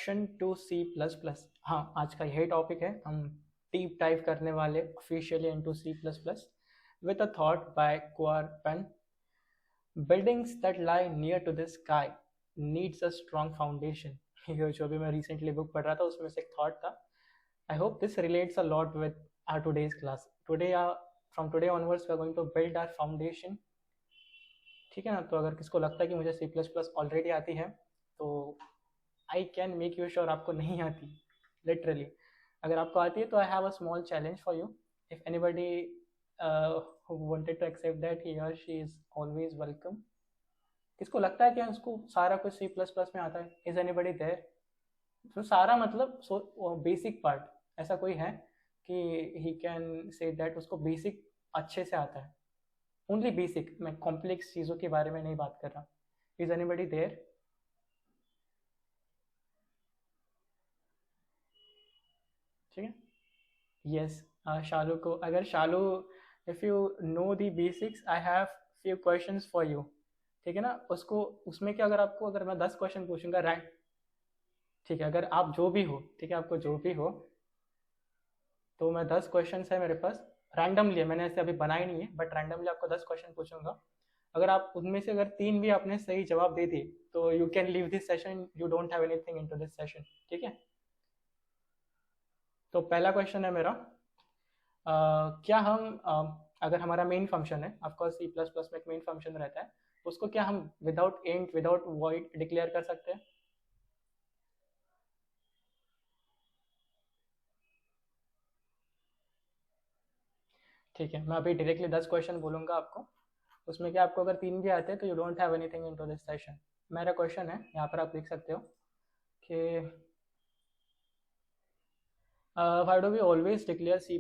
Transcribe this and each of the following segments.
Introduction to C plus plus. हाँ, आज का यही टॉपिक है। हम डीप डाइव करने वाले officially into C plus plus with a thought by क्वार पेन। Buildings that lie near to the sky needs a strong foundation. ये जो भी मैं रिसेंटली बुक पढ़ रहा था उसमें से एक थॉट था। I hope this relates a lot with our today's class. Today from today onwards we are going to build our foundation. ठीक है ना। तो अगर किसको लगता है कि मुझे सी प्लस प्लस ऑलरेडी आती है तो I can make you sure आपको नहीं आती लिटरली। अगर आपको आती है तो I have a small challenge for you. If anybody who wanted to accept that, he or she is always welcome. किसको लगता है कि उसको सारा कुछ सी प्लस प्लस में आता है? Is anybody there? तो सारा मतलब बेसिक पार्ट ऐसा कोई है कि ही कैन से दैट उसको बेसिक अच्छे से आता है? ओनली बेसिक, मैं कॉम्प्लेक्स चीज़ों के बारे में नहीं बात कर रहा। Is anybody there? ठीक है। यस, शालू को, अगर Shalu, if you know the basics I have few questions for you. ठीक है ना। उसको उसमें क्या, अगर आपको, अगर मैं 10 क्वेश्चन पूछूंगा रैंक, ठीक है, अगर आप जो भी हो, ठीक है, आपको जो भी हो, तो मैं 10 क्वेश्चन है मेरे पास रैंडमली है, मैंने ऐसे अभी बनाई नहीं है, बट रैंडमली आपको 10 क्वेश्चन पूछूंगा। अगर आप उनमें से अगर 3 भी आपने सही जवाब दे दिए तो you can leave this session, you don't have anything into this session. ठीक है। तो पहला क्वेश्चन है मेरा, क्या हम अगर हमारा मेन फंक्शन है, ऑफकोर्स सी प्लस प्लस में एक मेन फंक्शन रहता है, उसको क्या हम without int without void declare कर सकते हैं? ठीक है, मैं अभी डायरेक्टली 10 क्वेश्चन बोलूंगा आपको। उसमें क्या, आपको अगर 3 भी आते हैं तो you don't have anything into this session. मेरा क्वेश्चन है, यहाँ पर आप देख सकते हो कि why do we always declare C++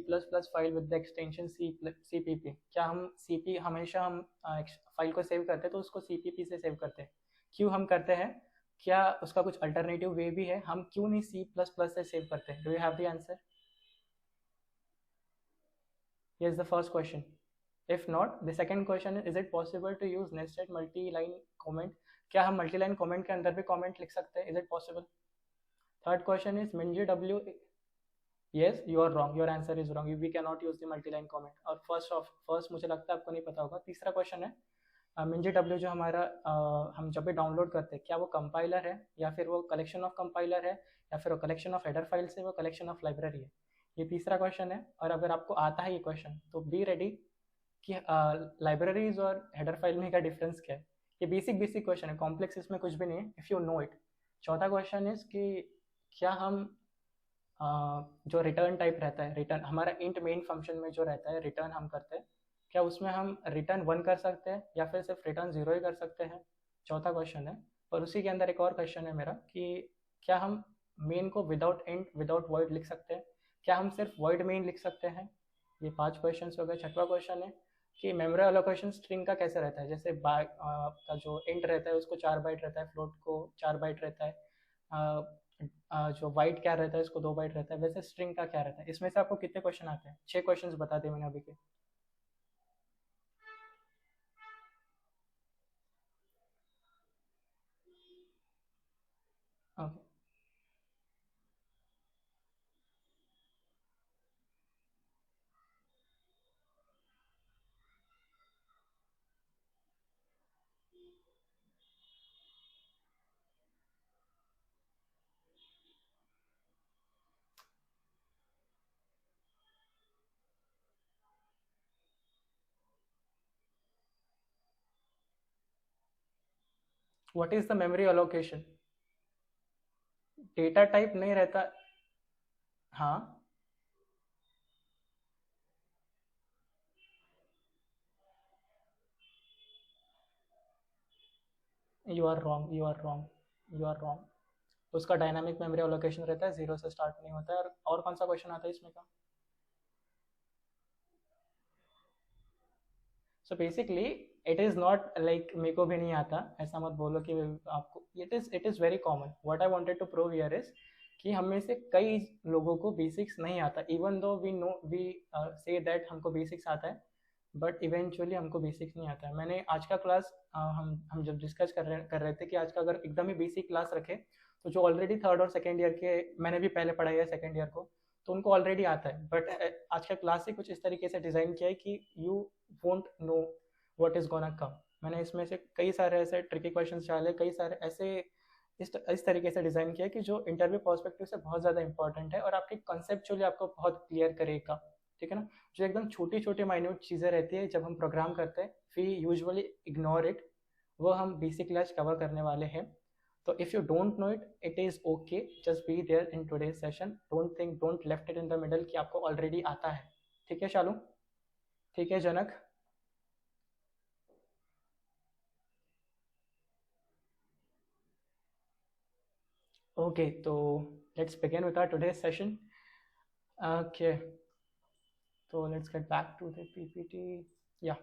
file with the extension CPP? क्या हम CP हमेशा हम फाइल को सेव करते हैं तो उसको CPP से सेव करते हैं? क्यों हम करते हैं? क्या उसका कुछ अल्टरनेटिव वे भी है? हम क्यों नहीं C++ से सेव करते हैं? Do you have the answer? Here's the first question. If not, the second question is it possible to use nested multi-line comment? क्या हम multi-line comment के अंदर भी comment लिख सकते हैं? Is it possible? Third question is MinGW. Yes, you are wrong. Your answer is wrong. We cannot use the multi-line comment. और first मुझे लगता है आपको नहीं पता होगा। तीसरा क्वेश्चन है, MinGW जो हमारा हम जब भी डाउनलोड करते हैं, क्या वो कंपाइलर है या फिर वो कलेक्शन ऑफ कंपाइलर है या फिर वो कलेक्शन ऑफ हेडर फाइल्स है, वो कलेक्शन ऑफ लाइब्रेरी है? ये तीसरा क्वेश्चन है। और अगर आपको आता है ये क्वेश्चन तो बी रेडी कि लाइब्रेरीज और हेडर फाइल में का डिफरेंस क्या है। ये बेसिक बेसिक क्वेश्चन है, कॉम्प्लेक्स इसमें कुछ भी नहीं है, इफ़ यू नो इट। चौथा क्वेश्चन इज कि क्या हम जो रिटर्न टाइप रहता है, रिटर्न हमारा इंट मेन फंक्शन में जो रहता है, रिटर्न हम करते हैं, क्या उसमें हम रिटर्न 1 कर सकते हैं या फिर सिर्फ रिटर्न 0 ही कर सकते हैं? चौथा क्वेश्चन है। और उसी के अंदर एक और क्वेश्चन है मेरा कि क्या हम मेन को विदाउट इंट विदाउट वॉइड लिख सकते हैं? क्या हम सिर्फ वॉइड मेन लिख सकते हैं? ये 5 क्वेश्चन हो गए। छठवा क्वेश्चन है कि मेमोरी एलोकेशन स्ट्रिंग का कैसे रहता है? जैसे का जो इंट रहता है उसको 4 बाइट रहता है, फ्लोट को 4 बाइट रहता है, जो वाइट क्या रहता है उसको 2 बाइट रहता है, वैसे स्ट्रिंग का क्या रहता है? इसमें से आपको कितने क्वेश्चन आते हैं? 6 क्वेश्चन बता दिए मैंने अभी के। Okay. What is the memory allocation? Data type नहीं रहता। हाँ, you are wrong, you are wrong, you are wrong. उसका डायनामिक मेमोरी एलोकेशन रहता है, 0 से स्टार्ट नहीं होता है। और कौन सा क्वेश्चन आता है इसमें का? So basically it is not like मेरे को भी नहीं आता, ऐसा मत बोलो कि आपको, it is very common. What I wanted to prove here is कि हम में से कई लोगों को बेसिक्स नहीं आता, even though we know we say that हमको बेसिक्स आता है, बट इवेंचुअली हमको बेसिक्स नहीं आता है। मैंने आज का क्लास हम जब डिस्कस कर रहे थे कि आज का अगर एकदम ही बेसिक क्लास रखे तो जो ऑलरेडी थर्ड और सेकेंड ईयर के, मैंने भी पहले पढ़ाई है सेकेंड ईयर को, तो उनको ऑलरेडी आता है, बट आज का क्लास ही कुछ इस तरीके से डिज़ाइन किया है कि you won't know what is gonna come. मैंने इसमें से कई सारे ऐसे ट्रिकी क्वेश्चंस डाले, कई सारे ऐसे इस तरीके से डिज़ाइन किया कि जो इंटरव्यू पर्सपेक्टिव से बहुत ज़्यादा इंपॉर्टेंट है और आपके कंसेप्चुअली आपको बहुत क्लियर करेगा, ठीक है ना। जो एकदम छोटी छोटी माइन्यूट चीज़ें रहती है जब हम प्रोग्राम करते हैं, वी यूजुअली इग्नोर इट, वो हम बेसिक क्लास कवर करने वाले हैं। तो if you don't know it, it is okay, just be there in today's session, don't left it in the middle कि आपको ऑलरेडी आता है। ठीक है शालू, ठीक है जनक। ओके, तो let's begin with our today's session. Okay, तो let's get back to the PPT. या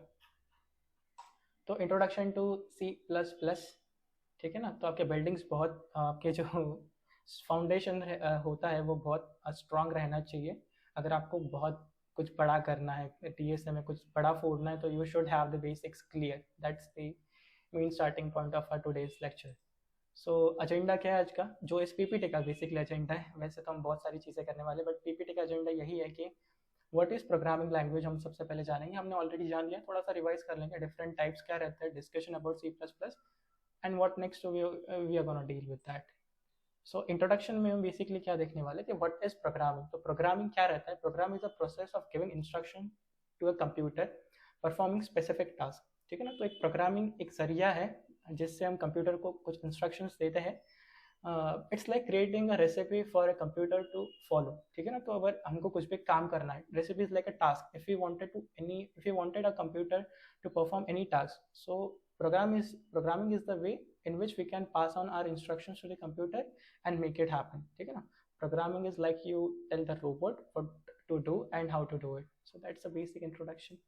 तो introduction to C plus plus, ठीक है ना। तो आपके बिल्डिंग्स बहुत, आपके जो फाउंडेशन होता है वो बहुत स्ट्रांग रहना चाहिए। अगर आपको बहुत कुछ बड़ा करना है, टीएसए में कुछ बड़ा फोड़ना है, तो you should have the basics clear. That's the main starting point of our today's lecture. So agenda क्या है आज का, जो इस पीपीटी का बेसिकली एजेंडा है, वैसे तो हम बहुत सारी चीज़ें करने वाले, बट पीपीटी का एजेंडा यही है कि व्हाट इज प्रोग्रामिंग लैंग्वेज हम सबसे पहले जानेंगे। हमने ऑलरेडी जान लिया, थोड़ा सा रिवाइज कर लेंगे, डिफरेंट टाइप्स क्या रहते हैं, discussion about C plus plus, and what next we are gonna deal with that. So introduction में हम बेसिकली क्या देखने वाले कि व्हाट इज प्रोग्रामिंग। तो प्रोग्रामिंग क्या रहता है, program is a process of giving instruction to a computer performing specific task, ठीक है ना। तो एक प्रोग्रामिंग एक जरिया है जिससे हम कंप्यूटर को कुछ इंस्ट्रक्शंस देते हैं। It's like creating a recipe for a computer to follow, ठीक है ना। तो अगर हमको कुछ भी काम करना है, recipe is like a task, if you wanted a computer to perform any task, so programming is the way in which we can pass on our instructions to the computer and make it happen, ठीक है ना। programming is like you tell the robot what to do and how to do it. So that's a basic introduction.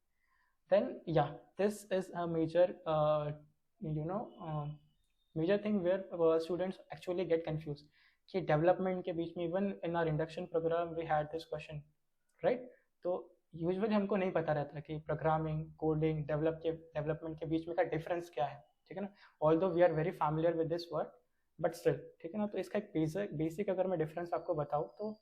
Then yeah, this is a major you know major thing where students actually get confused कि development के बीच में, even in our induction program we had this question, right. तो usually हमको नहीं पता रहता कि प्रोग्रामिंग, कोडिंग, डेवलपमेंट के बीच में का डिफरेंस क्या है, ठीक है ना। Although we are very familiar with this word, but still, ठीक है ना। तो इसका एक बेसिक अगर मैं डिफरेंस आपको बताऊँ, तो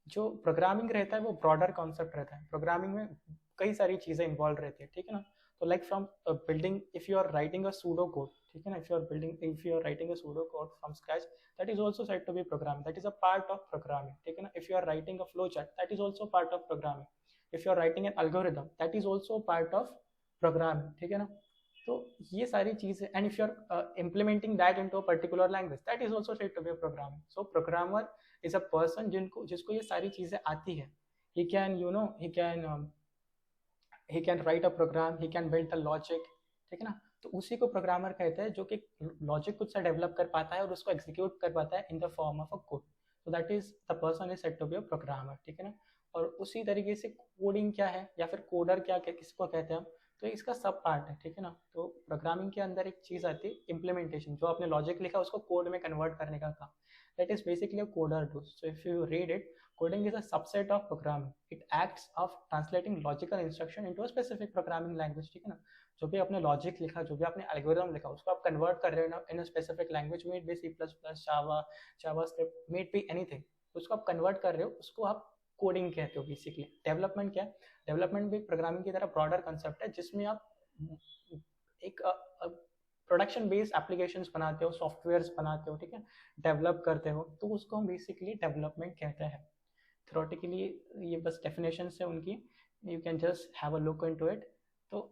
जो प्रोग्रामिंग रहता है वो ब्रॉडर कॉन्सेप्ट रहता है। प्रोग्रामिंग में कई सारी चीज़ें इन्वॉल्व रहती है, ठीक है ना। तो like from building, if you are writing a pseudo code, ठीक है ना, if you are writing a pseudo code from scratch, that is also said to be programming, that is a part of programming, ठीक है ना। If you are writing a flow chart, that is also part of programming. If you are writing an algorithm, that is also part of programming, ठीक है ना। तो ये सारी चीज़ें, and if you are implementing that into a particular language, that is also said to be programming. So programmer is a person जिसको ये सारी चीजें आती है। he can you know he can write a program, he can build the logic, ठीक है ना। तो उसी को प्रोग्रामर कहते हैं, जो कि लॉजिक खुद से डेवलप कर पाता है और उसको एग्जीक्यूट कर पाता है in the form of a code. तो that is the person is said to be a programmer, ठीक है ना। और उसी तरीके से कोडिंग क्या है या फिर कोडर क्या किसको कहते हैं हम, तो इसका सब पार्ट है, ठीक है ना। तो प्रोग्रामिंग के अंदर एक चीज आती है इम्प्लीमेंटेशन, जो आपने लॉजिक लिखा उसको कोड में कन्वर्ट करने का काम, that is basically a coder does. So if you read it, coding is a subset of programming. It acts of translating logical instruction into a specific programming language, ठीक है ना। जो भी आपने लॉजिक लिखा, जो भी आपने एल्गोरिथम लिखा, उसको आप कन्वर्ट कर रहे हो in a specific language, may be C plus plus, Java, JavaScript, may be anything, उसको आप कन्वर्ट कर रहे हो, उसको आप कोडिंग कहते हो बेसिकली। डेवलपमेंट क्या है, डेवलपमेंट भी प्रोग्रामिंग की तरह ब्रॉडर कंसेप्ट है, जिसमें आप एक प्रोडक्शन बेस्ड एप्लीकेशंस बनाते हो, सॉफ्टवेयर्स बनाते हो, ठीक है, डेवलप करते हो, तो उसको हम बेसिकली डेवलपमेंट कहते हैं। थ्योरेटिकली ये बस डेफिनेशन है उनकी, you can just have a look into it. तो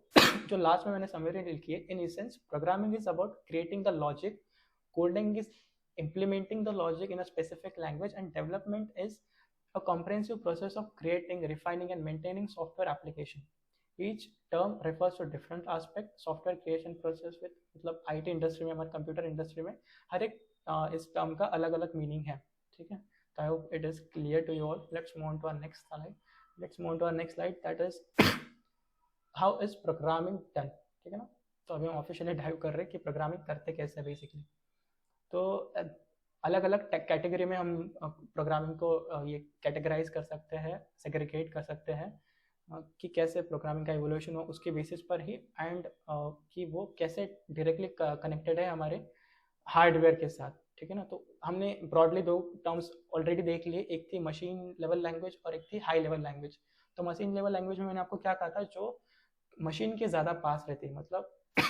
जो लास्ट में मैंने समरी लिखी है, in essence programming is about creating the logic, coding is implementing the logic in a specific language, and development is a comprehensive process of creating, refining and maintaining software application. Each term refers to different aspect software creation process with, मतलब IT industry में, हमारे computer industry में हर एक इस term का अलग अलग meaning है, ठीक है। तो I hope it is clear to you all. Let's move on to our next slide, that is how is programming done, ठीक है ना। तो अभी हम ऑफिशियली डाइव कर रहे हैं कि प्रोग्रामिंग करते कैसे हैं बेसिकली। तो अलग अलग कैटेगरी में हम प्रोग्रामिंग को ये कैटेगराइज कर सकते हैं, सेग्रीगेट कर सकते हैं कि कैसे प्रोग्रामिंग का इवोल्यूशन हो उसके बेसिस पर ही, एंड कि वो कैसे डायरेक्टली कनेक्टेड है हमारे हार्डवेयर के साथ, ठीक है ना। तो हमने ब्रॉडली दो टर्म्स ऑलरेडी देख लिए, एक थी मशीन लेवल लैंग्वेज और एक थी हाई लेवल लैंग्वेज। तो मशीन लेवल लैंग्वेज में मैंने आपको क्या कहा था, जो मशीन के ज़्यादा पास रहती है, मतलब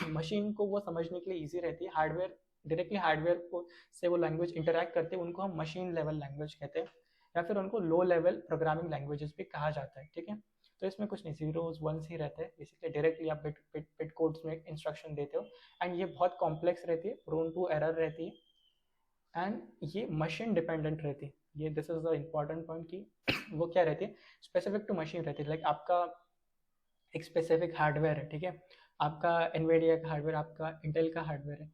मशीन को वो समझने के लिए ईजी रहती है, हार्डवेयर डायरेक्टली हार्डवेयर को से वो लैंग्वेज इंटरेक्ट करते हैं, उनको हम मशीन लेवल लैंग्वेज कहते हैं, या फिर उनको लो लेवल प्रोग्रामिंग लैंग्वेजेस भी कहा जाता है, ठीक है। तो इसमें कुछ नहीं, जीरोज वंस ही रहते हैं बेसिकली, डायरेक्टली आप बिट बिट बिट कोड्स में इंस्ट्रक्शन देते हो, एंड ये बहुत कॉम्प्लेक्स रहती है, प्रोन टू एरर रहती है, एंड ये मशीन डिपेंडेंट रहती है। ये this is the important point कि वो क्या रहती है, स्पेसिफिक टू मशीन रहती है। लाइक आपका एक स्पेसिफिक हार्डवेयर है, ठीक है, आपका एनवीडिया का हार्डवेयर, आपका इंटेल का हार्डवेयर है,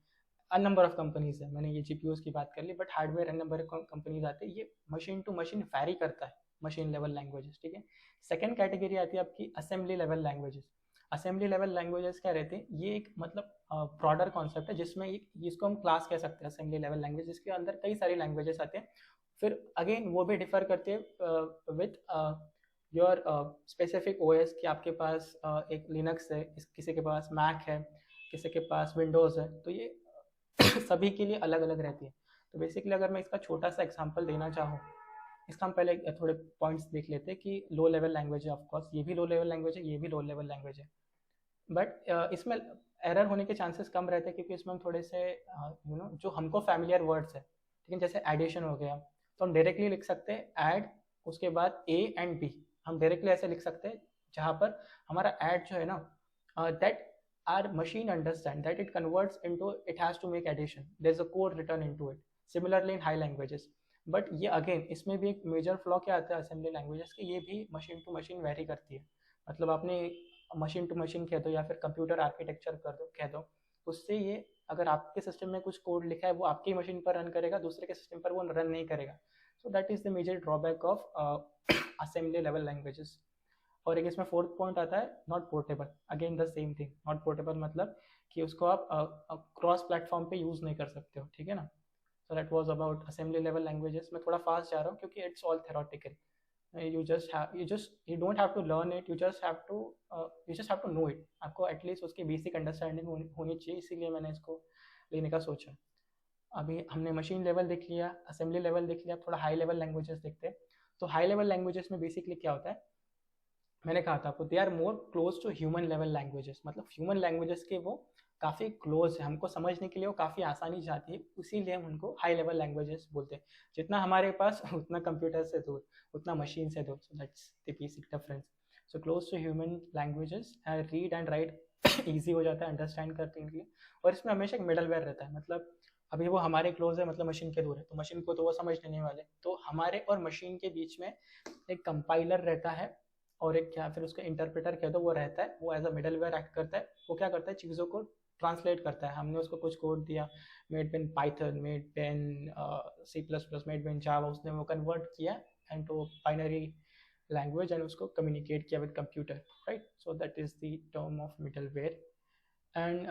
अन नंबर ऑफ कंपनीज है, मैंने ये जीपीयूज की बात कर ली, but hardware an number of companies आते हैं, ये मशीन टू मशीन वैरी करता है, मशीन लेवल लैंग्वेजेस, ठीक है। सेकेंड कैटेगरी आती है आपकी assembly level languages. Assembly level languages क्या रहते हैं, ये एक मतलब ब्रॉडर कॉन्सेप्ट है, जिसमें जिसको हम क्लास कह सकते हैं असेंबली लेवल लैंग्वेज, जिसके अंदर कई सारी लैंग्वेजेस आते हैं। फिर अगेन वो भी डिफर करते हैं विथ योर स्पेसिफिक ओएस, कि आपके पास एक लिनक्स है, किसी के पास मैक है, किसी के पास विंडोज़ है, तो ये सभी के लिए अलग अलग रहती है। तो बेसिकली अगर मैं इसका छोटा सा एग्जांपल देना चाहूँ, इसका हम पहले थोड़े पॉइंट्स देख लेते हैं कि लो लेवल लैंग्वेज है, ऑफकोर्स ये भी लो लेवल लैंग्वेज है, ये भी लो लेवल लैंग्वेज है, बट इसमें एरर होने के चांसेस कम रहते हैं, क्योंकि इसमें हम थोड़े से जो हमको फैमिलियर वर्ड्स है, ठीक है, जैसे एडिशन हो गया, तो हम डायरेक्टली लिख सकते हैं ऐड, उसके बाद ए एंड बी, हम डायरेक्टली ऐसे लिख सकते हैं, जहाँ पर हमारा ऐड जो है ना, that our machine understand that it converts into, it has to make addition, there's a code written into it, similarly in high languages। But ये अगेन इसमें भी एक मेजर फ्लॉ क्या आता है असेंबली लैंग्वेजेस की, ये भी मशीन टू मशीन वेरी करती है। मतलब आपने मशीन टू मशीन कह दो या फिर कंप्यूटर आर्किटेक्चर कर दो कह दो, उससे ये अगर आपके सिस्टम में कुछ कोड लिखा है वो आपकी मशीन पर रन करेगा, दूसरे के सिस्टम पर वो रन नहीं करेगा। So that is the major drawback of assembly level languages. और एक इसमें फोर्थ पॉइंट आता है not portable, again the same thing, not portable मतलब कि उसको आप क्रॉस प्लेटफॉर्म पे यूज़ नहीं कर सकते हो, ठीक है ना। So that was about assembly level languages. मैं थोड़ा फास्ट जा रहा हूँ क्योंकि it's all theoretical, you don't have to learn it, you just have to know it, आपको एटलीस्ट उसकी बेसिक अंडरस्टैंडिंग होनी चाहिए, इसीलिए मैंने इसको लेने का सोचा। अभी हमने मशीन लेवल देख लिया, असेंबली लेवल देख लिया, थोड़ा हाई लेवल लैंग्वेजेस देखते हैं। तो हाई लेवल लैंग्वेजेस में बेसिकली क्या होता है, मैंने कहा था आपको they are more close to human level languages, मतलब ह्यूमन लैंग्वेजेस के वो काफ़ी क्लोज है, हमको समझने के लिए वो काफ़ी आसानी जाती है, इसीलिए हम उनको हाई लेवल लैंग्वेजेस बोलते हैं। जितना हमारे पास उतना कंप्यूटर से दूर, उतना मशीन से दूर, so that's the basic difference. So close to human languages, read and write easy हो जाता है अंडरस्टैंड करने के लिए, और इसमें हमेशा एक मिडल वेयर रहता है, मतलब अभी वो हमारे क्लोज है, मतलब मशीन के दूर है, तो मशीन को तो वो समझ लेने वाले, तो हमारे और मशीन के बीच में एक कंपाइलर रहता है, और एक क्या फिर उसका इंटरप्रेटर कह दो वो रहता है, वो as a middleware act करता है, वो क्या करता है चीज़ों को ट्रांसलेट करता है। हमने उसको कुछ कोड दिया, may be in Python, may be in C plus plus, may be in Java, उसने वो कन्वर्ट किया इनटू बाइनरी लैंग्वेज एंड उसको कम्युनिकेट किया with computer, right. So that is the term of middleware. And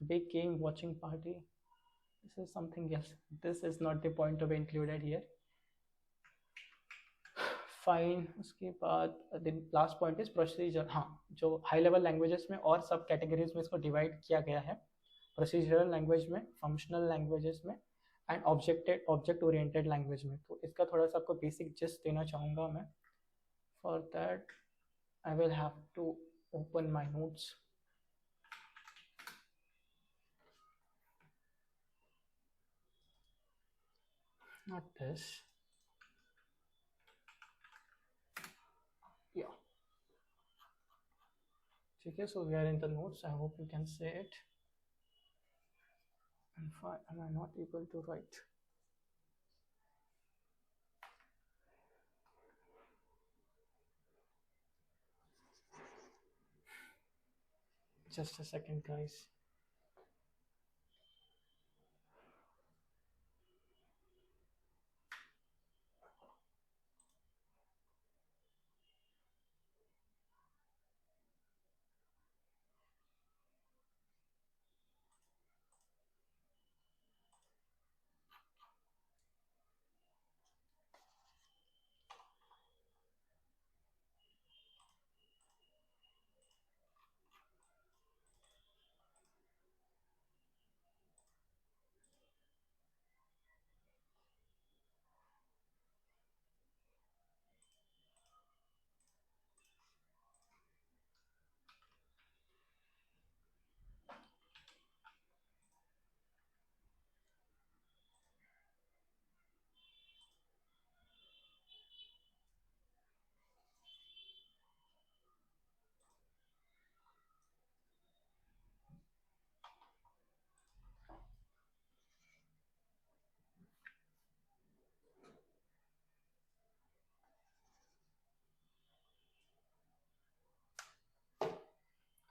big game watching party, this is something else, this is not the point to be included here. Fine, उसके बाद last point is procedure. हाँ, जो high level languages में और सब categories में इसको divide किया गया है, प्रोसीजरल लैंग्वेज में, फंक्शनल लैंग्वेजेस में, एंड ऑब्जेक्ट ओरिएंटेड लैंग्वेज में। तो इसका थोड़ा सा आपको बेसिक जिस्ट देना चाहूँगा मैं। For that I will have to open my notes. Not this. Yeah. Okay, so we are in the notes. I hope you can say it. And why am I not able to write? Just a second, guys.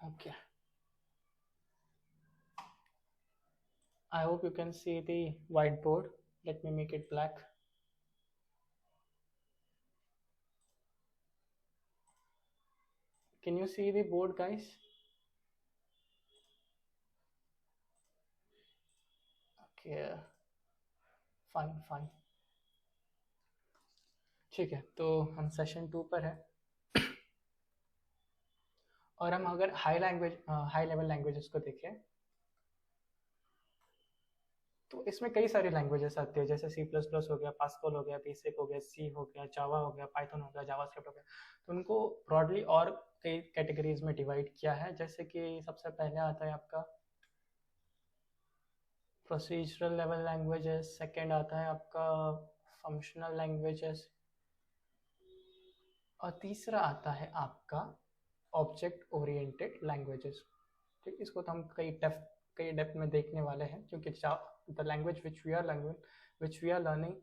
Okay, I hope you can see the whiteboard. Let me make it black. Can you see the board, guys? Okay, fine, fine. ठीक है, तो हम session 2 पर है, और हम अगर high level languages को देखें तो इसमें कई सारी लैंग्वेजेस आती है, जैसे सी प्लस प्लस हो गया, पास्कल हो गया, बेसिक हो गया, सी हो गया, जावा हो गया, पाइथन हो गया, जावास्क्रिप्ट हो गया। तो उनको ब्रॉडली और कई कैटेगरीज में डिवाइड किया है, जैसे कि सबसे पहले आता है आपका प्रोसीजरल लेवल लैंग्वेजेस, सेकंड आता है आपका फंक्शनल लैंग्वेजेस, और तीसरा आता है आपका ऑब्जेक्ट ओरिएंटेड लैंग्वेजेस। ठीक, इसको तो हम कई डेप्थ में देखने वाले हैं, क्योंकि the language which we are learning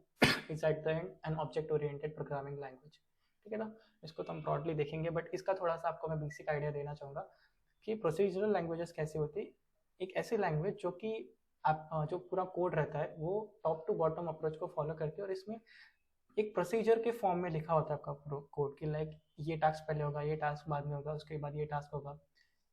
is at the end an object oriented programming language. ठीक है ना, इसको तो हम ब्रॉडली देखेंगे, बट इसका थोड़ा सा आपको मैं बेसिक आइडिया देना चाहूँगा कि प्रोसीजरल लैंग्वेजेस कैसी होती। एक ऐसी लैंग्वेज जो कि आप जो पूरा कोड रहता है वो टॉप टू बॉटम अप्रोच को फॉलो करती है, और इसमें एक प्रोसीजर के फॉर्म में लिखा होता है आपका कोड कि लाइक ये टास्क पहले होगा, ये टास्क बाद में होगा, उसके बाद ये टास्क होगा।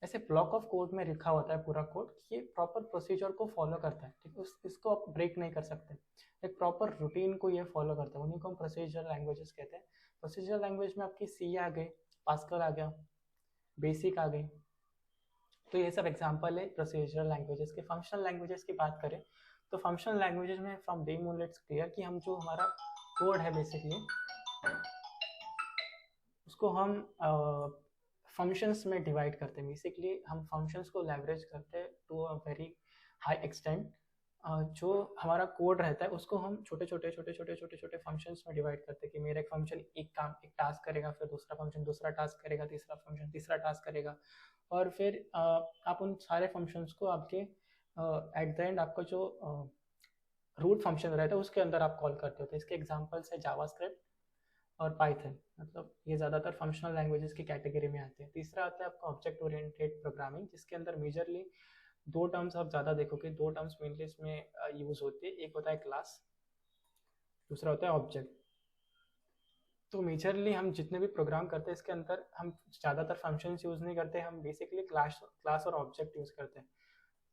ऐसे ब्लॉक ऑफ कोड में लिखा होता है पूरा कोड, ये प्रॉपर प्रोसीजर को फॉलो करता है। ठीक है, इसको आप ब्रेक नहीं कर सकते, एक प्रॉपर रूटीन को ये फॉलो करता है, उन्हीं को हम प्रोसीजर लैंग्वेजेस कहते हैं। प्रोसीजर लैंग्वेज में आपकी सी आ गई, पास्कल आ गया, बेसिक आ गई, तो ये सब एग्जांपल है प्रोसीजरल लैंग्वेजेस के। फंक्शनल लैंग्वेजेस की बात करें तो फंक्शनल लैंग्वेजेस में फ्रॉम डेमो लेट्स क्लियर कि हम जो हमारा कोड है बेसिकली उसको हम फंक्शंस में डिवाइड करते हैं। बेसिकली हम फंक्शंस को लेवरेज करते हैं to a very high extent. जो हमारा कोड रहता है उसको हम छोटे छोटे फंक्शंस में डिवाइड करते हैं कि मेरा एक फंक्शन एक टास्क करेगा, फिर दूसरा फंक्शन दूसरा टास्क करेगा, तीसरा फंक्शन तीसरा टास्क करेगा, और फिर आप उन सारे फंक्शंस को आपके एट द एंड आपका जो रूट फंक्शन रहता है उसके अंदर आप कॉल करते हो। तो इसके एग्जांपल्स है जावास्क्रिप्ट और पाइथन, मतलब ये ज़्यादातर फंक्शनल लैंग्वेजेस की कैटेगरी में आते हैं। तीसरा आता है आपका ऑब्जेक्ट ओरिएंटेड प्रोग्रामिंग, जिसके अंदर मेजरली दो टर्म्स आप ज़्यादा देखोगे, दो टर्म्स मेनली इसमें यूज़ होती है, एक होता है क्लास, दूसरा होता है ऑब्जेक्ट। तो मेजरली हम जितने भी प्रोग्राम करते हैं इसके अंदर हम ज़्यादातर फंक्शंस यूज़ नहीं करते, हम बेसिकली क्लास और ऑब्जेक्ट यूज़ करते हैं।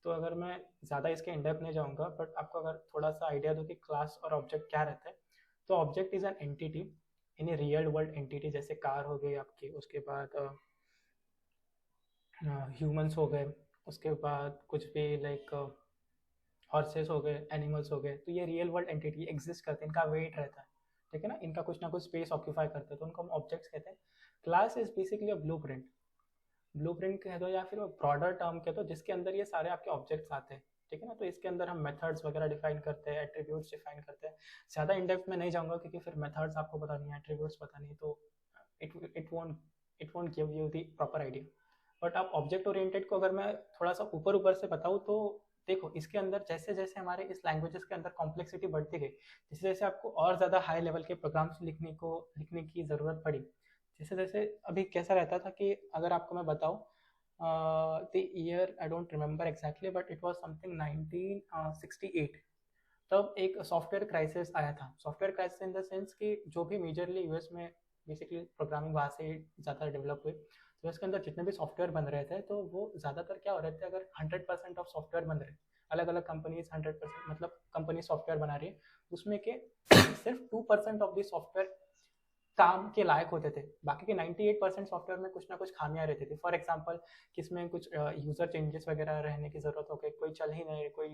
तो अगर मैं ज़्यादा इसके इन डेप्थ नहीं जाऊँगा, बट आपको अगर थोड़ा सा आइडिया दो कि क्लास और ऑब्जेक्ट क्या रहता है, तो object is an entity in a real world entity, जैसे कार हो गई आपकी, उसके बाद ह्यूमंस हो गए, उसके बाद कुछ भी लाइक हॉर्सेस हो गए, एनिमल्स हो गए, तो ये रियल वर्ल्ड एंटिटी एग्जिस्ट करते हैं, इनका वेट रहता है। ठीक है ना, इनका कुछ ना कुछ स्पेस ऑक्यूपाई करते हैं, तो उनको हम ऑब्जेक्ट्स कहते हैं। Class is basically a blue print कह दो या फिर ब्रॉडर टर्म कह दो, जिसके अंदर ये सारे आपके ऑब्जेक्ट्स आते हैं। ठीक है ना, तो इसके अंदर हम मेथड्स वगैरह डिफाइन करते हैं, एट्रीब्यूट्स डिफाइन करते हैं। ज़्यादा इन डेप्थ में नहीं जाऊँगा क्योंकि फिर मेथड्स आपको पता नहीं है, एट्रीब्यूट्स पता नहीं, तो it won't give you the proper idea. But आप ऑब्जेक्ट ओरिएंटेड को अगर मैं थोड़ा सा ऊपर ऊपर से बताऊँ तो देखो, इसके अंदर जैसे जैसे हमारे इस लैंग्वेजेस के अंदर कॉम्प्लेक्सिटी बढ़ती गई, जैसे जैसे आपको और ज़्यादा हाई लेवल के प्रोग्राम्स लिखने की ज़रूरत पड़ी, जैसे जैसे अभी कैसा रहता था कि अगर आपको मैं बताऊँ the year I don't remember exactly, but it was something 1968, तब एक सॉफ्टवेयर क्राइसिस आया था। Software crisis in the sense कि जो भी मेजरली यूएस में बेसिकली प्रोग्रामिंग वहाँ से ज़्यादा डेवलप हुई, तो इसके अंदर जितने भी सॉफ्टवेयर बन रहे थे तो वो ज़्यादातर क्या हो रहे थे, अगर 100% ऑफ सॉफ्टवेयर बन रहे, अलग अलग कंपनीज 100% मतलब कंपनी सॉफ्टवेयर बना रही है, उसमें के सिर्फ 2% ऑफ द सॉफ्टवेयर काम के लायक होते थे, बाकी के 98% सॉफ्टवेयर में कुछ ना कुछ खामियां रहती थी। फॉर एग्जांपल किसमें कुछ यूज़र चेंजेस वगैरह रहने की ज़रूरत हो गई, कोई चल ही नहीं, कोई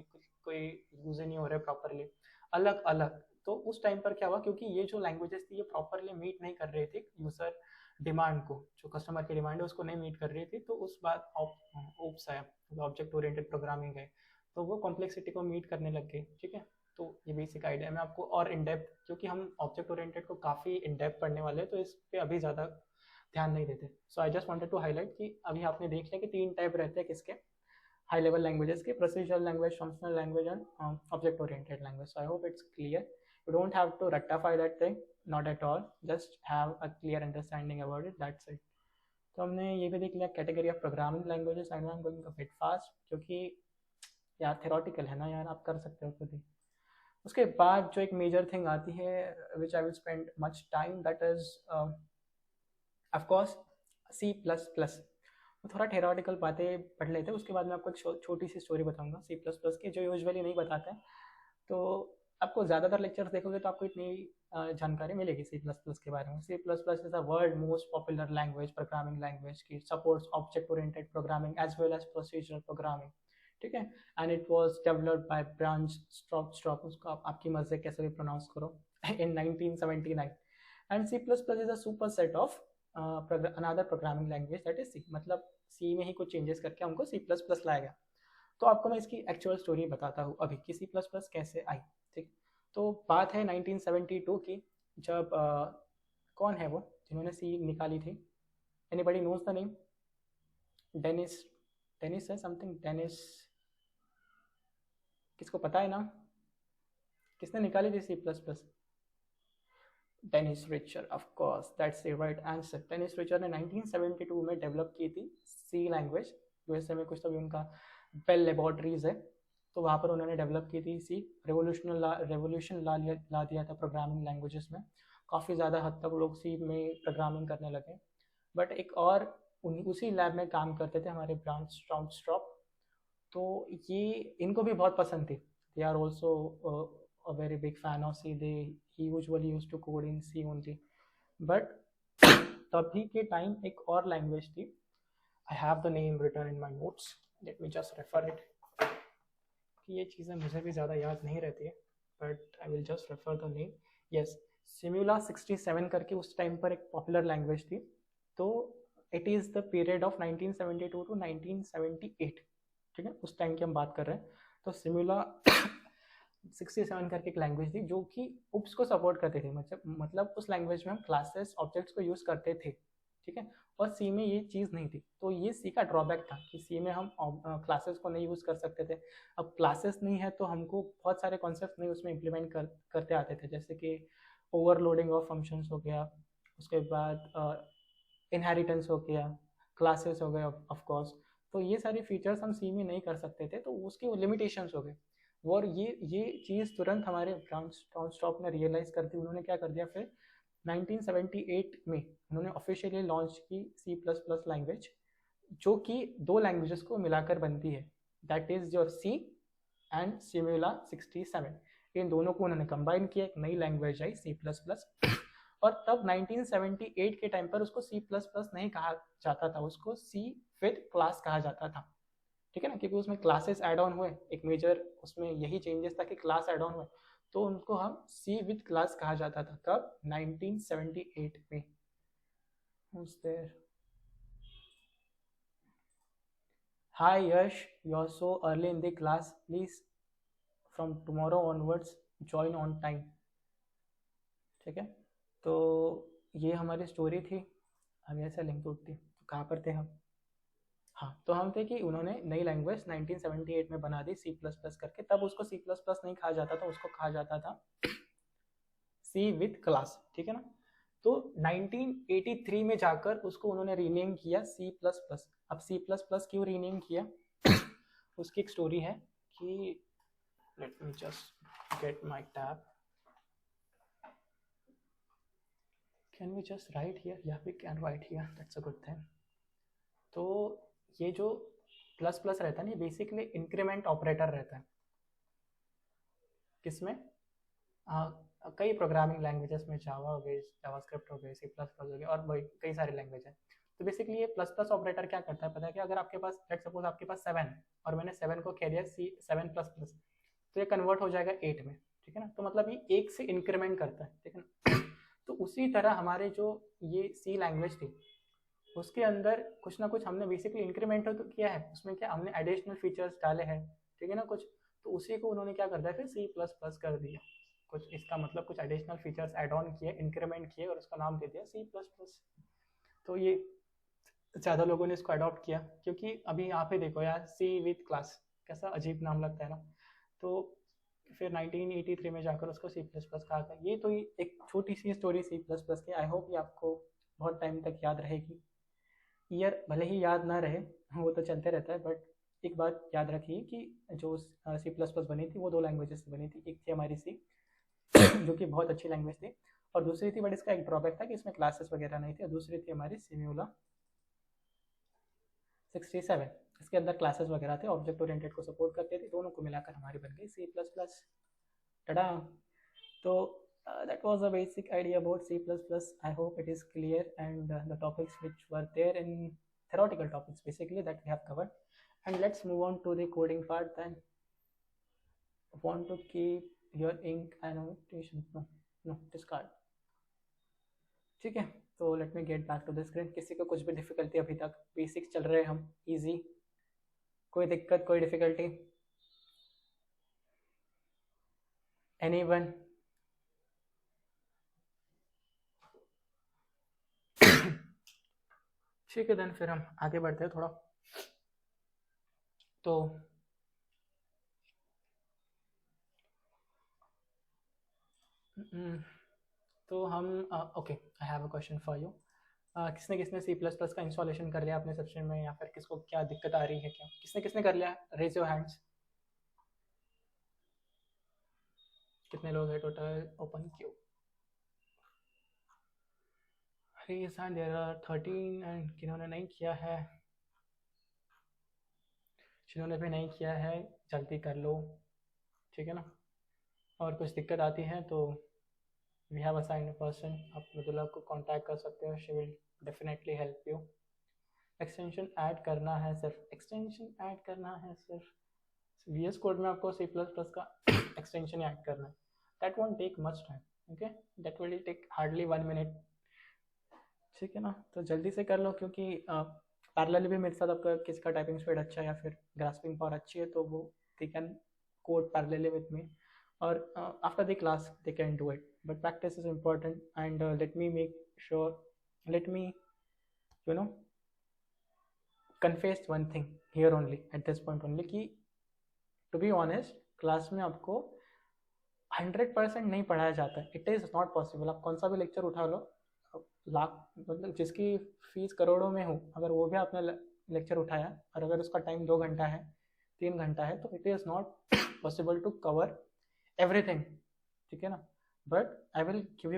यूज़ ही नहीं हो रहा है प्रॉपरली, अलग अलग। तो उस टाइम पर क्या हुआ, क्योंकि ये जो लैंग्वेजेस थी ये प्रॉपरली मीट नहीं कर रही थी यूज़र डिमांड को, जो कस्टमर की डिमांड है उसको नहीं मीट कर रही थी, तो उस बात ओप्स आया, ऑब्जेक्ट ओरिएंटेड प्रोग्रामिंग है, तो वो कॉम्प्लेक्सिटी को मीट करने लग गई। ठीक है, तो ये बेसिक आइडिया है। मैं आपको और इन डेप्थ, क्योंकि हम ऑब्जेक्ट ओरिएंटेड को काफ़ी इन डेप्थ पढ़ने वाले हैं, तो इस पे अभी ज़्यादा ध्यान नहीं देते। So I just wanted to highlight कि अभी आपने देख लिया कि 3 टाइप रहते हैं किसके, हाई लेवल लैंग्वेजेस के, procedural language, functional language and object oriented language. So I hope it's clear, you don't have to rectify that thing, not at all, just have a clear understanding about it, that's it. तो हमने ये भी देख लिया category of programming languages and I am going two bit fast, क्योंकि यार theoretical है ना यार, आप कर सकते हो खुद ही। उसके बाद जो एक मेजर थिंग आती है which I will spend much time, that is of course C plus plus. थोड़ा थेरोटिकल बातें पढ़ लेते हैं, उसके बाद मैं आपको एक छोटी सी स्टोरी बताऊंगा सी प्लस प्लस की, जो यूजुअली नहीं बताते हैं। तो आपको ज़्यादातर लेक्चर्स देखोगे तो आपको इतनी जानकारी मिलेगी सी प्लस प्लस के बारे में। C plus plus is the world most popular language, programming language की supports object oriented programming as well as procedural programming, ठीक है। And it was developed by Bjarne Stroustrup, उसको आपकी मर्जी कैसे भी प्रोनाउंस करो, in 1979। And C plus plus is a superset of another programming language that is C, मतलब C में ही कुछ चेंजेस करके हमको सी प्लस प्लस लाया गया। तो आपको मैं इसकी एक्चुअल स्टोरी बताता हूँ अभी कि सी प्लस प्लस कैसे आई, ठीक। तो बात है 1972 की, जब कौन है वो जिन्होंने सी निकाली थी? Anybody knows the name? Dennis, Dennis है समथिंग, डेनिस, किसको पता है ना किसने निकाली थी C plus plus? Dennis Ritchie, of course that's the right answer. Dennis Ritchie ने 1972 में डेवलप की थी सी लैंग्वेज। यूएसए में कुछ तो भी उनका बेल लेबोरेटरीज है, तो वहाँ पर उन्होंने डेवलप की थी सी। रेवोल्यूशन ला दिया था प्रोग्रामिंग लैंग्वेजेस में, काफ़ी ज़्यादा हद तक लोग सी में प्रोग्रामिंग करने लगे। बट एक और उसी लैब में काम करते थे हमारे ब्रांच स्ट्रॉप, तो ये इनको भी बहुत पसंद थी। They are also a very big fan of C. He usually used to code in C only. But तभी के टाइम एक और लैंग्वेज थी, I have the name written in my notes. Let me just refer it. कि ये चीज़ें मुझे भी ज़्यादा याद नहीं रहती है, but I will just refer the name. Yes, Simula 67 करके उस टाइम पर एक पॉपुलर लैंग्वेज थी। तो it is the period of 1972 to 1978, ठीक है, उस टाइम की हम बात कर रहे हैं। तो Simula 67 करके एक लैंग्वेज थी जो कि उप्स को सपोर्ट करते थे, मतलब उस लैंग्वेज में हम क्लासेस ऑब्जेक्ट्स को यूज़ करते थे, ठीक है। और सी में ये चीज़ नहीं थी, तो ये सी का ड्रॉबैक था कि सी में हम क्लासेस को नहीं यूज़ कर सकते थे। अब क्लासेस नहीं है तो हमको बहुत सारे कॉन्सेप्ट नहीं उसमें इम्प्लीमेंट करते आते थे, जैसे कि ओवरलोडिंग ऑफ फंक्शंस हो गया, उसके बाद इनहेरिटेंस हो गया, क्लासेस हो गए ऑफ कोर्स। तो ये सारे फीचर्स हम सी में नहीं कर सकते थे, तो उसके लिमिटेशंस हो गए। और ये चीज़ तुरंत हमारे ब्राउन स्टॉप ने रियलाइज़ कर दी। उन्होंने क्या कर दिया फिर 1978 में उन्होंने ऑफिशियली लॉन्च की सी प्लस प्लस लैंग्वेज, जो कि दो लैंग्वेजेस को मिलाकर बनती है, that is your C and Simula 67। इन दोनों को उन्होंने कंबाइन किया, एक नई लैंग्वेज आई सी प्लस प्लस। और तब 1978 के टाइम पर उसको सी प्लस प्लस नहीं कहा जाता था, उसको सी विद क्लास कहा जाता था, ठीक है ना, क्योंकि उसमें क्लासेस ऐड ऑन हुए। एक मेजर उसमें यही चेंजेस था कि क्लास ऐड ऑन हुए, तो उनको हम सी विद क्लास कहा जाता था। कब? 1978 में। Who's there? Hi Yash, you're so early in the class. Please, from tomorrow onwards, join on time. ठीक है, तो ये हमारी स्टोरी थी। अब ऐसा लिंक टूटती तो कहाँ पर थे हम? हाँ, तो हम थे कि उन्होंने नई लैंग्वेज 1978 में बना दी सी प्लस प्लस करके। तब उसको सी प्लस प्लस नहीं कहा जाता था, उसको कहा जाता था सी विथ क्लास, ठीक है ना। तो 1983 में जाकर उसको उन्होंने रीनेम किया सी प्लस प्लस। अब सी प्लस प्लस क्यों रीनेम किया उसकी एक स्टोरी है कि let me just get my tab, can we just write here? या we can write here, that's a good thing. तो ये जो प्लस प्लस रहता है ना, बेसिकली इंक्रीमेंट ऑपरेटर रहता है। किसमें? कई प्रोग्रामिंग लैंग्वेजेस में, जावा हो गई, जावास्क्रिप्ट हो गई, सी प्लस प्लस हो गई, और कई सारी लैंग्वेज है। तो बेसिकली ये प्लस प्लस ऑपरेटर क्या करता है पता है कि अगर आपके पास लेट सपोज आपके पास 7 और मैंने 7 को कह दिया सी 7 प्लस प्लस, तो ये कन्वर्ट हो जाएगा 8 में, ठीक है ना। तो मतलब ये 1 से इंक्रीमेंट करता है, ठीक है ना। तो उसी तरह हमारे जो ये सी लैंग्वेज थी उसके अंदर कुछ ना कुछ हमने बेसिकली इंक्रीमेंट तो किया है, उसमें क्या हमने एडिशनल फीचर्स डाले हैं, ठीक है ना कुछ। तो उसी को उन्होंने क्या कर दिया फिर सी प्लस प्लस कर दिया, कुछ इसका मतलब कुछ एडिशनल फीचर्स ऐड ऑन किए, इंक्रीमेंट किए, और उसका नाम दे दिया सी प्लस प्लस। तो ये ज़्यादा लोगों ने इसको अडॉप्ट किया, क्योंकि अभी यहाँ पे देखो यार, सी विथ क्लास कैसा अजीब नाम लगता है ना। तो फिर 1983 में जाकर उसको सी प्लस प्लस कहा गया। ये तो एक छोटी सी स्टोरी सी प्लस प्लस की, आई होप ये आपको बहुत टाइम तक याद रहेगी। ईयर भले ही याद ना रहे, वो तो चलते रहता है, बट एक बात याद रखिए कि जो सी प्लस प्लस बनी थी वो दो लैंग्वेजेस से बनी थी। एक थी हमारी सी जो कि बहुत अच्छी लैंग्वेज थी, और दूसरी थी, बट इसका एक ड्रॉबैक था कि इसमें क्लासेस वगैरह नहीं थी, और दूसरी थी हमारी सिम्यूला 67। इसके अंदर क्लासेस वगैरह थे, ऑब्जेक्ट ओरिएंटेड को सपोर्ट करते थे, दोनों को मिलाकर हमारी बन गई सी प्लस प्लस। टडा। तो that was a basic idea about C++. I hope it is clear, and the topics which were there in theoretical topics basically that we have covered. And let's move on to the coding part then. Want to keep your ink annotation? No, discard. ठीक है, तो let me get back to the screen. किसी को कुछ भी difficulty अभी तक? Basics चल रहे हैं हम, इजी, कोई दिक्कत, कोई डिफिकल्टी? एनीवन? ठीक है, देन फिर हम आगे बढ़ते हैं थोड़ा। तो हम okay, I have a question for you. किसने किसने सी प्लस प्लस का इंस्टॉलेशन कर लिया अपने सेक्शन में, या फिर किसको क्या दिक्कत आ रही है? क्या किसने किसने कर लिया? Raise your hands. कितने लोग हैं total? Open Q, raise hand, there are 13। And किन्होंने नहीं किया है? जिन्होंने भी नहीं किया है जल्दी कर लो, ठीक है ना? और कुछ दिक्कत आती है तो we have assigned a person, आप मृदुला को कांटेक्ट कर सकते हो, she will definitely help you. Extension add करना है, सिर्फ एक्सटेंशन ऐड करना है, सिर्फ वी एस कोड में आपको सी प्लस प्लस का एक्सटेंशन ऐड करना है। That won't take much time, okay, that will take hardly 1 minute, ठीक है ना? तो जल्दी से कर लो, क्योंकि पैरेलली भी मेरे साथ आपका किसका टाइपिंग स्पीड अच्छा है या फिर ग्रास्पिंग पावर अच्छी है, तो वो they can code parallelly with me, और after the class they can do it, but practice is important. And let me make sure, let me you know confess one thing here only at this point only, कि to be honest class में आपको 100% नहीं पढ़ाया जाता है। It is not possible. आप कौन सा भी लेक्चर उठा लो, लाख, मतलब जिसकी फीस करोड़ों में हो, अगर वो भी आपने लेक्चर उठाया और अगर उसका टाइम 2 घंटा है, 3 घंटा है, तो it is not possible to cover everything, ठीक है ना? But I will give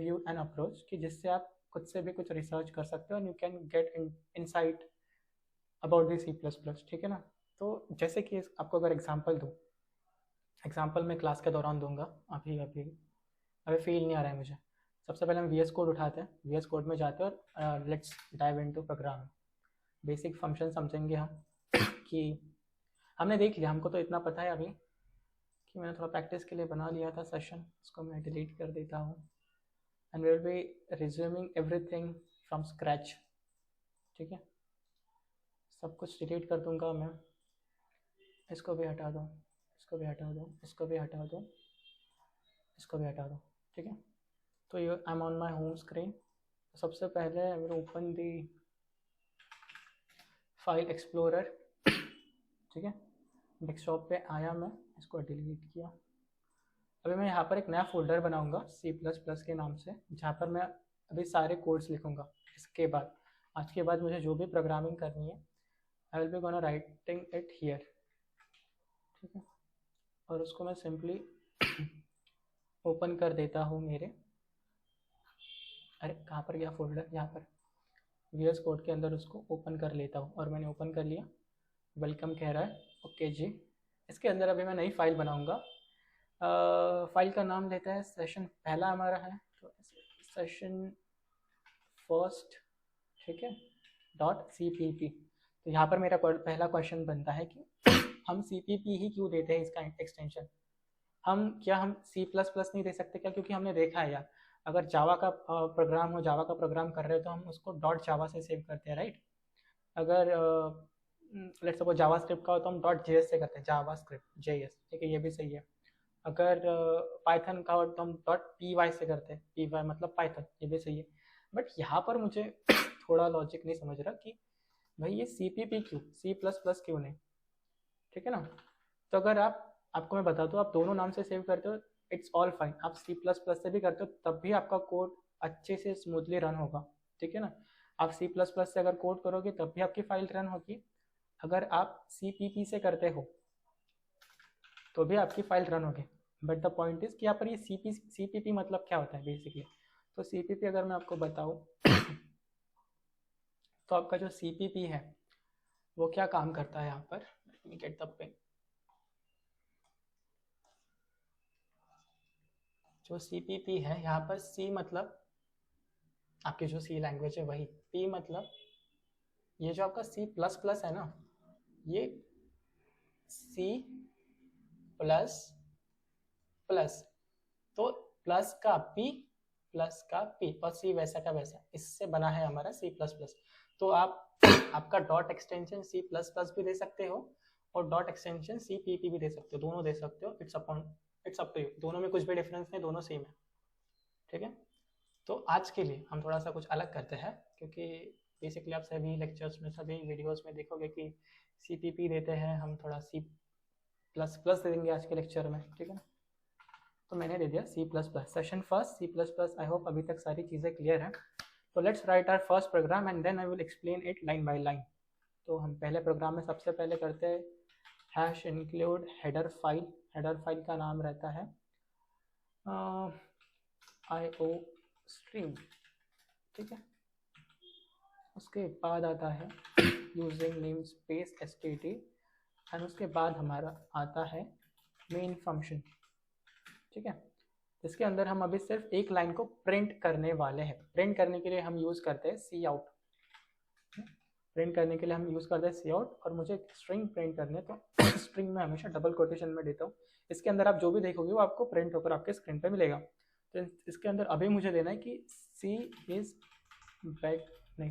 you an approach कि जिससे आप खुद से भी कुछ रिसर्च कर सकते हो, and you can get insight about the C plus plus, ठीक है ना? तो जैसे कि आपको अगर एग्जाम्पल दूँ, एग्जाम्पल मैं क्लास के दौरान दूंगा, अभी फील नहीं आ रहा है मुझे। सबसे पहले हम वी एस कोड उठाते हैं, वी एस कोड में जाते हैं और let's dive into program. Basic function समझेंगे हम कि हमने देख लिया, हमको तो इतना पता है अभी कि मैंने थोड़ा प्रैक्टिस के लिए बना लिया था सेशन, उसको मैं डिलीट कर देता हूँ, and will be resuming everything from scratch, ठीक है? सब कुछ डिलीट कर दूंगा मैं, इसको भी हटा दो, इसको भी हटा दो, इसको भी हटा दो, इसको भी हटा दो, ठीक है? तो ये आई am on my home screen. सबसे पहले I will open the file explorer, ठीक है? डेस्कटॉप पे आया मैं, इसको डिलीट किया। अभी मैं यहाँ पर एक नया फोल्डर बनाऊंगा सी प्लस प्लस के नाम से, जहाँ पर मैं अभी सारे कोड्स लिखूंगा। इसके बाद आज के बाद मुझे जो भी प्रोग्रामिंग करनी है, आई will be gonna writing it here, ठीक है? और उसको मैं सिंपली ओपन कर देता हूँ मेरे, अरे कहाँ पर गया फोल्डर, यहाँ पर वी एस कोड के अंदर उसको ओपन कर लेता हूँ, और मैंने ओपन कर लिया। वेलकम कह रहा है, ओके जी। इसके अंदर अभी मैं नई फाइल बनाऊंगा, फाइल का नाम लेता है सेशन, पहला हमारा है तो सेशन फर्स्ट, ठीक है, .cpp। तो यहाँ पर मेरा पहला क्वेश्चन बनता है कि हम cpp ही क्यों देते हैं इसका एक्सटेंशन? हम C++ नहीं दे सकते क्या? क्योंकि हमने देखा है यार, अगर जावा का प्रोग्राम हो, जावा का प्रोग्राम कर रहे हो, तो हम उसको .java से सेव करते हैं, राइट? अगर लेट्स सपोज जावा स्क्रिप्ट का हो तो हम .js से करते हैं, जावा स्क्रिप्ट JS, ठीक है, ये भी सही है। अगर पाइथन का हो तो हम .py से करते हैं, py मतलब पाइथन, ये भी सही है। बट यहाँ पर मुझे थोड़ा लॉजिक नहीं समझ रहा कि भाई ये CPP क्यों, C++ क्यों नहीं, ठीक है ना? तो अगर आपको मैं बता दूँ, आप दोनों नाम से सेव करते हो, इट्स ऑल फाइन। आप C++ से भी करते हो, तब भी आपका कोड अच्छे से स्मूथली रन होगा, ठीक है ना? आप C++ से अगर कोड करोगे तब भी आपकी फाइल रन होगी, अगर आप CPP से करते हो तो भी आपकी फाइल रन होगी। बट द पॉइंट इज कि यहाँ पर ये CPP मतलब क्या होता है बेसिकली। तो CPP अगर मैं आपको बताऊँ तो आपका जो CPP है वो क्या काम करता है यहाँ पर, let me get the pen. जो CPP है यहाँ पर C मतलब आपकी जो C लैंग्वेज है वही, P मतलब ये जो आपका C++ है ना, ये C प्लस प्लस, तो प्लस का P प्लस का P और C वैसा का वैसा, इससे बना है हमारा C++। तो आप आपका डॉट एक्सटेंशन C++ भी दे सकते हो और डॉट एक्सटेंशन CPP भी दे सकते हो, दोनों दे सकते हो। इट्स अप टू यू, दोनों में कुछ भी डिफरेंस नहीं, दोनों सेम है, ठीक है। तो आज के लिए हम थोड़ा सा कुछ अलग करते हैं, क्योंकि बेसिकली आप सभी लेक्चर्स में, सभी वीडियोस में देखोगे कि CPP देते हैं, हम थोड़ा C++ दे देंगे आज के लेक्चर में, ठीक है। तो मैंने दे दिया C++, session first C++। I hope अभी तक सारी चीज़ें क्लियर हैं। तो let's write our first program and then I will explain it line by line. तो हम पहले प्रोग्राम में सबसे पहले करते हैं hash include header file. Header file का नाम रहता है IO स्ट्रीम, ठीक है। उसके बाद आता है using name space std and उसके बाद हमारा आता है मेन फंक्शन, ठीक है। जिसके अंदर हम अभी सिर्फ एक लाइन को प्रिंट करने वाले हैं। प्रिंट करने के लिए हम यूज़ करते हैं सी आउट, प्रिंट करने के लिए हम यूज़ करते हैं सी आउट। और मुझे स्ट्रिंग प्रिंट करने है तो स्ट्रिंग में हमेशा डबल कोटेशन में देता हूँ। इसके अंदर आप जो भी देखोगे वो आपको प्रिंट होकर आपके स्क्रीन पे मिलेगा। तो इसके अंदर अभी मुझे देना है कि C is C++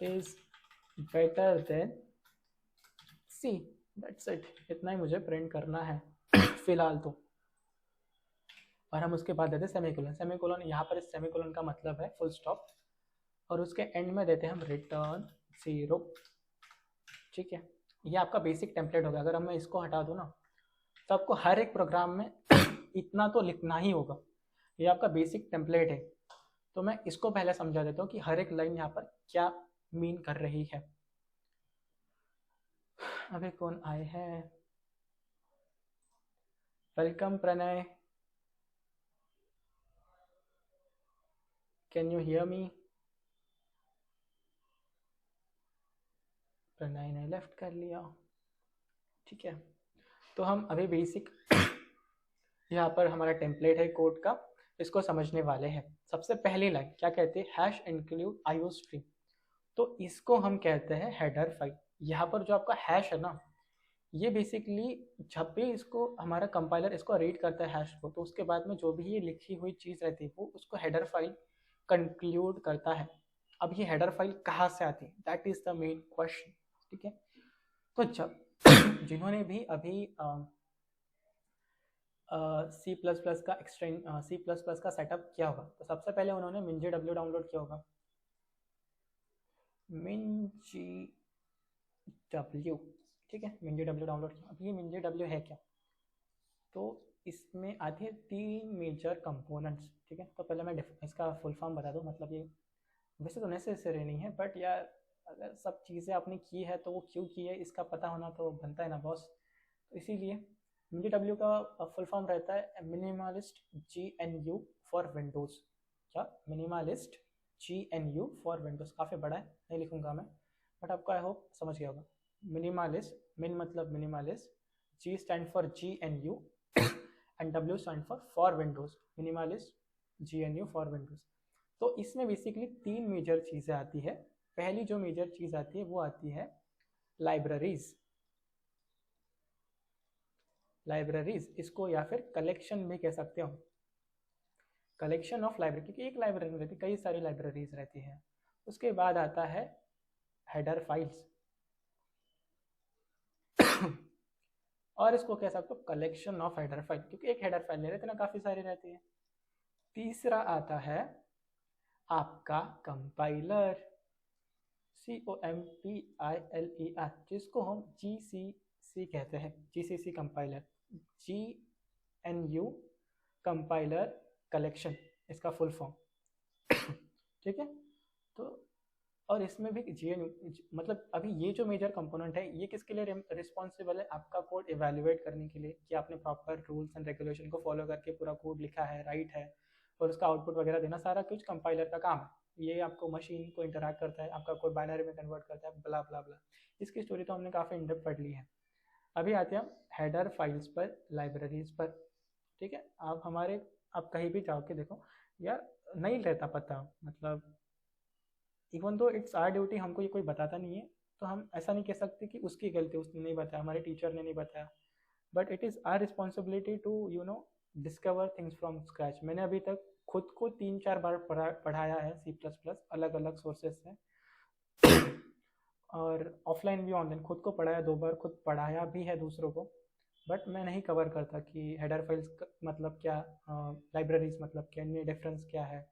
is better than C, that's it. इतना ही मुझे प्रिंट करना है फिलहाल तो। और हम उसके बाद देते हैं सेमीकोलन। सेमीकोलन यहाँ पर इस सेमीकोलन का मतलब है फुल स्टॉप, और उसके एंड में देते हैं हम रिटर्न 0, ठीक है। ये आपका बेसिक टेम्पलेट होगा। अगर मैं इसको हटा दूँ ना तो आपको हर एक प्रोग्राम में इतना तो लिखना ही होगा। ये आपका बेसिक टेम्पलेट है। तो मैं इसको पहले समझा देता हूँ कि हर एक लाइन यहाँ पर क्या मीन कर रही है। अभी कौन आए हैं? Welcome Pranay, can you hear me? Pranay ने लेफ्ट कर लिया, ठीक है। तो हम अभी बेसिक यहाँ पर हमारा टेम्पलेट है कोड का, इसको समझने वाले हैं। सबसे पहली लाइन क्या कहते हैं, हैश इंक्लूड IO स्ट्रीम। तो इसको हम कहते हैं हेडर फाइल। यहाँ पर जो आपका हैश है ना, ये बेसिकली जब भी इसको हमारा कंपाइलर इसको रीड करता है हैश को, तो उसके बाद में जो भी ये लिखी हुई चीज़ रहती है वो उसको हेडर फाइल कंक्लूड करता है। अब ये हेडर फाइल कहाँ से आती है, that is the main question, ठीक है। तो जब जिन्होंने भी अभी C++ का C++ का सेटअप किया होगा, तो सबसे पहले उन्होंने MinGW डाउनलोड किया होगा। MinGW, ठीक है, MinGW डाउनलोड किया। अब ये MinGW है क्या, तो इसमें आते हैं 3 मेजर कंपोनेंट्स, ठीक है। तो पहले मैं इसका फुल फॉर्म बता दूँ। मतलब ये वैसे तो नेसेसरी नहीं है, बट यार अगर सब चीज़ें आपने की है तो वो क्यों की है इसका पता होना तो बनता है ना बॉस। तो इसीलिए MinGW का फुल फॉर्म रहता है मिनिमलिस्ट GNU फॉर विंडोज़। क्या, मिनिमलिस्ट GNU फॉर विंडोज़। काफ़ी बड़ा है, नहीं लिखूंगा मैं, बट आपको आई होप समझ गया होगा। मिनिमलिस्ट, मिन मतलब minimalist, G stand for GNU and W stand for Windows. Minimalist GNU for Windows. तो इसमें बेसिकली 3 मेजर चीज़ें आती है। पहली जो मेजर चीज़ आती है वो आती है लाइब्रेरीज। लाइब्रेरीज इसको या फिर कलेक्शन भी कह सकते हो, कलेक्शन ऑफ लाइब्रेरी, क्योंकि एक लाइब्रेरी में रहती, कई सारी लाइब्रेरीज रहती है। उसके बाद आता है हेडर फाइल्स और इसको कह सकते हो कलेक्शन ऑफ हेडर फाइल, क्योंकि एक हेडर फाइल नहीं रहती ना, काफ़ी सारी रहती है। तीसरा आता है आपका कंपाइलर, COMPILER, जिसको हम GCC कहते हैं, GCC compiler, GNU compiler collection इसका फुल फॉर्म। ठीक है। तो और इसमें भी GNU मतलब अभी ये जो मेजर कंपोनेंट है ये किसके लिए रिस्पॉन्सिबल है, आपका कोड इवेल्युएट करने के लिए कि आपने प्रॉपर रूल्स एंड रेगुलेशन को फॉलो करके पूरा कोड लिखा है, राइट है, और उसका आउटपुट वगैरह देना सारा कुछ कंपाइलर का काम है। ये आपको मशीन को इंटरैक्ट करता है, आपका कोड बाइनरी में कन्वर्ट करता है, ब्ला ब्ला ब्ला। इसकी स्टोरी तो हमने काफ़ी इन डेप्थ पढ़ ली है। अभी आते हैं हम हेडर फाइल्स पर, लाइब्रेरीज पर। ठीक है, आप कहीं भी जाओ के देखो यार, नहीं रहता पता, मतलब even though it's our duty, हमको ये कोई बताता नहीं है तो हम ऐसा नहीं कह सकते कि उसकी गलती, उसने नहीं बताया, हमारे टीचर ने नहीं बताया, but it is our responsibility to discover things from scratch. मैंने अभी तक खुद को 3-4 बार पढ़ाया है C++ अलग अलग सोर्सेज से और ऑफलाइन भी ऑनलाइन खुद को पढ़ाया 2 बार, खुद पढ़ाया भी है दूसरों को, बट मैं नहीं कवर करता कि हेडर फाइल्स मतलब क्या, लाइब्रेरीज मतलब क्या, इनमें डिफरेंस क्या है।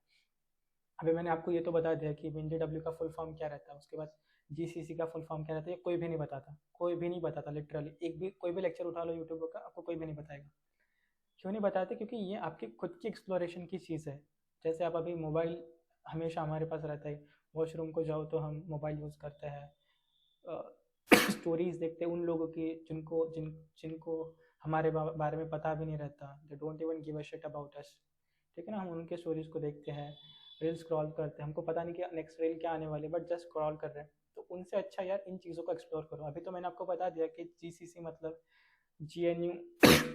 अभी मैंने आपको ये तो बता दिया कि WinGW का फुल फॉर्म क्या रहता है, उसके बाद GCC का फुल फॉर्म क्या रहता है, ये कोई भी नहीं बताता, कोई भी नहीं बताता लिटरली। एक भी कोई भी लेक्चर उठा लो यूट्यूब का, आपको कोई भी नहीं बताएगा। क्यों नहीं बताते? क्योंकि ये आपकी खुद की एक्सप्लोरेशन की चीज़ है। जैसे आप अभी मोबाइल हमेशा हमारे पास रहता है, वॉशरूम को जाओ तो हम मोबाइल यूज़ करते हैं, स्टोरीज देखते हैं उन लोगों की जिनको हमारे बारे में पता भी नहीं रहता, they don't even give a shit about us. ठीक है ना, हम उनके स्टोरीज को देखते हैं, रील स्क्रॉल करते हैं, हमको पता नहीं कि नेक्स्ट रील क्या आने वाली है, बट जस्ट स्क्रॉल कर रहे हैं। तो उनसे अच्छा यार इन चीज़ों को एक्सप्लोर करो। अभी तो मैंने आपको बता दिया कि GCC मतलब GNU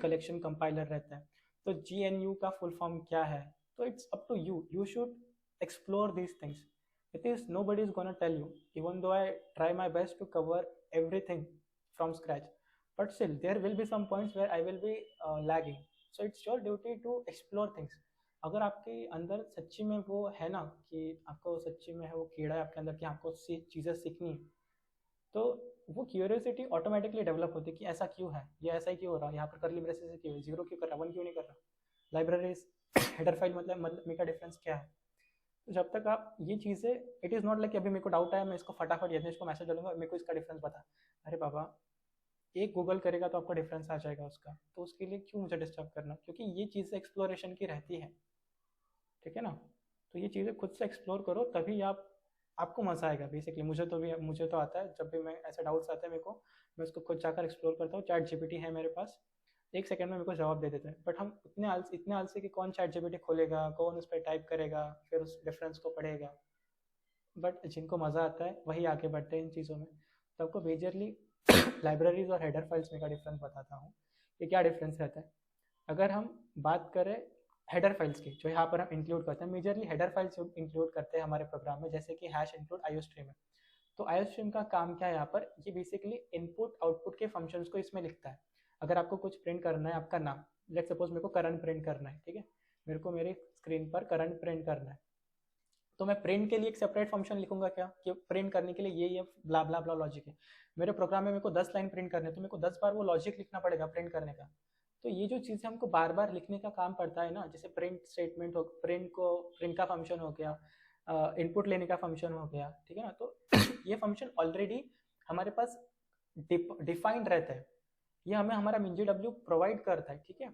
कलेक्शन कंपाइलर रहता है। तो GNU का फुल फॉर्म क्या है, तो it's up to you, you should explore these things. It is nobody is gonna tell you, even though I try my best to cover everything from scratch, but still there will be some points where I will be lagging. So it's your duty to explore things. अगर आपके अंदर सच्ची में वो है ना, कि आपको सच्ची में है वो कीड़ा है आपके अंदर कि आपको चीज़ें सीखनी है, तो वो क्यूरियोसिटी ऑटोमेटिकली डेवलप होती है कि ऐसा क्यों है, ये ऐसा ही क्यों हो रहा है, यहाँ पर करली ब्रेसेस से क्यों है, जीरो क्यों कर रहा है, 1 क्यों नहीं कर रहा, लाइब्रेरीज हेडर फाइल मतलब में का डिफरेंस क्या है। तो जब तक आप ये चीज़ें, इट इज़ नॉट लाइक अभी मेरे को डाउट आया मैं इसको फटाफट यदि इसको मैसेज डालूंगा मेरे को इसका डिफरेंस बता। अरे बाबा, एक गूगल करेगा तो आपको डिफरेंस आ जाएगा उसका, तो उसके लिए क्यों मुझे डिस्टर्ब करना, क्योंकि ये चीज़ें एक्सप्लोरेशन की रहती है। ठीक है ना, तो ये चीज़ें खुद से एक्सप्लोर करो तभी आपको मज़ा आएगा बेसिकली। मुझे तो आता है, जब भी मैं ऐसे डाउट्स आते हैं मेरे को, मैं उसको खुद जाकर एक्सप्लोर करता हूँ। ChatGPT है मेरे पास, 1 सेकंड में मेरे को जवाब दे देते हैं, बट हम इतने आलसी कि कौन ChatGPT खोलेगा, कौन उस पर टाइप करेगा, फिर उस डिफरेंस को पढ़ेगा। बट जिनको मज़ा आता है वही आगे बढ़ते हैं इन चीज़ों में। तो आपको मेजरली लाइब्रेरीज और हेडर फाइल्स में का डिफरेंस बताता हूँ कि क्या डिफरेंस रहता है। अगर हम बात करें हेडर फाइल्स की, जो यहाँ पर हम इंक्लूड करते हैं, मेजरली हेडर फाइल्स इंक्लूड करते हैं हमारे प्रोग्राम में, जैसे कि हैश इंक्लूड आईओस्ट्रीम है। तो आईओस्ट्रीम का काम क्या है यहाँ पर, ये बेसिकली इनपुट आउटपुट के फंक्शंस को इसमें लिखता है। अगर आपको कुछ प्रिंट करना है, आपका नाम, लेट सपोज मेरे को करंट प्रिंट करना है, ठीक है, मेरे को मेरे स्क्रीन पर करंट प्रिंट करना है, तो मैं प्रिंट के लिए एक सेपरेट फंक्शन लिखूंगा क्या, कि प्रिंट करने के लिए ये ब्ला ब्ला ब्ला लॉजिक है। मेरे प्रोग्राम में मेरे को 10 लाइन प्रिंट करने, तो मेरे को 10 बार वो लॉजिक लिखना पड़ेगा प्रिंट करने का। तो ये जो चीज़ें हमको बार बार लिखने का काम पड़ता है ना, जैसे प्रिंट स्टेटमेंट हो, प्रिंट का फंक्शन हो गया, इनपुट लेने का फंक्शन हो गया, ठीक है ना, तो ये फंक्शन ऑलरेडी हमारे पास डिफाइंड रहता है, ये हमें हमारा MinGW प्रोवाइड करता है। ठीक है,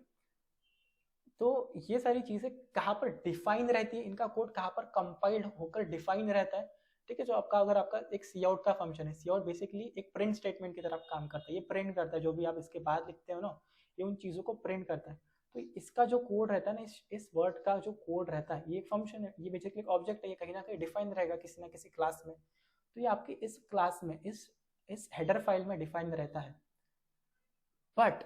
तो ये सारी चीजें कहाँ पर डिफाइन रहती है, इनका कोड कहाँ पर कंपाइल्ड होकर डिफाइन रहता है। ठीक है, जो अगर आपका एक सी आउट का फंक्शन है, सी आउट बेसिकली एक प्रिंट स्टेटमेंट की तरह काम करता है, ये प्रिंट करता है जो भी आप इसके बाद लिखते हो ना, ये उन चीज़ों को प्रिंट करता है। तो इसका जो कोड रहता है ना, इस वर्ड का जो कोड रहता है, ये फंक्शन है, ये बेसिकली एक ऑब्जेक्ट है, ये कहीं ना कहीं डिफाइन रहेगा किसी ना किसी क्लास में। तो ये आपकी इस क्लास में, इस हेडर फाइल में डिफाइन रहता है। बट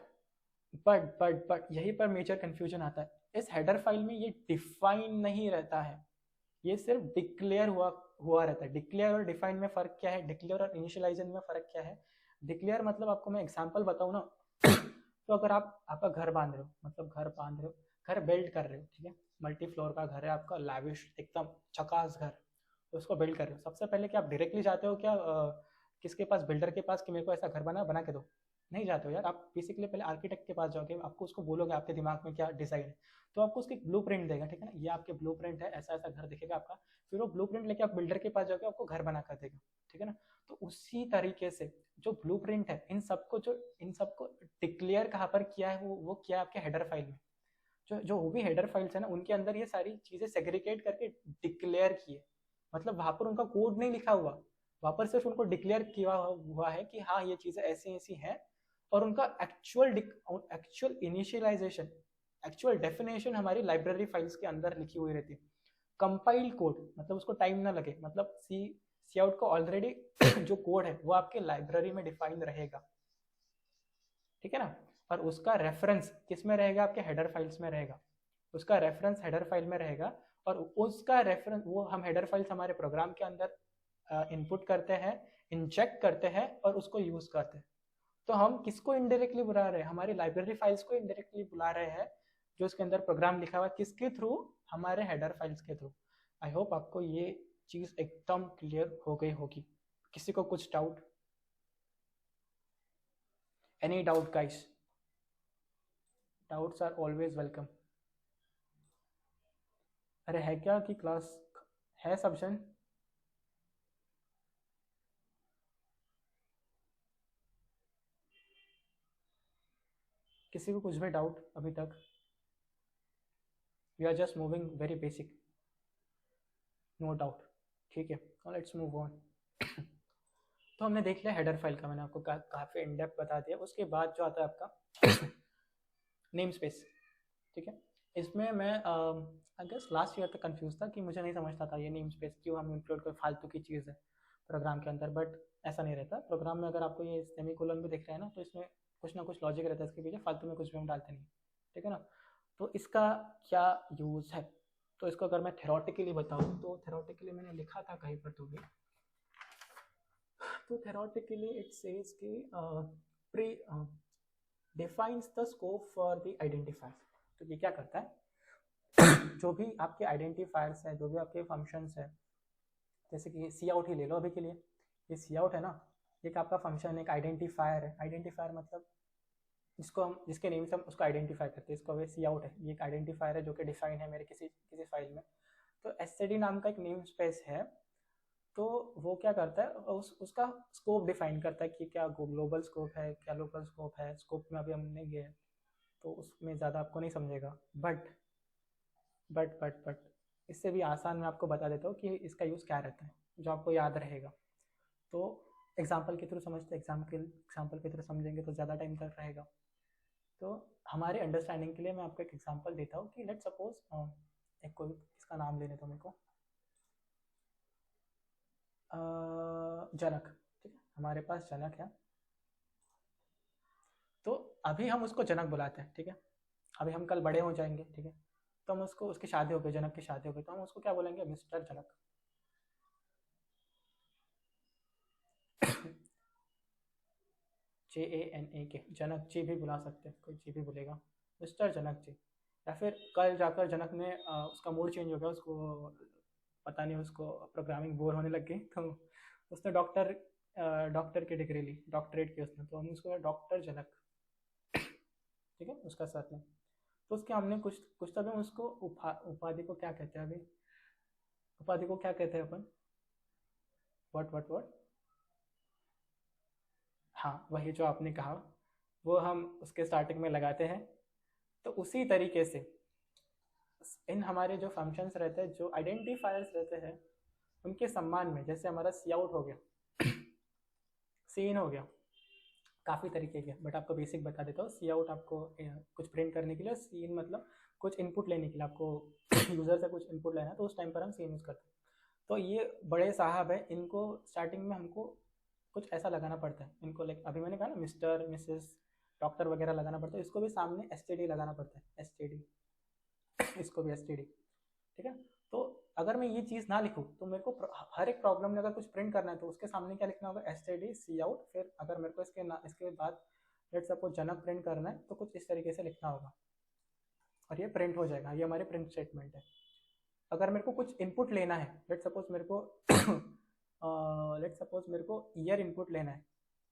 बट यहीं पर मेजर कंफ्यूजन आता है, इस हेडर फाइल में ये डिफाइन नहीं रहता है, ये सिर्फ डिक्लेयर हुआ रहता है। डिक्लेयर और डिफाइन में फर्क क्या है, डिक्लेयर और इनिशियलाइजन में फर्क क्या है। डिक्लेयर मतलब आपको मैं एग्जांपल बताऊं ना, तो अगर आप आपका घर बांध रहे हो, मतलब घर बांध रहे हो, घर बिल्ड कर रहे हो, ठीक है, मल्टी फ्लोर का घर है आपका, लैविश एकदम झकास घर, तो उसको बिल्ड कर रहे हो। सबसे पहले क्या आप डायरेक्टली जाते हो क्या किसके पास, बिल्डर के पास, कि मेरे को ऐसा घर बना के दो? नहीं जाते हो यार, आप बेसिकली पहले आर्किटेक्ट के पास जाओगे, आपको उसको बोलोगे आपके दिमाग में क्या डिजाइन है, तो आपको उसकी ब्लूप्रिंट देगा, ठीक है ना, ये आपके ब्लूप्रिंट है, ऐसा ऐसा घर दिखेगा आपका। फिर वो ब्लूप्रिंट लेके आप बिल्डर के पास जाओगे, आपको घर बना कर देगा, ठीक है ना। तो उसी तरीके से जो ब्लूप्रिंट है, इन सबको डिक्लेयर कहाँ पर किया है, वो किया है आपके हेडर फाइल में। जो जो भी हेडर फाइल्स है ना, उनके अंदर ये सारी चीजें सेग्रीगेट करके डिक्लेयर की है। मतलब वहाँ पर उनका कोड नहीं लिखा हुआ, वहाँ पर सिर्फ उनको डिक्लेयर किया हुआ है कि हाँ ये चीज़ें ऐसी ऐसी हैं, और उनका एक्चुअल इनिशियलाइजेशन, एक्चुअल डेफिनेशन हमारी लाइब्रेरी फाइल्स के अंदर लिखी हुई रहती है। कंपाइल्ड कोड मतलब उसको टाइम ना लगे, मतलब सी आउट का ऑलरेडी जो कोड है वो आपके लाइब्रेरी में डिफाइन रहेगा, ठीक है ना। और उसका रेफरेंस किस में रहेगा, आपके हेडर फाइल्स में रहेगा, उसका रेफरेंस हेडर फाइल में रहेगा, और उसका रेफरेंस वो हम हेडर फाइल्स हमारे प्रोग्राम के अंदर इनपुट करते हैं, इंजेक्ट करते हैं और उसको यूज करते हैं। तो हम किसको इनडायरेक्टली बुला रहे हैं, हमारी लाइब्रेरी फाइल्स को इनडायरेक्टली बुला रहे हैं, जो उसके अंदर प्रोग्राम लिखा हुआ है, किसके थ्रू, हमारे हेडर फाइल्स के थ्रू। आई होप आपको ये चीज एकदम क्लियर हो गई होगी। किसी को कुछ doubt, any doubt guys? Doubts are always welcome. अरे है क्या कि क्लास है सब जन? किसी को कुछ भी डाउट अभी तक? We are just moving very basic, no doubt, ठीक है। Let's move on. तो हमने देख लिया हेडर फाइल का, मैंने आपको काफ़ी इन डेप्थ बता दिया। उसके बाद जो आता है आपका नेम स्पेस, ठीक है। इसमें मैं आई गेस लास्ट ईयर तक कंफ्यूज था कि मुझे नहीं समझता था ये नेम स्पेस क्यों हम इंक्लूड कोई फालतू की चीज़ है प्रोग्राम के अंदर, बट ऐसा नहीं रहता प्रोग्राम में। अगर आपको ये सेमी कोलन भी दिख रहा है ना, तो इसमें कुछ ना कुछ लॉजिक रहता है इसके पीछे, फालतू में कुछ भी हम डालते नहीं, ठीक है ना। तो इसका क्या यूज़ है, तो इसको अगर मैं थेरोटिकली बताऊँ तो थेरोटिकली मैंने लिखा था कहीं पर तो भी, तो थेरोटिकली इट सेज कि pre defines the scope for the identifier. तो ये क्या करता है जो भी आपके आइडेंटिफायर्स हैं, जो भी आपके फंक्शंस हैं, जैसे कि सी आउट ही ले लो अभी के लिए, ये सी आउट है ना, एक आपका फंक्शन एक आइडेंटिफायर है। आइडेंटिफायर मतलब जिसको हम, जिसके नेम से हम उसको आइडेंटिफाई करते हैं, इसको वे सी आउट है, ये एक आइडेंटिफायर है जो कि डिफाइन है मेरे किसी किसी फाइल में। तो एसटीडी नाम का एक नेम स्पेस है, तो वो क्या करता है, उसका स्कोप डिफाइन करता है कि क्या ग्लोबल स्कोप है, क्या लोकल स्कोप है। स्कोप में अभी हम नहीं गए तो उसमें ज़्यादा आपको नहीं समझेगा, बट इससे भी आसान मैं आपको बता देता हूँ कि इसका यूज़ क्या रहता है, जो आपको याद रहेगा। तो एग्जाम्पल के थ्रू समझते, एग्जाम्पल के थ्रू समझेंगे तो ज़्यादा टाइम तक रहेगा। तो हमारे अंडरस्टैंडिंग के लिए मैं आपको एक एग्जाम्पल देता हूँ कि लेट सपोज एक कोई, इसका नाम लेने दो मेरे को, जनक, ठीक है, हमारे पास जनक है। तो अभी हम उसको जनक बुलाते हैं, ठीक है। अभी हम कल बड़े हो जाएंगे, ठीक है, तो हम उसको, उसकी शादी हो गई, जनक की शादी हो गई, तो हम उसको क्या बोलेंगे, मिस्टर जनक। JANAK, जनक जी भी बुला सकते हैं, कोई जी भी बोलेगा, मिस्टर जनक जी। या फिर कल जाकर जनक ने उसका मूड चेंज हो गया, उसको पता नहीं, उसको प्रोग्रामिंग बोर होने लग गई, तो उसने डॉक्टर की डिग्री ली, डॉक्टरेट की उसने, तो हम उसको डॉक्टर जनक, ठीक है, उसका साथ में। तो उसके हमने कुछ कुछ तो अभी उसको उपाधि को क्या कहते हैं, अभी उपाधि को क्या कहते हैं अपन, व्हाट, हाँ वही जो आपने कहा, वो हम उसके स्टार्टिंग में लगाते हैं। तो उसी तरीके से इन हमारे जो फंक्शंस रहते हैं, जो आइडेंटिफायर्स रहते हैं, उनके सम्मान में, जैसे हमारा सी आउट हो गया, सी इन हो गया, काफ़ी तरीके के, बट आपको बेसिक बता देता हूँ। सी आउट आपको कुछ प्रिंट करने के लिए, सी इन मतलब कुछ इनपुट लेने के लिए, आपको यूज़र से कुछ इनपुट लेना है, तो उस टाइम पर हम सी इन यूज़ करते हैं। तो ये बड़े साहब है, इनको स्टार्टिंग में हमको कुछ ऐसा लगाना पड़ता है इनको, लाइक अभी मैंने कहा ना मिस्टर मिसेस डॉक्टर वगैरह लगाना पड़ता है, इसको भी सामने STD लगाना पड़ता है, STD, इसको भी STD, ठीक है। तो अगर मैं ये चीज़ ना लिखूँ तो मेरे को हर एक प्रॉब्लम में अगर कुछ प्रिंट करना है तो उसके सामने क्या लिखना होगा, STD सी आउट। फिर अगर मेरे को इसके बाद लेट सपोज जनक प्रिंट करना है तो कुछ इस तरीके से लिखना होगा, और ये प्रिंट हो जाएगा, ये हमारे प्रिंट स्टेटमेंट है। अगर मेरे को कुछ इनपुट लेना है, लेट सपोज मेरे को मेरे को ईयर इनपुट लेना है,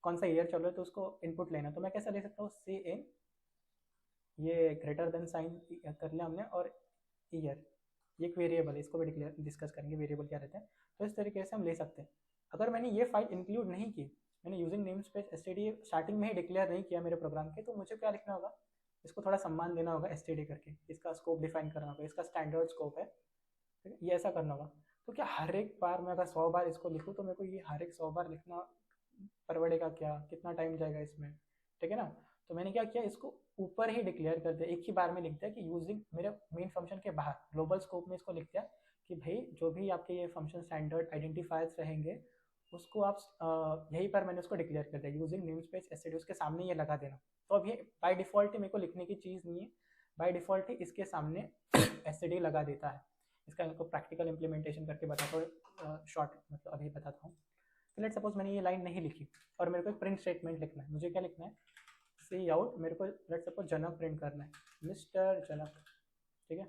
कौन सा ईयर चल रहा है तो उसको इनपुट लेना है, तो मैं कैसे ले सकता हूँ, CN, ये ग्रेटर देन साइन कर लिया हमने, और ईयर, ये एक वेरिएबल है, इसको भी डिस्कस करेंगे वेरिएबल क्या रहता है। तो इस तरीके से हम ले सकते हैं। अगर मैंने ये फाइल इंक्लूड नहीं की, मैंने using name space STD starting में ही डिक्लेयर नहीं किया मेरे प्रोग्राम के, तो मुझे क्या लिखना होगा, इसको थोड़ा सम्मान देना होगा STD करके, इसका स्कोप डिफाइन करना होगा, इसका स्टैंडर्ड स्कोप है, ठीक है, ये ऐसा करना होगा। तो क्या हर एक बार मैं अगर 100 बार इसको लिखूँ तो मेरे को ये हर एक 100 बार लिखना परवड़ेगा क्या, कितना टाइम जाएगा इसमें, ठीक है ना। तो मैंने क्या किया, इसको ऊपर ही डिक्लेयर कर दिया, एक ही बार में लिख दिया कि यूजिंग मेरे मेन फंक्शन के बाहर ग्लोबल स्कोप में इसको लिख दिया कि भाई जो भी आपके ये फंक्शन स्टैंडर्ड आइडेंटिफायर्स रहेंगे उसको आप यहीं पर मैंने उसको डिक्लेयर कर दिया यूजिंग नेम स्पेस एसटीडी, उसके सामने ये लगा देना। तो अब ये बाय डिफॉल्ट ही मेरे को लिखने की चीज़ नहीं है, बाय डिफॉल्ट ही इसके सामने एसटीडी लगा देता है। इसका इनको प्रैक्टिकल इंप्लीमेंटेशन करके बताता हूँ, शॉर्ट मतलब अभी बताता हूँ। तो लेट सपोज मैंने ये लाइन नहीं लिखी और मेरे को एक प्रिंट स्टेटमेंट लिखना है। मुझे क्या लिखना है, सी आउट, मेरे को लेट सपोज जनक प्रिंट करना है, मिस्टर जनक, ठीक है।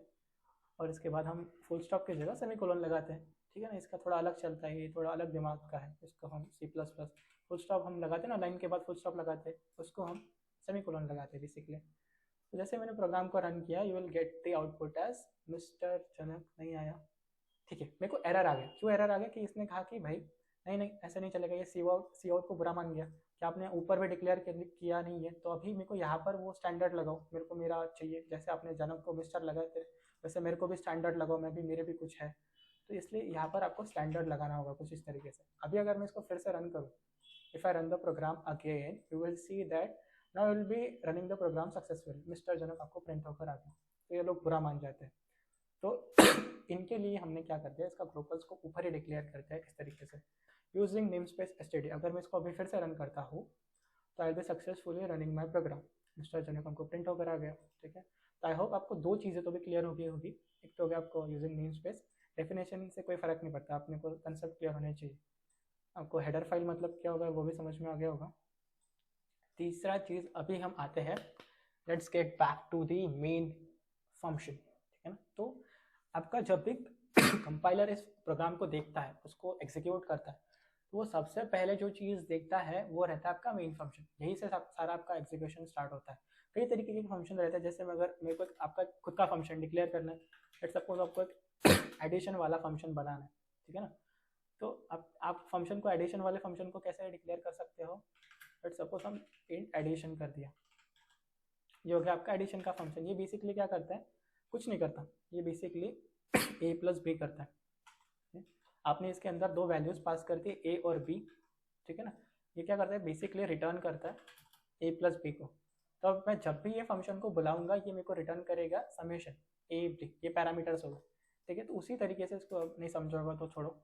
और इसके बाद हम फुल स्टॉप की जगह सेमीकोलन लगाते हैं, ठीक है ना। इसका थोड़ा अलग चलता है, ये थोड़ा अलग दिमाग का है। इसको हम C plus plus full stop हम लगाते हैं ना, लाइन के बाद फुल स्टॉप लगाते हैं, उसको हम सेमीकोलन लगाते हैं बेसिकली। तो जैसे मैंने प्रोग्राम को रन किया, you will get the output as mister Janak, नहीं आया, ठीक है। मेरे को एरर आ गया। क्यों एरर आ गया कि इसने कहा कि भाई नहीं नहीं ऐसे नहीं चलेगा, ये सी आउट को बुरा मान गया कि आपने ऊपर भी डिक्लेयर किया नहीं है। तो अभी मेरे को यहाँ पर वो स्टैंडर्ड लगाओ, मेरे को मेरा चाहिए, जैसे आपने जनक को मिस्टर लगाए थे वैसे मेरे को भी स्टैंडर्ड लगाओ, मैं भी मेरे भी कुछ है। तो इसलिए यहाँ पर आपको स्टैंडर्ड लगाना होगा कुछ इस तरीके से। अभी अगर मैं इसको फिर से रन करूँ, if I run the program again, you will see that now will be running the program successful, mister Janak आपको प्रिंट होकर आ गया। तो ये लोग बुरा मान जाते हैं। तो इनके लिए हमने क्या कर दिया, इसका ग्लोबल्स को ऊपर ही डिक्लेयर करते हैं इस तरीके से यूजिंग नेम स्पेस एसटीडी। अगर मैं इसको अभी फिर से रन करता हूँ तो I be successfully running my program, mister Janak हमको प्रिंट होकर आ गया, ठीक है। तो आई होप आपको दो चीज़ें तो भी क्लियर होगी एक तो हो गया आपको यूजिंग नेम स्पेस, डेफिनेशन से कोई फर्क नहीं पड़ता, अपने को कंसेप्ट क्लियर होने चाहिए। आपको हेडर फाइल मतलब क्या होगा वो भी समझ में आ गया होगा। तीसरा चीज़ अभी हम आते हैं, let's get back to the main function, ठीक है ना। तो आपका जब भी कंपाइलर इस प्रोग्राम को देखता है, उसको एग्जीक्यूट करता है, तो वो सबसे पहले जो चीज़ देखता है वो रहता है आपका मेन फंक्शन। यही से सारा आपका एग्जीक्यूशन स्टार्ट होता है। कई तरीके के फंक्शन रहते हैं, जैसे अगर मेरे को आपका खुद का फंक्शन डिक्लेयर करना है, लेट्स सपोज आपको एक एडिशन वाला फंक्शन बनाना है, ठीक है ना। तो आप फंक्शन को, एडिशन वाले फंक्शन को कैसे डिक्लेयर कर सकते हो, लेट्स सपोज हम इंट एडिशन कर दिया, ये हो गया आपका एडिशन का फंक्शन। ये बेसिकली क्या करता है, कुछ नहीं करता, ये बेसिकली ए प्लस बी करता है। आपने इसके अंदर दो वैल्यूज पास कर दी ए और बी, ठीक है ना। ये क्या करता है, बेसिकली रिटर्न करता है ए प्लस बी को। तो अब मैं जब भी ये फंक्शन को बुलाऊंगा ये मेरे को रिटर्न करेगा समेशन ए बी, ये पैरामीटर्स होगा, ठीक है। तो उसी तरीके से, इसको नहीं समझोगा तो छोड़ो,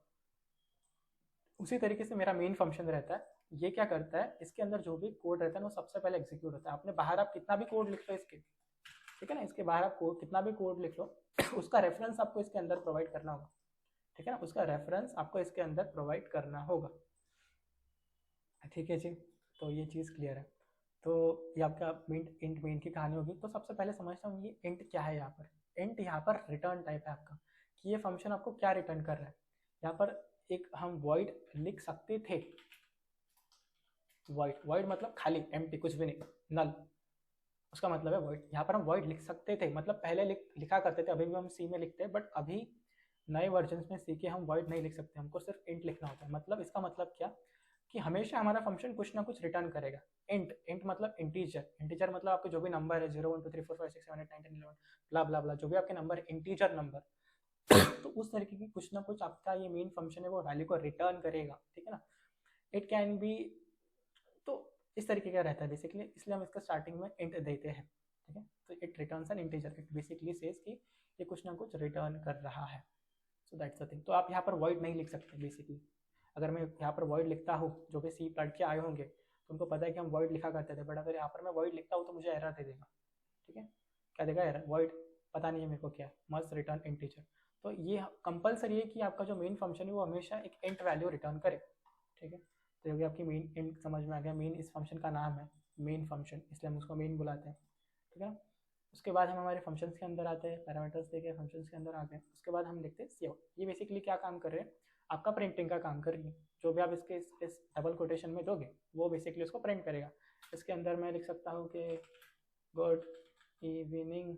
उसी तरीके से मेरा मेन फंक्शन रहता है। ये क्या करता है, इसके अंदर जो भी कोड रहता है वो सबसे पहले एग्जीक्यूट होता है। आपने बाहर आप कितना भी कोड लिख लो इसके, ठीक है ना, इसके बाहर आप कितना भी कोड लिख लो उसका रेफरेंस आपको इसके अंदर प्रोवाइड करना होगा, ठीक है ना। उसका रेफरेंस आपको इसके अंदर प्रोवाइड करना होगा, ठीक है जी। तो ये चीज़ क्लियर है। तो ये आपका इंट मेन की कहानी होगी। तो सबसे पहले समझता हूँ ये इंट क्या है। यहाँ पर इंट यहाँ पर रिटर्न टाइप है आपका, कि ये फंक्शन आपको क्या रिटर्न कर रहा है। यहाँ पर एक हम वॉइड लिख सकते थे, वॉइड मतलब खाली, एम्प्टी, कुछ भी नहीं, नल, उसका मतलब है वॉइड। यहाँ पर हम वॉइड लिख सकते थे, मतलब पहले लिखा करते थे, अभी भी हम सी में लिखते हैं, बट अभी नए वर्जन में सी के हम वॉइड नहीं लिख सकते, हमको सिर्फ इंट लिखना होता है। मतलब इसका मतलब क्या, कि हमेशा हमारा फंक्शन कुछ ना कुछ रिटर्न करेगा। इंट मतलब इंटीजर मतलब आपके जो भी नंबर है 0 1 2 3 4 5 6 7 8 9 10 11 ब्ला ब्ला ब्ला, जो भी आपके नंबर इंटीजर नंबर, तो उस तरीके की कुछ ना कुछ आपका ये मेन फंक्शन है वो वैल्यू को रिटर्न करेगा, ठीक है ना। इट कैन बी, तो इस तरीके का रहता है बेसिकली, इसलिए हम इसका स्टार्टिंग में इंट देते हैं, ठीक है। तो it returns N integer, it basically says कि ये कुछ ना कुछ रिटर्न कर रहा है। सो दैट्स द थिंग। तो आप यहाँ पर वॉइड नहीं लिख सकते बेसिकली। अगर मैं यहाँ पर वॉइड लिखता हूँ, जो भी सी पढ़ के आए होंगे तो उनको पता है कि हम वॉइड लिखा करते थे, बट अगर यहाँ पर मैं वॉइड लिखता हूँ तो मुझे एरर दे देगा, ठीक है। क्या देगा, एरर, वॉइड पता नहीं है मेरे को क्या, मस्ट रिटर्न इंटीजर। तो ये कंपलसरी है कि आपका जो मेन फंक्शन है वो हमेशा एक इंट वैल्यू रिटर्न करे, ठीक है। तो ये आपकी मेन इंट समझ में आ गया। मेन इस फंक्शन का नाम है, मेन फंक्शन, इसलिए हम उसको मेन बुलाते हैं, ठीक है ना। उसके बाद हम हमारे फंक्शंस के अंदर आते हैं, पैरामीटर्स देके फंक्शंस के अंदर आते हैं। उसके बाद हम देखते हैं सीआउट। ये बेसिकली क्या काम कर रहे हैं, आपका प्रिंटिंग का काम कर रही है। जो भी आप इसके इस डबल कोटेशन में दोगे वो बेसिकली उसको प्रिंट करेगा। इसके अंदर मैं लिख सकता हूँ कि गुड इवनिंग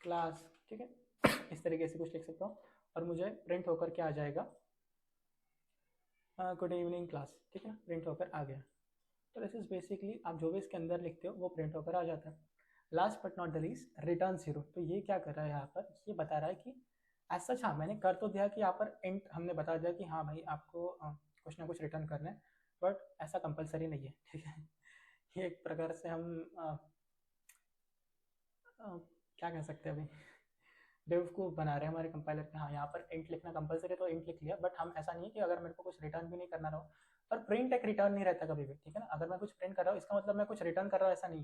क्लास, ठीक है, इस तरीके से कुछ लिख सकता हूँ और मुझे प्रिंट होकर क्या आ जाएगा, गुड इवनिंग क्लास, ठीक है ना, प्रिंट होकर आ गया। तो दिस इज बेसिकली आप जो भी इसके अंदर लिखते हो वो प्रिंट होकर आ जाता है। Last but not the least, return 0। तो ये क्या कर रहा है यहाँ पर, ये बता रहा है कि एज सच हाँ मैंने कर तो दिया कि यहाँ पर इंट हमने बता दिया कि हाँ भाई आपको कुछ ना कुछ रिटर्न करना है, बट ऐसा कंपलसरी नहीं है, ठीक है। ये एक प्रकार से हम क्या कह सकते हैं अभी, बेवकूफ़ बना रहे हैं हमारे कंपाइलर के। हाँ यहाँ पर इंट लिखना कंपलसरी तो इंट लिख लिया, बट हम ऐसा नहीं है कि अगर मेरे को कुछ रिटर्न भी नहीं करना रहो, पर प्रिंट एक रिटर्न नहीं रहता कभी भी, ठीक है ना। अगर मैं कुछ प्रिंट कर रहा हूँ इसका मतलब मैं कुछ रिटर्न कर रहा हूँ ऐसा नहीं।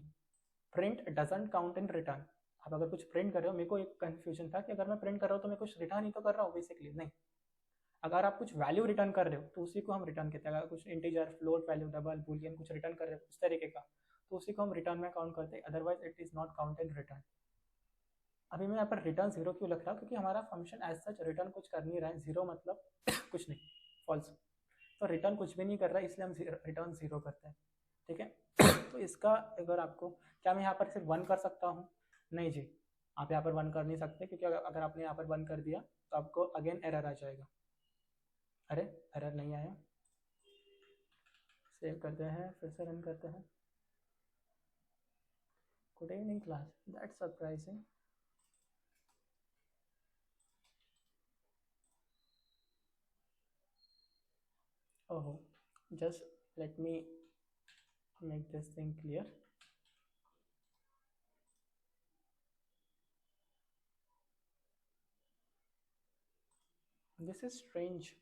Print doesn't count in return. आप अगर कुछ प्रिंट कर रहे हो, मेरे को एक कन्फ्यूजन था कि अगर मैं प्रिंट कर रहा हूँ तो मैं कुछ रिटर्न ही तो कर रहा हूँ बेसिकली, नहीं। अगर आप कुछ वैल्यू रिटर्न कर रहे हो तो उसी को हम रिटर्न कहते हैं। अगर कुछ integer, float value, double, Boolean कुछ रिटर्न कर रहे हो उस तरीके का, तो उसी को हम रिटर्न में काउंट करते हैं, otherwise it is not count in return. अभी मैं यहाँ पर रिटर्न जीरो क्यों लग रहा हूँ, क्योंकि हमारा फंक्शन एज सच रिटर्न कुछ कर नहीं रहा है, जीरो मतलब कुछ नहीं, फॉल्स। तो रिटर्न कुछ भी नहीं कर रहा है, इसलिए हम रिटर्न जीरो करते हैं, ठीक है। तो इसका अगर आपको, क्या मैं यहाँ पर सिर्फ वन कर सकता हूँ? नहीं जी, आप यहाँ पर वन कर नहीं सकते, क्योंकि अगर आपने यहाँ पर वन कर दिया तो आपको अगेन एरर आ जाएगा। अरे एरर नहीं आया, सेव करते हैं, फिर से रन करते हैं। Good evening class, that's surprising. ओहो, just let me make this thing clear. This is strange.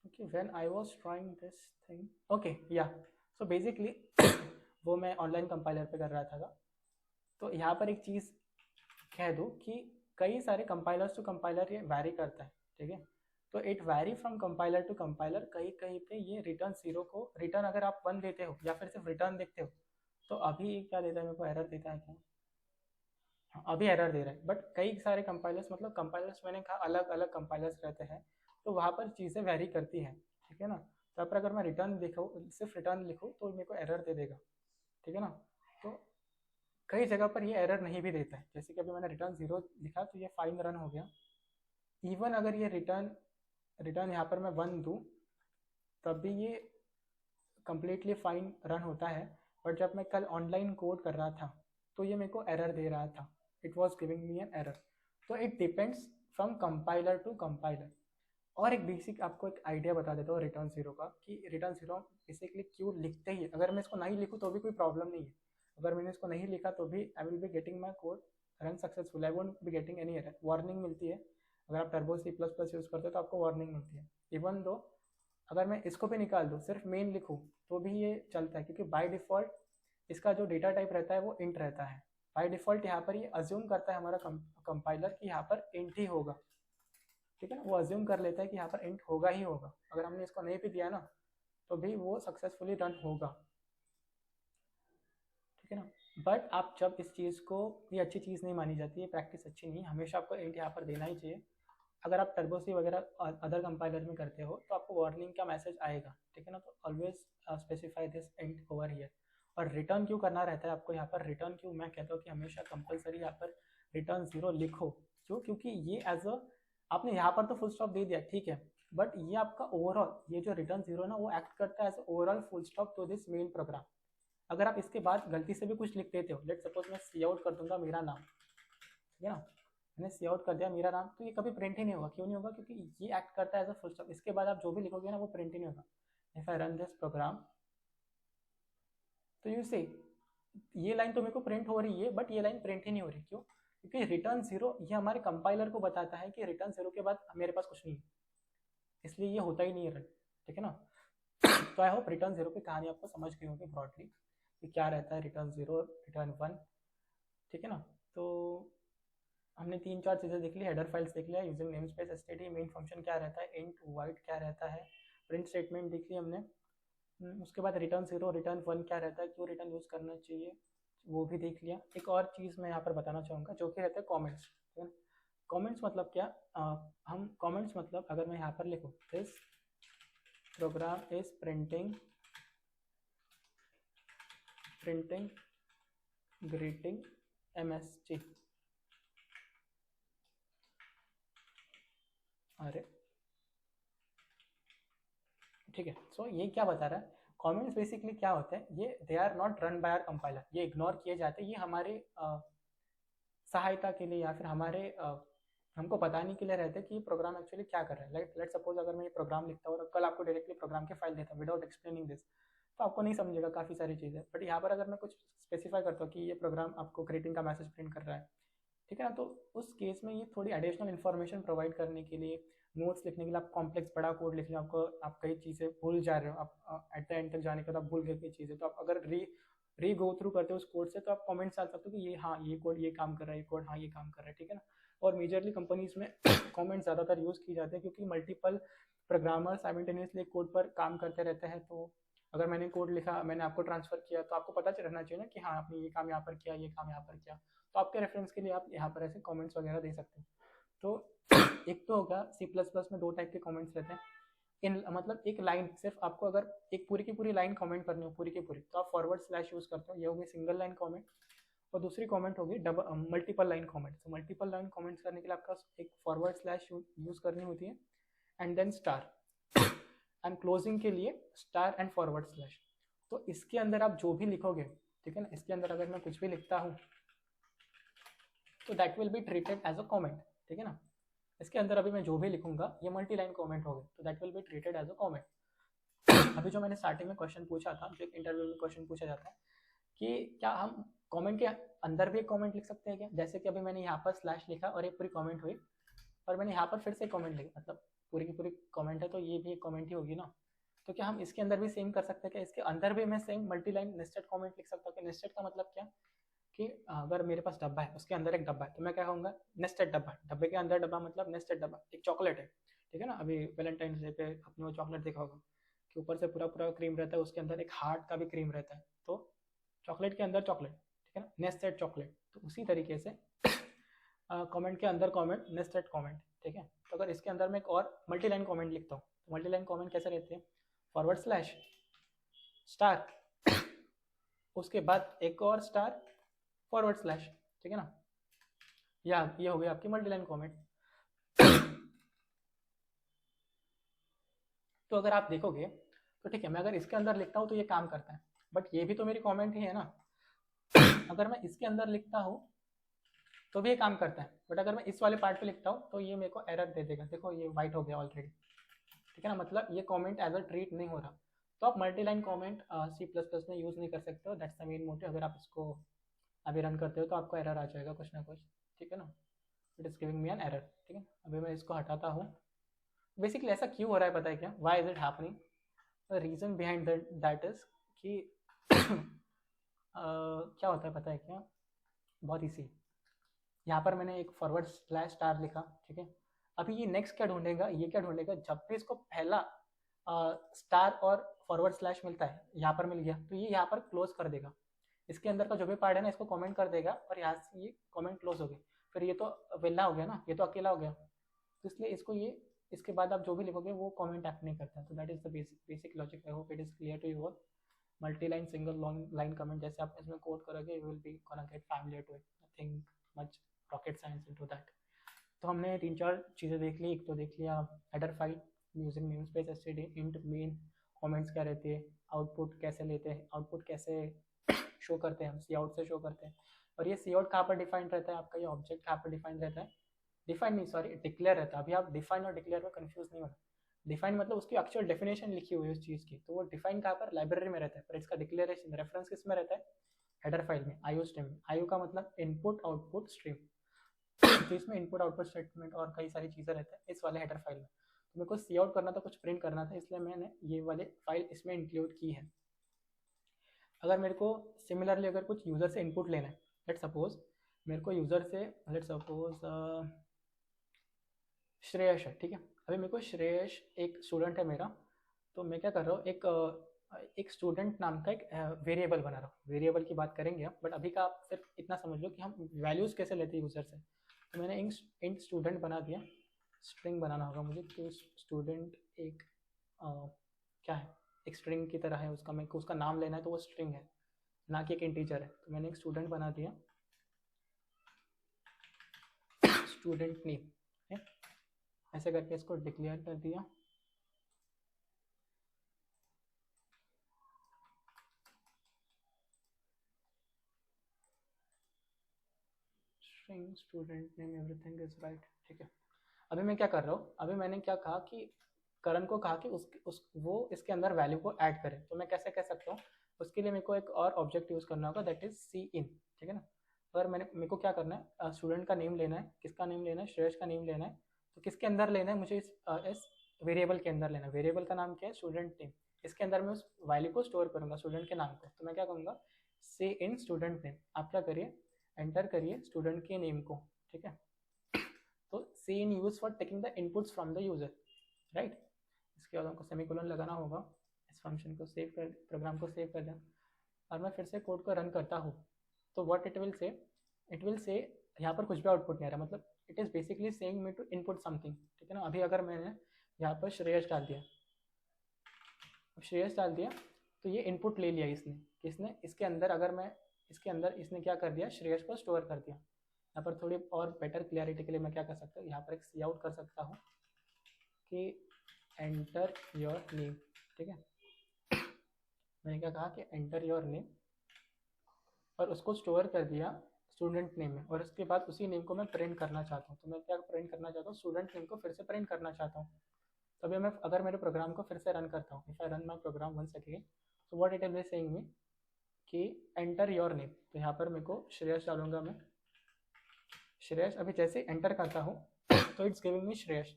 Okay, when I was trying this thing, okay, yeah, so basically वो मैं ऑनलाइन कंपाइलर पे कर रहा था, तो यहाँ पर एक चीज़ कह दूँ कि कई सारे कंपाइलर्स टू कंपाइलर ये वैरी करता है, ठीक है। तो it vary from compiler to compiler, कहीं कहीं पे ये रिटर्न जीरो को रिटर्न अगर आप वन देते हो या फिर सिर्फ रिटर्न देखते हो, तो अभी क्या देता है मेरे को, एरर देता है क्या? हाँ, अभी एरर दे रहा है, बट कई सारे कंपाइलर्स, मतलब कंपाइलर्स मैंने कहा अलग अलग कंपाइलर्स रहते हैं, तो वहाँ पर चीज़ें वैरी करती हैं, ठीक है ना। तो पर अगर मैं रिटर्न देखूँ, सिर्फ रिटर्न लिखूँ तो मेरे को एरर दे देगा, ठीक है ना। तो कई जगह पर ये एरर नहीं भी देता है, जैसे कि अभी मैंने रिटर्न जीरो लिखा तो ये फाइन रन हो गया। इवन अगर ये रिटर्न रिटर्न यहाँ पर मैं वन दूँ तब भी ये कम्प्लीटली फाइन रन होता है। बट जब मैं कल ऑनलाइन कोड कर रहा था तो ये मेरे को एरर दे रहा था, it was giving me an error. तो it depends from compiler to compiler. और एक बेसिक आपको एक आइडिया बता देता हूँ रिटर्न जीरो का, कि रिटर्न जीरो बेसिकली क्यों लिखते ही, अगर मैं इसको नहीं लिखूँ तो भी कोई प्रॉब्लम नहीं है, अगर मैंने इसको नहीं लिखा तो भी आई will be getting my code run successful, I won't be getting any error. Warning मिलती है, अगर आप टर्बो C++ यूज़ करते हो तो आपको वार्निंग मिलती है। इवन दो अगर मैं इसको भी निकाल दूँ, सिर्फ मेन लिखूँ तो भी ये चलता है, क्योंकि बाय डिफ़ॉल्ट इसका जो डेटा टाइप रहता है वो इंट रहता है। बाय डिफ़ॉल्ट यहाँ पर ये अज्यूम करता है हमारा कंपाइलर कि यहाँ पर इंट ही होगा, ठीक है ना। वो अज्यूम कर लेता है कि यहाँ पर इंट होगा ही होगा, अगर हमने इसको नहीं भी दिया ना तो भी वो सक्सेसफुली रन होगा, ठीक है ना। बट आप जब इस चीज़ को, ये अच्छी चीज़ नहीं मानी जाती है, प्रैक्टिस अच्छी नहीं, हमेशा आपको इंट यहाँ पर देना ही चाहिए। अगर आप टर्बो C वगैरह अदर कंपाइलर में करते हो तो आपको वार्निंग का मैसेज आएगा, ठीक है ना। तो always specify this int over here. और रिटर्न क्यों करना रहता है आपको यहाँ पर, रिटर्न क्यों मैं कहता हूँ कि हमेशा कंपलसरी यहाँ पर रिटर्न जीरो लिखो। क्यों? क्योंकि ये एज अ, आपने यहाँ पर तो फुल स्टॉप दे दिया, ठीक है, बट ये आपका ओवरऑल, ये जो रिटर्न जीरो ना वो एक्ट करता है as overall full stop to this main program. अगर आप इसके बाद गलती से भी कुछ लिख देते हो, लेट सपोज मैं सी आउट कर दूंगा मेरा नाम, ठीक है ना, मैंने सी आउट कर दिया मेरा नाम, तो ये कभी प्रिंट ही नहीं होगा। क्यों नहीं होगा? क्योंकि ये एक्ट करता है एज अ फुल स्टॉप, इसके बाद आप जो भी लिखोगे ना वो प्रिंट ही नहीं होगा। If I run this program तो यू से ये लाइन तो मेरे को प्रिंट हो रही है, बट ये लाइन प्रिंट ही नहीं हो रही। क्यों? क्योंकि रिटर्न जीरो ये हमारे कंपाइलर को बताता है कि रिटर्न जीरो के बाद मेरे पास कुछ नहीं है, इसलिए ये होता ही नहीं है रन, ठीक है ना। तो आई होप रिटर्न जीरो की कहानी आपको समझ गई होगी ब्रॉडली कि क्या रहता है रिटर्न जीरो, रिटर्न वन, ठीक है ना। तो हमने तीन चार चीज़ें देख ली, हेडर फाइल्स देख लिया, using name space STD, main function क्या रहता है, इंट वाइड क्या रहता है, प्रिंट स्टेटमेंट देख ली हमने। उसके बाद रिटर्न जीरो, रिटर्न वन क्या रहता है, क्यों रिटर्न यूज़ करना चाहिए, वो भी देख लिया। एक और चीज़ मैं यहाँ पर बताना चाहूँगा जो कि रहता है कॉमेंट्स, ठीक है। कॉमेंट्स मतलब क्या, हम कॉमेंट्स मतलब अगर मैं यहाँ पर लिखूँ this program is printing greeting MSG, अरे ठीक है। सो ये क्या बता रहा है, कमेंट्स बेसिकली क्या होते हैं, ये they are not run by our compiler, ये इग्नोर किए जाते हैं, ये हमारे सहायता के लिए या फिर हमारे हमको पता नहीं क्लियर रहता है कि ये प्रोग्राम एक्चुअली क्या कर रहा है। लेट सपोज अगर मैं ये प्रोग्राम लिखता हूँ और कल आपको डायरेक्टली प्रोग्राम की फाइल देता हूँ विदाउट एक्सप्लेनिंग दिस, तो आपको नहीं समझेगा काफ़ी सारी चीज़ें। बट यहाँ पर अगर मैं कुछ स्पेसिफाई करता हूँ कि ये प्रोग्राम आपको ग्रीटिंग का मैसेज प्रिंट कर रहा है, ठीक है ना, तो उस केस में ये थोड़ी एडिशनल इन्फॉर्मेशन प्रोवाइड करने के लिए, नोट्स लिखने के लिए, आप कॉम्प्लेक्स बड़ा कोड लिख रहे हो, आपको आप कई चीज़ें भूल जा रहे हो, आप एट द एंड तक जाने के बाद आप भूल गए कई चीज़ें, तो आप अगर री गो थ्रू करते हो उस कोड से, तो आप कमेंट्स डाल सकते हो कि ये हाँ ये कोड ये काम कर रहा है, ये कोड हाँ ये काम कर रहा है, ठीक है ना। और मेजरली कंपनीज में कमेंट्स ज़्यादातर यूज़ की जाते हैं क्योंकि मल्टीपल प्रोग्रामर साइमल्टेनियसली कोड पर काम करते रहते हैं। तो अगर मैंने कोड लिखा, मैंने आपको ट्रांसफर किया, तो आपको पता रहना चाहिए ना कि हाँ आपने ये काम यहाँ पर किया, ये काम यहाँ पर किया। तो आपके रेफरेंस के लिए आप यहाँ पर ऐसे कमेंट्स वगैरह दे सकते हो। तो एक तो होगा सी प्लस प्लस में दो टाइप के कमेंट्स रहते हैं। इन मतलब एक लाइन, सिर्फ आपको अगर एक पूरी की पूरी लाइन कमेंट करनी हो पूरी की पूरी, तो आप फॉरवर्ड स्लैश यूज़ करते हो, ये होगी सिंगल लाइन कमेंट। और दूसरी कमेंट होगी डबल मल्टीपल लाइन कमेंट। तो मल्टीपल लाइन कमेंट्स करने के लिए आपका एक फॉरवर्ड स्लैश यूज़ करनी होती है and then star, and closing के लिए स्टार एंड फॉरवर्ड स्लैश। तो इसके अंदर आप जो भी लिखोगे, ठीक है ना, इसके अंदर अगर मैं कुछ भी लिखता हूँ तो that will be treated as a comment, ठीक है ना। इसके अंदर अभी मैं जो भी लिखूंगा ये मल्टी लाइन कमेंट होगा, तो that will be treated as a comment. अभी जो मैंने स्टार्टिंग में क्वेश्चन पूछा था, जो एक इंटरव्यू में क्वेश्चन पूछा जाता है कि क्या हम कमेंट के अंदर भी एक कमेंट लिख सकते हैं क्या, जैसे कि अभी मैंने यहाँ पर स्लैश लिखा और एक पूरी कमेंट हुई, और मैंने यहाँ पर फिर से कमेंट लिखी, मतलब पूरी की पूरी कमेंट है, तो ये भी एक कमेंट ही होगी ना। तो क्या हम इसके अंदर भी सेम कर सकते हैं क्या, इसके अंदर भी मैं same multi line nested comment लिख सकता हूँ कि नेस्टेड का मतलब क्या कि अगर मेरे पास डब्बा है, उसके अंदर एक डब्बा है, तो मैं क्या कहूँगा नेस्टेड डब्बा, डब्बे के अंदर डब्बा मतलब नेस्टेड डब्बा। एक चॉकलेट है, ठीक है ना, अभी वैलेंटाइंस डे पे आपने वो चॉकलेट देखा होगा कि ऊपर से पूरा पूरा क्रीम रहता है, उसके अंदर एक हार्ट का भी क्रीम रहता है, तो चॉकलेट के अंदर चॉकलेट, ठीक है ना, नेस्टेड चॉकलेट। तो उसी तरीके से कमेंट के अंदर कमेंट, नेस्टेड कमेंट, ठीक है। तो अगर इसके अंदर मैं एक और मल्टी लाइन कमेंट लिखता हूँ, तो मल्टी लाइन कमेंट कैसे रहते हैं, फॉरवर्ड स्लैश स्टार, उसके बाद एक और स्टार, फॉरवर्ड स्लैश, ठीक है ना। या ये हो गया आपकी मल्टी लाइन कमेंट। तो अगर आप देखोगे तो ठीक है, मैं अगर इसके अंदर लिखता हूँ तो ये काम करता है, बट ये भी तो मेरी कमेंट ही है ना। अगर मैं इसके अंदर लिखता हूँ तो भी ये काम करता है, बट अगर मैं इस वाले पार्ट पे लिखता हूँ तो ये मेरे को एरर दे देगा, देखो ये वाइट हो गया ऑलरेडी, ठीक है ना, मतलब ये कमेंट एज अ ट्रीट नहीं हो रहा। तो आप multi line comment C plus plus में यूज़ नहीं कर सकते हो, दैट्स द मेन मोटिव। अगर आप इसको अभी रन करते हो तो आपको एरर आ जाएगा कुछ ना कुछ, ठीक है ना, it is giving me an error, ठीक है। अभी मैं इसको हटाता हूँ। बेसिकली ऐसा क्यों हो रहा है पता है क्या, why is it happening, the reason behind that is कि क्या होता है पता है क्या, बहुत ईजी। यहाँ पर मैंने एक फॉरवर्ड स्लैश स्टार लिखा, ठीक है। अभी ये नेक्स्ट क्या ढूंढेगा, ये क्या ढूंढेगा, जब भी इसको पहला स्टार और फॉरवर्ड स्लैश मिलता है, यहाँ पर मिल गया, तो ये यहाँ पर क्लोज कर देगा, इसके अंदर का जो भी पार्ट है ना इसको कमेंट कर देगा, और यहाँ से ये कमेंट क्लोज हो गई। फिर ये तो वेला हो गया ना, ये तो अकेला हो गया, तो इसलिए इसको ये इसके बाद आप जो भी लिखोगे वो कमेंट एक्ट नहीं करता। तो that is the basic logic. I hope it is clear to you. Multi line single long line comment जैसे आप इसमें कोड करोगे, you will be gonna get familiar to it, nothing much rocket science into that. तो हमने तीन चार चीज़ें देख ली। एक तो देख लिया header file using namespace STD, int main, comments क्या रहते हैं, आउटपुट कैसे लेते हैं, आउटपुट कैसे शो करते हैं, हम सी आउट से शो करते हैं। और ये सी आउट कहाँ पर डिफाइन रहता है, आपका ये ऑब्जेक्ट कहाँ पर डिफाइन रहता है, डिफाइन नहीं सॉरी डिक्लेयर रहता है। अभी आप डिफाइन और डिक्लेयर में कंफ्यूज नहीं होना। डिफाइन मतलब उसकी एक्चुअल डेफिनेशन लिखी हुई है उस चीज़ की, तो वो डिफाइन कहाँ पर, लाइब्रेरी में रहता है, पर इसका डिक्लेरेशन रेफरेंस किस में रहता है, हेडर फाइल में, आईओ स्ट्रीम में। आईओ का मतलब इनपुट आउटपुट स्ट्रीम, तो इसमें इनपुट आउटपुट स्टेटमेंट और कई सारी चीज़ें रहते हैं इस वाले हेडर फाइल में। तो मेरे को सी आउट करना था, कुछ प्रिंट करना था, इसलिए मैंने ये वाले फाइल इसमें इंक्लूड की है। अगर मेरे को सिमिलरली अगर कुछ यूज़र से इनपुट लेना है, लेट सपोज मेरे को यूज़र से, लेट सपोज श्रेयश है, ठीक है। अभी मेरे को श्रेयश एक स्टूडेंट है मेरा, तो मैं क्या कर रहा हूँ, एक स्टूडेंट नाम का एक वेरिएबल बना रहा हूँ। वेरिएबल की बात करेंगे हम, बट अभी का आप सिर्फ इतना समझ लो कि हम वैल्यूज़ कैसे लेते हैं यूज़र से। तो मैंने इंट स्टूडेंट बना दिया, स्ट्रिंग बनाना होगा मुझे, तो स्टूडेंट एक क्या है, एक स्ट्रिंग की तरह है, उसका मेरे को उसका नाम लेना है, तो वो स्ट्रिंग है ना कि एक इंटीजर है। तो मैंने एक स्टूडेंट बना दिया, स्टूडेंट नेम है, ऐसे करके इसको डिक्लेयर कर दिया। String student name everything is right, ठीक है। अभी मैं क्या कर रहा हूँ, अभी मैंने क्या कहा कि करण को कहा कि वो इसके अंदर वैल्यू को ऐड करे, तो मैं कैसे कह सकता हूँ, उसके लिए मेरे को एक और ऑब्जेक्ट यूज़ करना होगा, दैट इज सी इन, ठीक है ना। अगर मेरे को क्या करना है, स्टूडेंट का नेम लेना है, किसका नेम लेना है, श्रेयस का नेम लेना है, तो किसके अंदर लेना है मुझे, इस वेरिएबल के अंदर लेना है। वेरिएबल का नाम क्या है, स्टूडेंट नेम। इसके अंदर मैं उस वैल्यू को स्टोर करूंगा, स्टूडेंट के नाम को, तो मैं क्या करूँगा, से इन स्टूडेंट नेम। आप क्या करिए, एंटर करिए स्टूडेंट के नेम को, ठीक है। तो C in use for taking the inputs from the user, right. इसके बाद हमको सेमीकोलन लगाना होगा, इस फंक्शन को सेव कर, प्रोग्राम को सेव कर दें, और मैं फिर से कोड को रन करता हूँ, तो व्हाट इट विल से यहाँ पर कुछ भी आउटपुट नहीं आ रहा, मतलब it is basically saying me to input something, ठीक है ना। अभी अगर मैंने यहाँ पर श्रेयस डाल दिया, अब श्रेयस डाल दिया, तो ये इनपुट ले लिया इसने इसके अंदर, अगर मैं इसके अंदर, इसने क्या कर दिया, श्रेयस को स्टोर कर दिया। यहाँ पर थोड़ी और बेटर क्लियरिटी के लिए मैं क्या कर सकता हूँ, यहाँ पर एक सी आउट कर सकता हूँ कि एंटर योर नेम, ठीक है। मैंने क्या कहा कि एंटर योर नेम, और उसको स्टोर कर दिया स्टूडेंट नेम में, और उसके बाद उसी नेम को मैं प्रिंट करना चाहता हूँ, तो मैं क्या प्रिंट करना चाहता हूँ, स्टूडेंट नेम को फिर से प्रिंट करना चाहता हूँ। तो अभी मैं अगर मेरे प्रोग्राम को फिर से रन करता हूँ, if I run my program once again, तो what it is saying me कि एंटर योर नेम, तो यहाँ पर मेरे को श्रेयस डालूंगा मैं, श्रेयस। अभी जैसे एंटर करता हूँ तो इट्स गिविंग मी श्रेयस,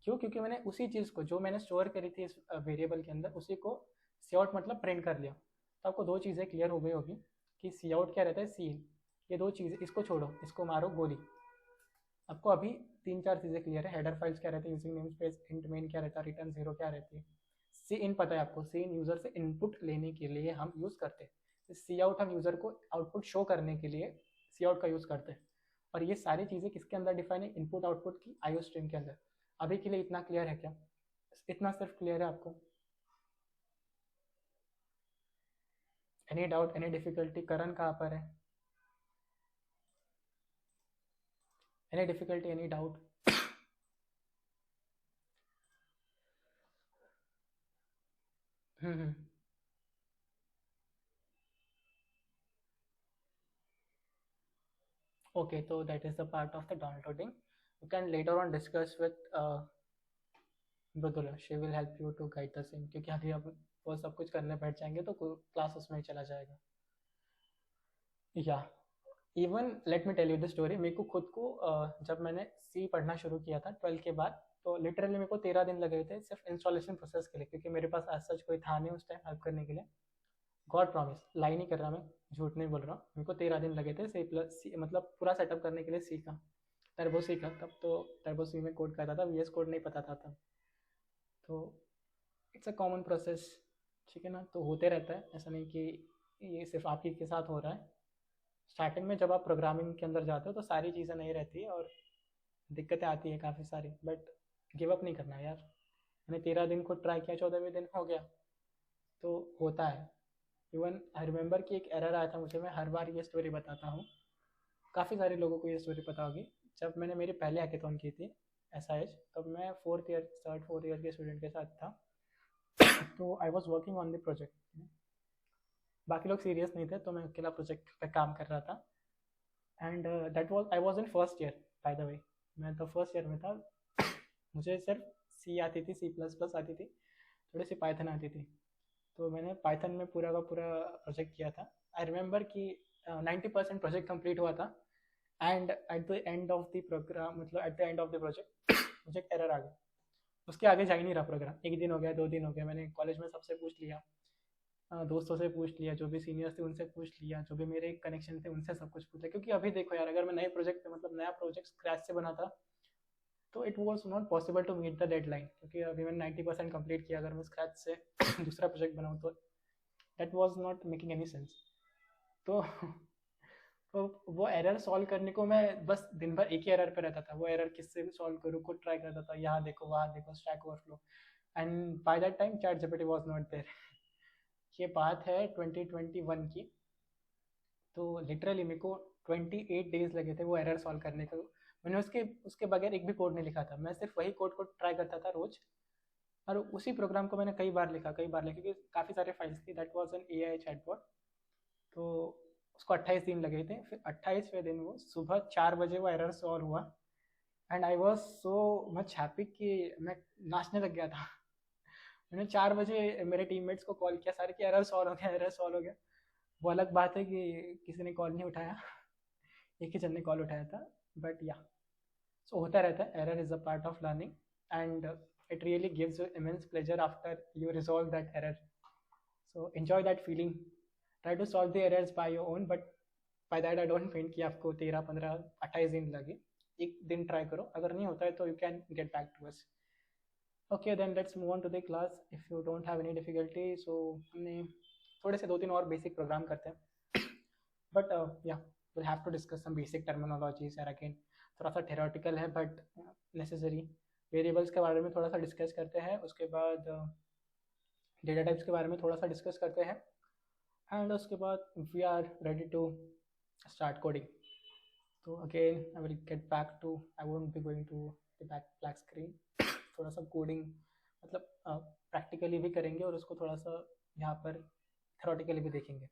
क्यों, क्योंकि मैंने उसी चीज़ को जो मैंने स्टोर करी थी इस वेरिएबल के अंदर, उसी को सी आउट मतलब प्रिंट कर लिया। तो आपको दो चीज़ें क्लियर हो गई होगी कि सी आउट क्या रहता है, सी इन, ये दो चीज़ें, इसको छोड़ो, इसको मारो गोली। आपको अभी तीन चार चीज़ें क्लियर है, हेडर फाइल्स क्या रहती है, using name space, int main क्या रहता है, रिटर्न जीरो क्या रहती है, सी इन पता है आपको, सी इन यूज़र से इनपुट लेने के लिए हम यूज़ करते हैं, सी आउट हम यूज़र को आउटपुट शो करने के लिए सी आउट का यूज़ करते हैं। और ये सारी चीज़ें किसके अंदर डिफाइन है, इनपुट आउटपुट की आईओ स्ट्रीम के अंदर। अभी के लिए इतना क्लियर है क्या, इतना सिर्फ क्लियर है आपको? Any doubt, any difficulty? Karan कहाँ पर है, any difficulty, any doubt? Hmm. Okay, so that is the part of the downloading. You can later on discuss with Mridula. She will help you to guide the same, क्योंकि अभी अब वो सब कुछ करने बैठ जाएंगे तो क्लास उसमें ही चला जाएगा। या even let me tell you the story. मेरे को खुद को जब मैंने सी पढ़ना शुरू किया था 12 के बाद, तो लिटरली मेरे को 13 दिन लगे थे सिर्फ इंस्टॉलेशन प्रोसेस के लिए, क्योंकि मेरे पास आज सच कोई था नहीं उस टाइम हेल्प करने के लिए। गॉड प्रॉमिस, लाई नहीं कर रहा मैं, झूठ नहीं बोल रहा हूँ। मेरे को 13 दिन लगे थे सी प्लस सी, मतलब पूरा सेटअप करने के लिए सी का। टर्बो सीखा तब, तो टर्बो सी में कोड करता था, वीएस कोड नहीं पता था तब। तो इट्स अ कॉमन प्रोसेस, ठीक है ना। तो होते रहता है, ऐसा नहीं कि ये सिर्फ आप ही के साथ हो रहा है। स्टार्टिंग में जब आप प्रोग्रामिंग के अंदर जाते हो तो सारी चीज़ें नहीं रहती और दिक्कतें आती है काफ़ी सारी, बट गिव अप नहीं करना यार। मैंने 13 दिन को ट्राई किया, 14वें दिन हो गया, तो होता है। इवन आई रिमेंबर कि एक एरर आया था मुझे, मैं हर बार ये स्टोरी बताता हूँ, काफ़ी सारे लोगों को ये स्टोरी पता होगी। जब मैंने मेरी पहले हैकेथॉन की थी SIH, तब मैं थर्ड फोर्थ ईयर के स्टूडेंट के साथ था। तो I was working on the project, बाकी लोग सीरियस नहीं थे, तो मैं अकेला प्रोजेक्ट पे काम कर रहा था। And that was I was in first year, by the way. मैं तो फर्स्ट ईयर में था। मुझे सिर्फ सी आती थी, C++ आती थी, थोड़ी सी पाइथन आती थी। तो मैंने पाइथन में पूरा का पूरा प्रोजेक्ट किया था। आई रिमेंबर कि 90% प्रोजेक्ट कंप्लीट हुआ था, and at the end of the program, मतलब at the end of the project मुझे एक एरर आ गया। उसके आगे जा ही नहीं रहा प्रोग्राम। एक दिन हो गया, 2 दिन हो गया, मैंने कॉलेज में सबसे पूछ लिया, दोस्तों से पूछ लिया, जो भी सीनियर्स थे उनसे पूछ लिया, जो भी मेरे कनेक्शन थे उनसे सब कुछ पूछ लिया। क्योंकि अभी देखो यार, अगर मैं नए प्रोजेक्ट पे, मतलब नया प्रोजेक्ट स्क्रैच से बना था, तो it was not possible to meet the deadline, क्योंकि अभी मैंने 90% कंप्लीट किया। अगर मैं स्क्रैच से दूसरा प्रोजेक्ट बनाऊँ तो that was not making any sense. तो तो वो एरर सॉल्व करने को मैं बस दिन भर एक ही एरर पे रहता था। वो एरर किससे सॉल्व करूँ, खुद ट्राई करता था, यहाँ देखो वहाँ देखो, stack overflow. And by that time chat GPT was not there. ये बात है 2021 की। तो लिटरली मेरे को 28 डेज लगे थे वो एरर सॉल्व करने को। मैंने उसके उसके बगैर एक भी कोड नहीं लिखा था। मैं सिर्फ वही कोड को ट्राई करता था रोज, और उसी प्रोग्राम को मैंने कई बार लिखा, क्योंकि काफ़ी सारे फाइल्स थी। That was an AI chatbot. तो उसको 28 दिन लगे थे, फिर 28वें दिन वो सुबह 4 बजे वो एरर सॉल्व हुआ and I was so much happy कि मैं नाचने लग गया था। मैंने 4 बजे मेरे टीममेट्स को कॉल किया सारे कि एरर सॉल्व हो गया, एरर सॉल्व हो गया। वो अलग बात है कि किसी ने कॉल नहीं उठाया, एक ही जन ने कॉल उठाया था, बट या सो होता रहता है, error is a part of learning and it really gives you immense pleasure after you resolve that error. So enjoy that feeling. Try to solve the errors by your own, but by that I don't mean कि आपको 13, 15, 28 दिन लगे। एक दिन try करो, अगर नहीं होता है तो you can get back to us. Okay, then let's move on to the class if you don't have any difficulty. So हमने थोड़े से 2-3 और बेसिक प्रोग्राम करते हैं, but yeah, we'll have to discuss some basic terminologies and again थोड़ा सा theoretical है but necessary. Variables के बारे में थोड़ा सा डिस्कस करते हैं, उसके बाद डेटा टाइप्स के बारे में थोड़ा सा डिस्कस करते हैं एंड उसके बाद we are ready to start coding. तो again I will get back to, I won't be going to the black screen. थोड़ा सा कोडिंग मतलब प्रैक्टिकली भी करेंगे और उसको थोड़ा सा यहाँ पर थ्योरेटिकली भी देखेंगे.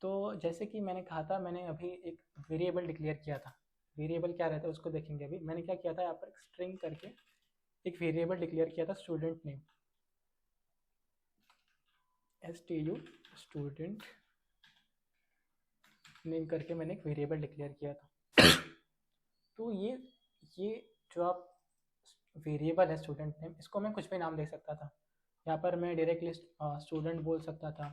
तो जैसे कि मैंने कहा था, मैंने अभी एक वेरिएबल डिक्लेयर किया था. वेरिएबल क्या रहता है उसको देखेंगे. अभी मैंने क्या किया था, यहाँ पर स्ट्रिंग करके एक वेरिएबल डिक्लेयर किया था, student name, STU student name करके मैंने एक वेरिएबल डिक्लेयर किया था. तो ये जो आप वेरिएबल है स्टूडेंट नेम, इसको मैं कुछ भी नाम दे सकता था. यहाँ पर मैं डायरेक्टली स्टूडेंट बोल सकता था,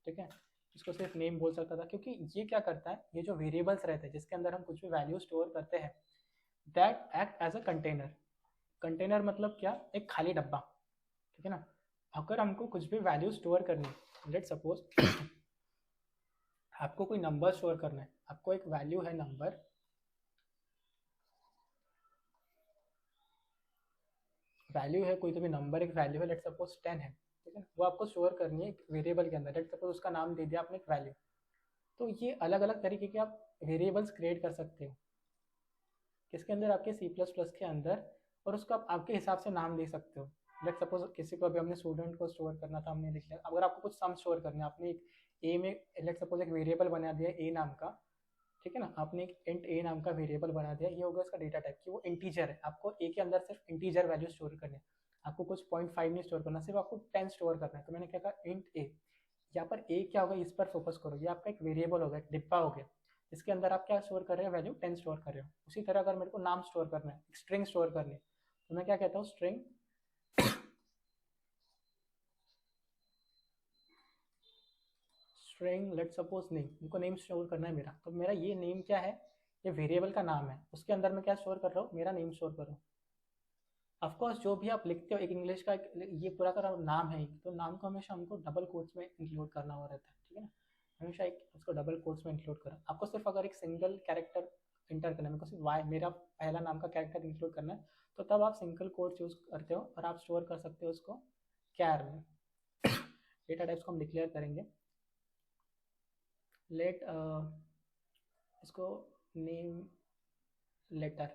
ठीक है. इसको सिर्फ नेम बोल सकता था, क्योंकि ये क्या करता है, ये जो वेरिएबल्स रहते हैं जिसके अंदर हम कुछ भी वैल्यू स्टोर करते हैं, that act as a container. Container मतलब क्या, एक खाली डब्बा, ठीक है ना. अगर हमको कुछ भी वैल्यू स्टोर करनी है, लेट सपोज आपको कोई नंबर स्टोर करना है, आपको एक वैल्यू है नंबर, वैल्यू है कोई तो भी नंबर, एक वैल्यू है, लेट सपोज 10 है, ठीक है. वो आपको स्टोर करनी है एक वेरिएबल के अंदर. लेट सपोज उसका नाम दे दिया आपने एक वैल्यू. तो ये अलग अलग तरीके के आप वेरिएबल्स क्रिएट कर सकते हो किसके अंदर, आपके C++ के अंदर, और उसको आप आपके हिसाब से नाम दे सकते हो. लेट सपोज किसी को अभी हमने स्टूडेंट को स्टोर करना था, हमने लिख लिया. अगर आपको कुछ सम स्टोर करना है, आपने एक ए में लेट सपोज एक वेरिएबल बना दिया ए नाम का, ठीक है ना. आपने एक इंट ए नाम का वेरिएबल बना दिया, ये होगा इसका डेटा टाइप कि वो इंटीजर है. आपको ए के अंदर सिर्फ इंटीजर वैल्यू स्टोर करनी है, आपको कुछ 0.5 नहीं स्टोर करना, सिर्फ आपको 10 स्टोर करना है. तो मैंने क्या कहा, इंट ए. यहाँ पर ए क्या होगा, इस पर फोकस करो. ये आपका एक वेरिएबल होगा, एक डिब्बा हो गया, इसके अंदर आप क्या स्टोर कर रहे हो, वैल्यू 10 स्टोर कर रहे हो. उसी तरह अगर मेरे को नाम स्टोर करना है, स्ट्रिंग स्टोर करनी है, तो मैं क्या कहता हूँ, string string let suppose name. उनको नेम स्टोर करना है मेरा, तो मेरा ये नेम क्या है, ये वेरिएबल का नाम है, उसके अंदर मैं क्या स्टोर कर रहा हूँ, मेरा नेम स्टोर कर रहा हूँ. ऑफकोर्स जो भी आप लिखते हो, एक इंग्लिश का ये पूरा का नाम है, तो नाम को हमेशा हमको डबल कोट्स में इंक्लूड करना हो रहता है, ठीक है ना. हमेशा एक उसको डबल कोट्स में इंक्लूड करो. आपको सिर्फ अगर एक सिंगल कैरेक्टर इंटर करना है, मेरे को सिर्फ वाई मेरा पहला नाम का कैरेक्टर इंक्लूड करना है, तो तब आप सिंगल कोट चूज करते हो और आप स्टोर कर सकते हो उसको कैर में. डेटा टाइप्स को हम डिक्लेयर करेंगे. लेट इसको नेम लेटर,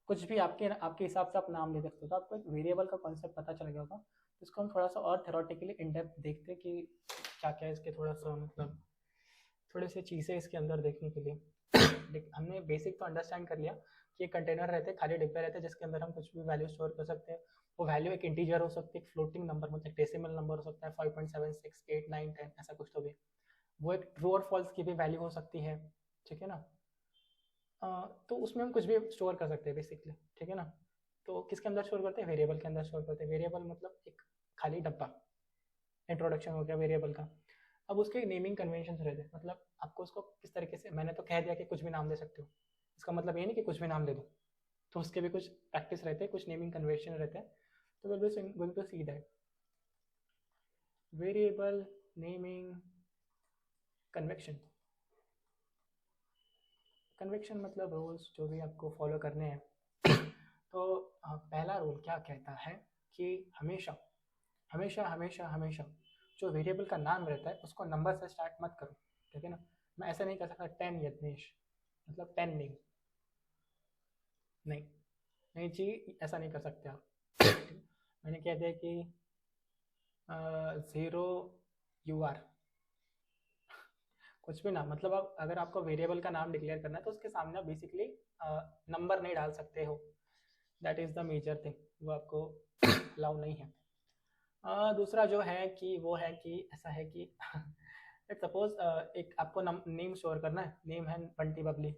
कुछ भी आपके आपके हिसाब से आप नाम ले सकते हो. तो आपको एक वेरिएबल का कॉन्सेप्ट पता चल गया होगा. तो इसको हम थोड़ा सा और थ्योरेटिकली इन डेप्थ देखते हैं कि क्या क्या इसके थोड़ा सा मतलब थोड़े से चीज़ें इसके अंदर देखने के लिए. हमने बेसिक तो अंडरस्टैंड कर लिया कि एक कंटेनर रहते हैं, खाली डिब्बे रहते हैं जिसके अंदर हम कुछ भी वैल्यू स्टोर कर सकते हैं. वो वैल्यू एक इंटीजर हो सकती है, एक फ्लोटिंग नंबर मतलब डेसिमल नंबर हो सकता है, 5.76 8 9 10 ऐसा कुछ. तो भी वो एक ट्रू और फॉल्स की भी वैल्यू हो सकती है, ठीक है ना. तो उसमें हम कुछ भी स्टोर कर सकते हैं बेसिकली, ठीक है ना. तो किसके अंदर स्टोर करते हैं, वेरिएबल के अंदर स्टोर करते हैं. वेरिएबल मतलब एक खाली डब्बा. इंट्रोडक्शन हो गया वेरिएबल का. अब उसके नेमिंग कन्वेंशन रहते हैं, मतलब आपको उसको किस तरीके से, मैंने तो कह दिया कि कुछ भी नाम दे सकते हो, इसका मतलब ये नहीं कि कुछ भी नाम दे दो. तो उसके भी कुछ प्रैक्टिस रहते हैं, कुछ नेमिंग कन्वेंशन रहते हैं. तो will be going to see that variable naming convention. Convection मतलब रूल्स जो भी आपको फॉलो करने हैं. तो पहला रूल क्या कहता है कि हमेशा हमेशा हमेशा हमेशा जो वेरिएबल का नाम रहता है उसको नंबर से स्टार्ट मत करो, ठीक है ना. मैं ऐसा नहीं कर सकता 10 यज्ञेश मतलब 10 नहीं, नहीं नहीं जी, ऐसा नहीं कर सकते आप. मैंने कह दिया कि 0 UR, कुछ भी ना, मतलब आप अगर आपको वेरिएबल का नाम डिक्लेयर करना है तो उसके सामने आप बेसिकली नंबर नहीं डाल सकते हो। That is the major thing, वो आपको अलाउ नहीं है। दूसरा जो है कि वो है कि ऐसा है कि लेट सपोज एक आपको नेम स्टोर करना है, नेम है बंटी बबली,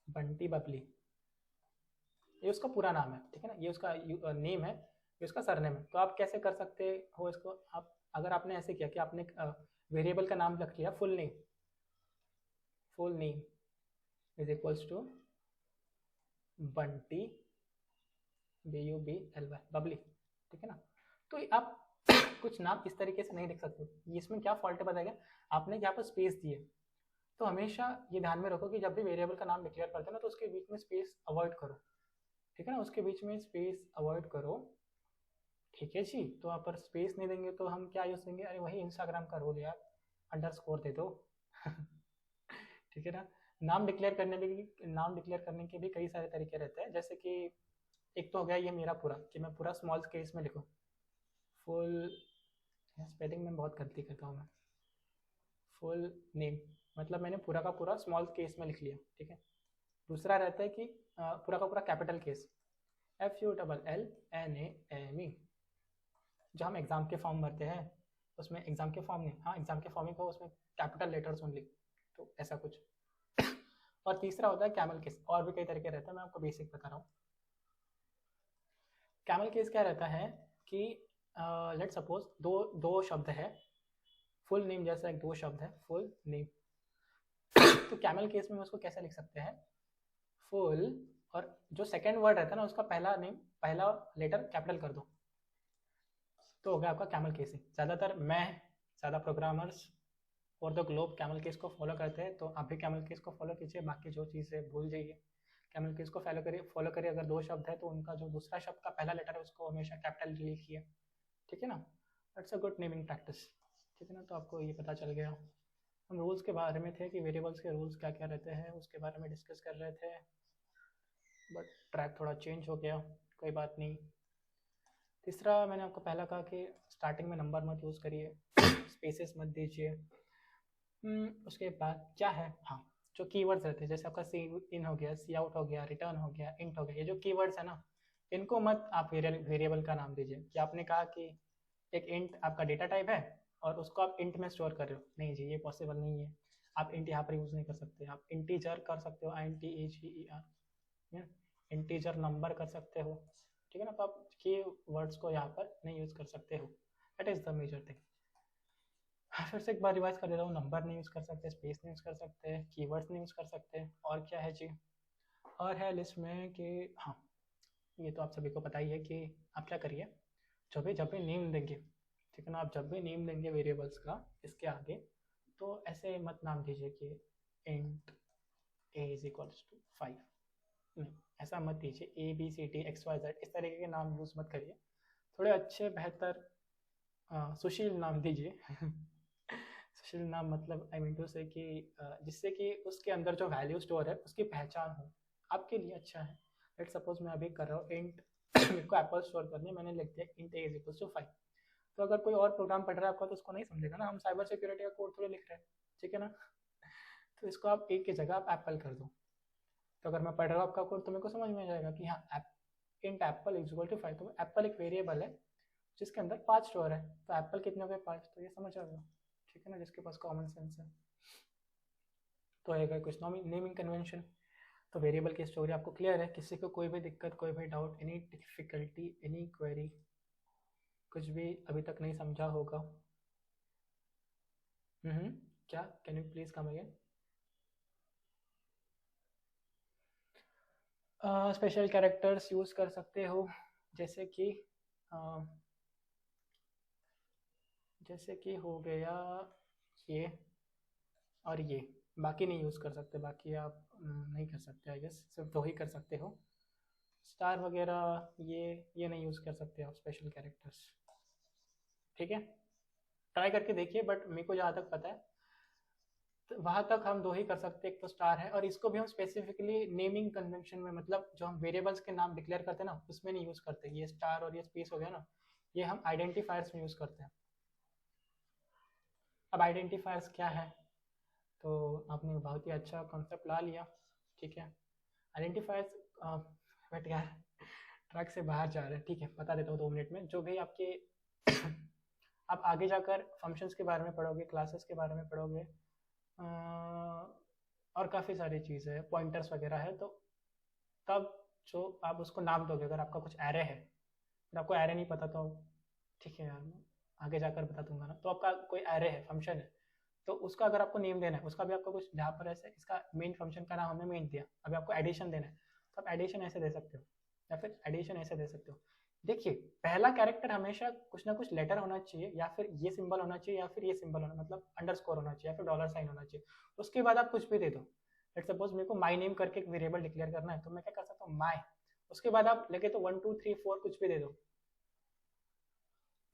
बंटी बबली, ये उसका पूरा नाम है, ठीक है ना, ये उसका नेम है, ये उसका सरनेम है। तो आप कैसे कर सकते हो इसको, आप अगर आपने ऐसे किया कि आपने वेरिएबल का नाम रख लिया full name, full name is equals to Bunty, BUBLY, Babli, ठीक है ना। तो आप कुछ नाम इस तरीके से नहीं लिख सकते। इसमें क्या फॉल्ट है बताएगा, आपने यहाँ पर स्पेस दिए। तो हमेशा ये ध्यान में रखो कि जब भी वेरिएबल का नाम डिक्लेयर करते हो ना तो उसके बीच में स्पेस अवॉइड करो, ठीक है ना, उसके बीच में स्पेस अवॉइड करो, ठीक है जी। तो आप पर स्पेस नहीं देंगे तो हम क्या यूज देंगे, अरे वही इंस्टाग्राम का रूल यार, अंडरस्कोर दे दो ठीक है ना। नाम डिक्लेयर करने के भी कई सारे तरीके रहते हैं, जैसे कि एक तो हो गया ये मेरा पूरा, कि मैं पूरा स्मॉल केस में लिखूँ, फुल, स्पेलिंग में बहुत गलती करता हूँ मैं, फुल नेम मतलब मैंने पूरा का पूरा स्मॉल केस में लिख लिया, ठीक है। दूसरा रहता है कि पूरा का पूरा कैपिटल केस, FULLNAME, जो हम एग्जाम के फॉर्म भरते हैं उसमें, एग्जाम के फॉर्म नहीं, हाँ एग्जाम के फॉर्म ही को, उसमें कैपिटल लेटर्स ओनली, तो ऐसा कुछ और तीसरा होता है कैमल केस, और भी कई तरीके रहते हैं, मैं आपको बेसिक बता रहा हूँ। कैमल केस क्या रहता है कि लेट सपोज दो शब्द है, फुल नेम जैसा एक दो शब्द है, फुल नेम तो कैमल केस में उसको कैसे लिख सकते हैं, फुल, और जो सेकेंड वर्ड रहता है ना उसका पहला नेम, पहला लेटर कैपिटल कर दो, तो हो गया आपका कैमल केसिंग। ज़्यादातर ज़्यादा प्रोग्रामर्स और द ग्लोब कैमल केस को फॉलो करते हैं, तो आप भी कैमल केस को फॉलो कीजिए, बाकी जो चीज़ें भूल जाइए, कैमल केस को फॉलो करिए। अगर दो शब्द है तो उनका जो दूसरा शब्द का पहला लेटर है उसको हमेशा कैपिटल लिखिए, ठीक है ना। It's a good naming practice, ठीक है ना। तो आपको ये पता चल गया। हम रूल्स के बारे में थे कि वेरिएबल्स के रूल्स क्या क्या रहते हैं उसके बारे में डिस्कस कर रहे थे, बट ट्रैक थोड़ा चेंज हो गया, कोई बात नहीं। तीसरा मैंने आपको पहला कहा कि स्टार्टिंग में नंबर मत यूज़ करिए, स्पेसेस मत दीजिए। उसके बाद क्या है, हाँ जो कीवर्ड्स रहते हैं, जैसे आपका सी इन हो गया, सी आउट हो गया, रिटर्न हो गया, इंट हो गया, ये जो कीवर्ड्स है ना, इनको मत आप वेरिएबल का नाम दीजिए। कि आपने कहा कि एक इंट आपका डेटा टाइप है और उसको आप इंट में स्टोर कर रहे हो, नहीं जी ये पॉसिबल नहीं है। आप इंट यहाँ पर यूज़ नहीं कर सकते, आप इंटीजर कर सकते हो, INTEGER, इंटीजर नंबर कर सकते हो, ठीक है ना। तो आप की वर्ड्स को यहाँ पर नहीं यूज़ कर सकते हो, that is the major thing. फिर से एक बार रिवाइज कर देता हूँ, नंबर नहीं यूज़ कर सकते, स्पेस नहीं यूज़ कर सकते, कीवर्ड्स नहीं यूज़ कर सकते, और क्या है जी, और है लिस्ट में कि हाँ ये तो आप सभी को पता ही है कि आप क्या करिए, जब भी नेम देंगे, ठीक है ना, आप जब भी नेम देंगे वेरिएबल्स का इसके आगे, तो ऐसे मत नाम दीजिए कि int a is equals to 5, नहीं ऐसा मत दीजिए, ABCD XYZ इस तरीके के नाम यूज़ मत करिए। थोड़े अच्छे बेहतर सुशील नाम दीजिए सुशील नाम मतलब आई मीन टू से कि जिससे कि उसके अंदर जो वैल्यू स्टोर है उसकी पहचान हो, आपके लिए अच्छा है। लेट सपोज मैं अभी कर रहा हूँ इंट मेरे को एप्पल स्टोर करनी है, मैंने लिख दिया int a is equals to 5। तो अगर कोई और प्रोग्राम पढ़ रहा है आपका तो उसको नहीं समझेगा ना, हम साइबर सिक्योरिटी का कोड थोड़े लिख रहे हैं, ठीक है ना। तो इसको आप एक की जगह आप एप्पल कर दो, तो अगर मैं पढ़ रहा हूँ आपका कोड तो मेरे को समझ में आ जाएगा कि हाँ int apple is equal to 5। तो एप्पल एक वेरिएबल है जिसके अंदर 5 स्टोर है, तो एप्पल कितने हो गए 5, तो ये समझ आ गया, ठीक है ना, जिसके पास कॉमन सेंस है। तो आएगा कुछ नेमिंग कन्वेंशन। तो वेरिएबल की स्टोरी आपको क्लियर है, किसी को कोई भी दिक्कत, कोई भी doubt, any difficulty, any query, कुछ भी अभी तक नहीं समझा होगा? क्या, can you please come again? Special characters use कर सकते हो, जैसे कि हो गया ये और ये, बाकी नहीं यूज़ कर सकते, बाकी आप नहीं कर सकते, आई गेस सिर्फ दो ही कर सकते हो, स्टार वगैरह ये नहीं यूज़ कर सकते आप स्पेशल कैरेक्टर्स, ठीक है। ट्राई करके देखिए, बट मेरे को जहाँ तक पता है तो वहाँ तक हम दो ही कर सकते हैं, एक तो स्टार है, और इसको भी हम स्पेसिफिकली नेमिंग कन्वेंशन में, मतलब जो हम वेरिएबल्स के नाम डिक्लेयर करते हैं ना उसमें नहीं यूज़ करते, ये स्टार और ये स्पेस हो गया ना, ये हम आइडेंटिफायर्स में यूज़ करते हैं। अब आइडेंटिफायर्स क्या है, तो आपने बहुत ही अच्छा कॉन्सेप्ट ला लिया, ठीक है। आइडेंटिफायर्स, बट यार ट्रैक से बाहर जा रहे हैं, ठीक है, बता देता हूँ 2 मिनट में। जो भी आपके आप आगे जाकर फंक्शंस के बारे में पढ़ोगे, क्लासेस के बारे में पढ़ोगे, और काफ़ी सारी चीज़ें हैं, पॉइंटर्स वगैरह है, तो तब जो आप उसको नाम दोगे, अगर आपका कुछ एरे है, अगर आपको एरे नहीं पता तो ठीक है यार, मैं आगे जाकर बता दूंगा ना। तो आपका कोई एरे है, फंक्शन है, तो उसका अगर आपको नेम देना है, उसका भी आपको कुछ, जहाँ पर ऐसे इसका मेन फंक्शन का नाम हमने मेन दिया, अभी आपको एडिशन देना है तो आप एडिशन ऐसे दे सकते हो, या फिर एडिशन ऐसे दे सकते हो। देखिए, पहला कैरेक्टर हमेशा कुछ ना कुछ लेटर होना चाहिए, या फिर ये सिंबल होना चाहिए, या फिर ये सिंबल होना, मतलब अंडरस्कोर होना चाहिए, या फिर डॉलर साइन होना चाहिए। उसके बाद आप कुछ भी दे दो। लेट्स सपोज मेरे को माई नेम करके एक वेरिएबल डिक्लेयर करना है, तो मैं क्या कर सकता हूँ, माई, उसके बाद आप लेके तो 1 2 3 4 कुछ भी दे दो।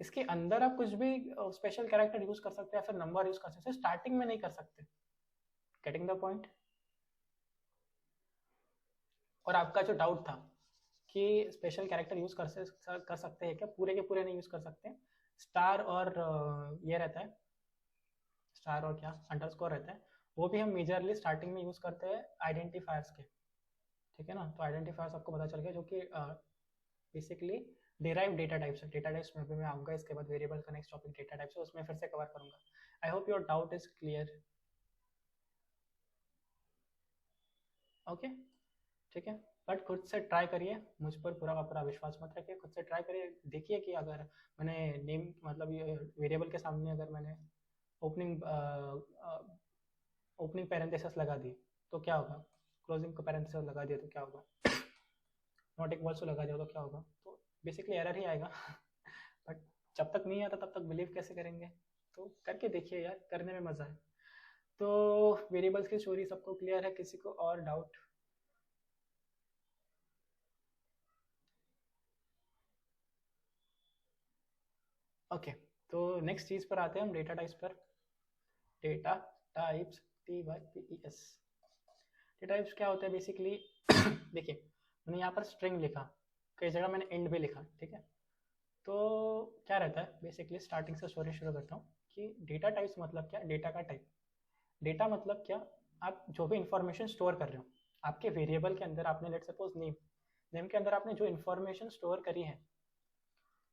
इसके अंदर आप कुछ भी स्पेशल कैरेक्टर यूज कर सकते हैं, या फिर नंबर यूज कर सकते हैं, स्टार्टिंग में नहीं कर सकते। Getting the point. और आपका जो डाउट था कि स्पेशल कैरेक्टर यूज कर सकते हैं क्या, पूरे के पूरे नहीं यूज कर सकते। स्टार और ये रहता है, स्टार और क्या अंडरस्कोर रहता है, वो भी हम मेजरली स्टार्टिंग में यूज करते हैं आइडेंटिफायर्स के, ठीक है ना। तो आइडेंटिफायर्स आपको पता चल गया, जो कि बेसिकली डिराइव डेटा टाइप्स है। डेटा टाइप्स में भी मैं आऊँगा इसके बाद, वेरिएबल का नेक्स्ट टॉपिक डेटा टाइप्स है, उसमें फिर से कवर करूँगा। I hope your doubt is clear. Okay, ठीक है। बट खुद से ट्राई करिए, मुझ पर पूरा का पूरा विश्वास मत रखिए, खुद से ट्राई करिए, देखिए कि अगर मैंने नेम मतलब ये वेरिएबल के सामने अगर मैंने ओपनिंग ओपनिंग पैरेंथेसिस लगा दी तो क्या होगा, क्लोजिंग पैरेंथेसिस लगा दिया तो क्या होगा, नॉट इक्वल्स टू लगा दिया तो क्या होगा, तो बेसिकली एरर ही आएगा। बट जब तक नहीं आता तब तक बिलीव कैसे करेंगे। तो करके देखिए यार, करने में मज़ा है। तो वेरिएबल्स की स्टोरी सबको क्लियर है, किसी को और डाउट? ओके, तो नेक्स्ट चीज़ पर आते हैं हम, डेटा टाइप्स पर। Data types, TYPES। Data types क्या होता है बेसिकली? देखिए, मैंने यहाँ पर स्ट्रिंग लिखा, कई जगह मैंने एंड भी लिखा, ठीक है। तो क्या रहता है बेसिकली, स्टार्टिंग से स्टोरी शुरू करता हूँ कि डेटा टाइप्स मतलब क्या, डेटा का टाइप। डेटा मतलब क्या, आप जो भी इंफॉर्मेशन स्टोर कर रहे हो आपके वेरिएबल के अंदर, आपने लेट सपोज नेम, नेम के अंदर आपने जो इंफॉर्मेशन स्टोर करी है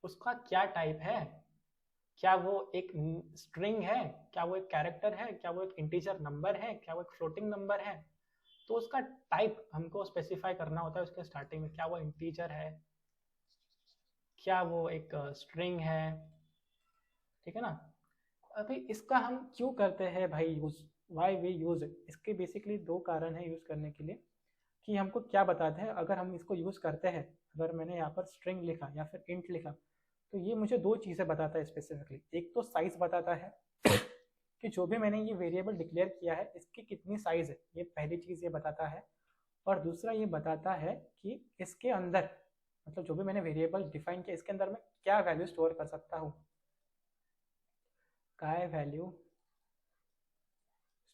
उसका क्या टाइप है। क्या वो एक स्ट्रिंग है, क्या वो एक कैरेक्टर है, क्या वो एक इंटीजर नंबर है, क्या वो एक फ्लोटिंग नंबर है। तो उसका टाइप हमको स्पेसिफाई करना होता है उसके स्टार्टिंग में, क्या वो इंटीजर है, क्या वो एक स्ट्रिंग है, ठीक है ना। अभी इसका हम क्यों करते हैं भाई use, why we use it, इसके बेसिकली 2 कारण है यूज करने के लिए, कि हमको क्या बताते हैं अगर हम इसको यूज करते हैं। अगर मैंने यहाँ पर स्ट्रिंग लिखा या फिर इंट लिखा, तो ये मुझे 2 चीज़ें बताता है स्पेसिफिकली। एक तो साइज बताता है कि जो भी मैंने ये वेरिएबल डिक्लेयर किया है इसकी कितनी साइज है, ये पहली चीज़ ये बताता है। और दूसरा ये बताता है कि इसके अंदर, मतलब जो भी मैंने वेरिएबल डिफाइन किया इसके अंदर मैं क्या वैल्यू स्टोर कर सकता हूँ, क्या वैल्यू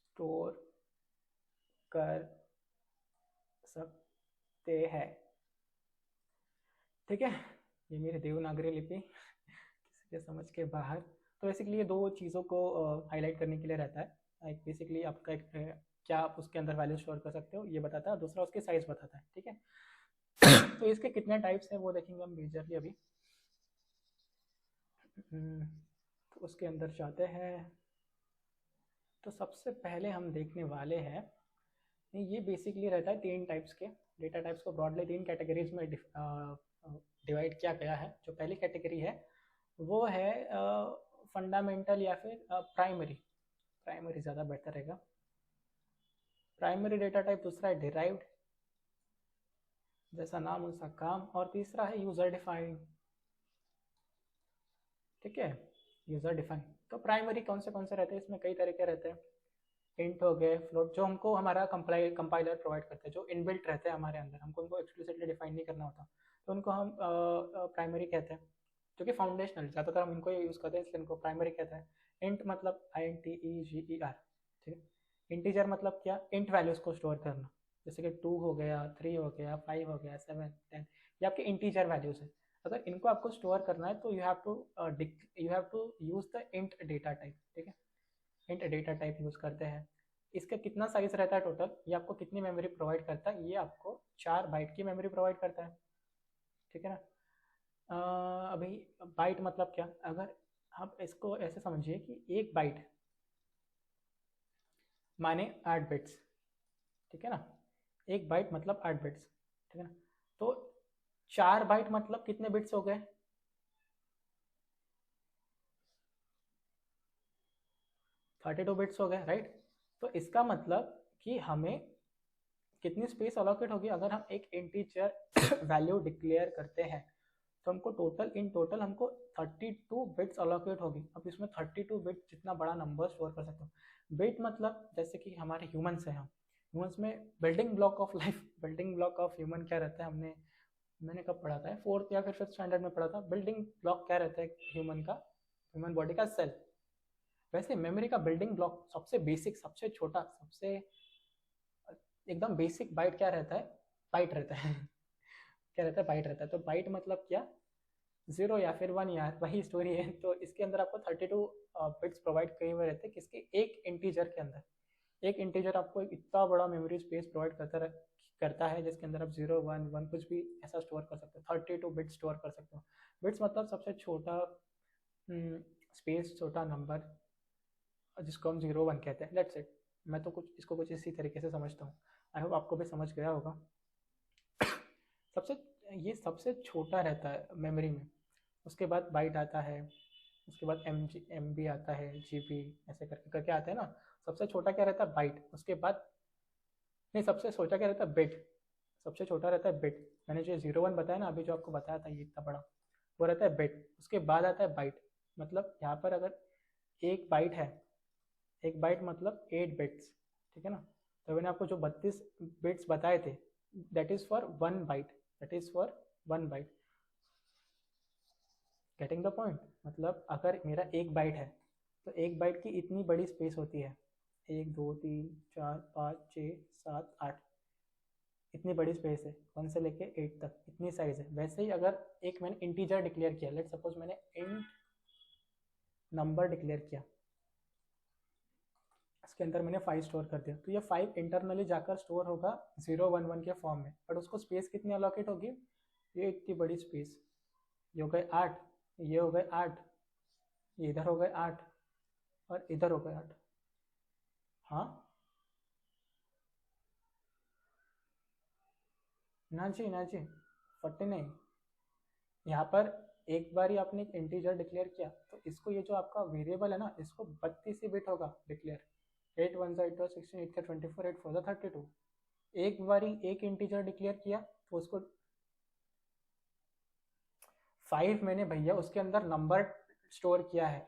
स्टोर कर सकते हैं, ठीक है। ये मेरी देवनागरी लिपि किसी के समझ के बाहर। तो बेसिकली ये 2 चीज़ों को हाईलाइट करने के लिए रहता है। एक बेसिकली आपका एक क्या आप उसके अंदर वैल्यू स्टोर कर सकते हो ये बताता है, दूसरा उसकी साइज बताता है, ठीक है। तो इसके कितने टाइप्स हैं वो देखेंगे हम मेजरली अभी। तो उसके अंदर जाते हैं। तो सबसे पहले हम देखने वाले हैं, ये बेसिकली रहता है 3 टाइप्स के। डेटा टाइप्स को ब्रॉडली 3 कैटेगरीज में डिवाइड किया गया है। जो पहली कैटेगरी है वो है फंडामेंटल या फिर प्राइमरी। प्राइमरी ज़्यादा बेहतर रहेगा, प्राइमरी डेटा टाइप। दूसरा है डिराइव्ड, जैसा नाम उसका काम। और तीसरा है यूज़र डिफाइंड, ठीक है, यूज़र डिफाइंड। तो प्राइमरी कौन से रहते हैं, इसमें कई तरीके रहते हैं। इंट हो गए, फ्लोट, जो हमको हमारा कंपाइलर प्रोवाइड करते हैं, जो इनबिल्ट रहते हैं हमारे अंदर, हमको उनको एक्सप्लिसिटली डिफाइन नहीं करना होता, तो उनको हम प्राइमरी कहते हैं, जो कि फाउंडेशनल, ज़्यादातर हम इनको यूज़ करते हैं इसलिए इनको प्राइमरी कहते हैं। इंट मतलब INTEGER, ठीक है। इंटीजर मतलब क्या, इंट वैल्यूज़ को स्टोर करना, जैसे कि 2 हो गया, 3 हो गया, 5 हो गया, 7 10, ये आपके इंटीजर वैल्यूज़ है। अगर इनको आपको स्टोर करना है तो you have to use the int data type, ठीक है। इंट डेटा टाइप यूज़ करते हैं। इसका कितना साइज रहता है टोटल, ये आपको कितनी मेमोरी प्रोवाइड करता है, ये आपको 4 बाइट की मेमोरी प्रोवाइड करता है, ठीक है ना। अभी बाइट मतलब क्या, अगर आप इसको ऐसे समझिए कि 1 बाइट माने 8 बिट्स, ठीक है ना। 1 बाइट मतलब 8 बिट्स, ठीक है ना। तो 4 बाइट मतलब कितने बिट्स हो गए, 32 बिट्स हो गए, राइट। तो इसका मतलब कि हमें कितनी स्पेस अलोकेट होगी, अगर हम एक इंटीजर वैल्यू डिक्लेयर करते हैं तो हमको टोटल इन टोटल हमको 32 बिट्स अलोकेट होगी। अब इसमें 32 बिट जितना बड़ा नंबर स्टोर कर सकते हो। बिट मतलब जैसे कि हमारे ह्यूमंस हैं, हम ह्यूमंस में building block of life, building block of human क्या रहता है, मैंने कब पढ़ा था, 4th या फिर 5th स्टैंडर्ड में पढ़ा था। बिल्डिंग ब्लॉक क्या रहता है ह्यूमन का, ह्यूमन बॉडी का सेल। वैसे मेमोरी का बिल्डिंग ब्लॉक सबसे बेसिक, सबसे छोटा, सबसे एकदम बेसिक बाइट क्या रहता है, बाइट रहता है क्या रहता है, बाइट रहता है। तो बाइट मतलब क्या, 0 या फिर 1, यार वही स्टोरी है। तो इसके अंदर आपको 32 बिट्स प्रोवाइड किए हुए रहते हैं, किसके, एक इंटीजर के अंदर। एक इंटीजर आपको एक इतना बड़ा मेमोरी स्पेस प्रोवाइड करता है जिसके अंदर आप 0 1 1 कुछ भी ऐसा स्टोर कर सकते हो, 32 बिट्स स्टोर कर सकते हो। बिट्स मतलब सबसे छोटा स्पेस, छोटा नंबर, जिसको हम 0 1 कहते हैं, लेट्स इट। मैं तो कुछ इसको कुछ इसी तरीके से समझता हूँ, आई होप आपको भी समझ गया होगा। सबसे ये सबसे छोटा रहता है मेमोरी में। उसके बाद बाइट आता है, उसके बाद एम बी आता है, जी बी, ऐसे करके करके आता है ना। सबसे छोटा क्या रहता है, बाइट। उसके बाद नहीं, सबसे छोटा क्या रहता है, बिट। सबसे छोटा रहता है बिट। मैंने जो 0 1 बताया ना अभी, जो आपको बताया था ये इतना बड़ा, वो रहता है बिट। उसके बाद आता है बाइट। मतलब यहाँ पर अगर एक बाइट है, एक बाइट मतलब 8 बिट्स, ठीक है ना। तो मैंने आपको जो 32 बिट्स बताए थे, that is for 1 byte, that is for 1 byte. Getting the point. मतलब अगर मेरा 1 बाइट है तो 1 बाइट की इतनी बड़ी स्पेस होती है, 1 2 3 4 5 6 7 8, इतनी बड़ी स्पेस है, 1 से लेके 8 तक इतनी साइज है। वैसे ही अगर एक मैंने इंटीजर डिक्लेयर किया, लेट सपोज मैंने इंट नंबर डिक्लेयर किया, इसके अंदर मैंने 5 स्टोर कर दिया, तो ये 5 इंटरनली जाकर स्टोर होगा 0 1 1 के फॉर्म में, बट उसको स्पेस कितनी अलोकेट होगी, ये इतनी बड़ी स्पेस। ये हो गए 8, ये हो गए 8, ये इधर हो गए 8, और इधर हो गए 8। हाँ, ना जी ना जी, 40 नहीं। यहाँ पर एक बार ही आपने एक इंटीजर डिक्लेयर किया, तो इसको, ये जो आपका वेरिएबल है ना, इसको 32 ही बिट होगा डिक्लेयर। 8 1 8 16, 8 का 24, 8 4 32। एक बार ही एक इंटीजर डिक्लेयर किया तो उसको 5 मैंने भैया उसके अंदर नंबर स्टोर किया है,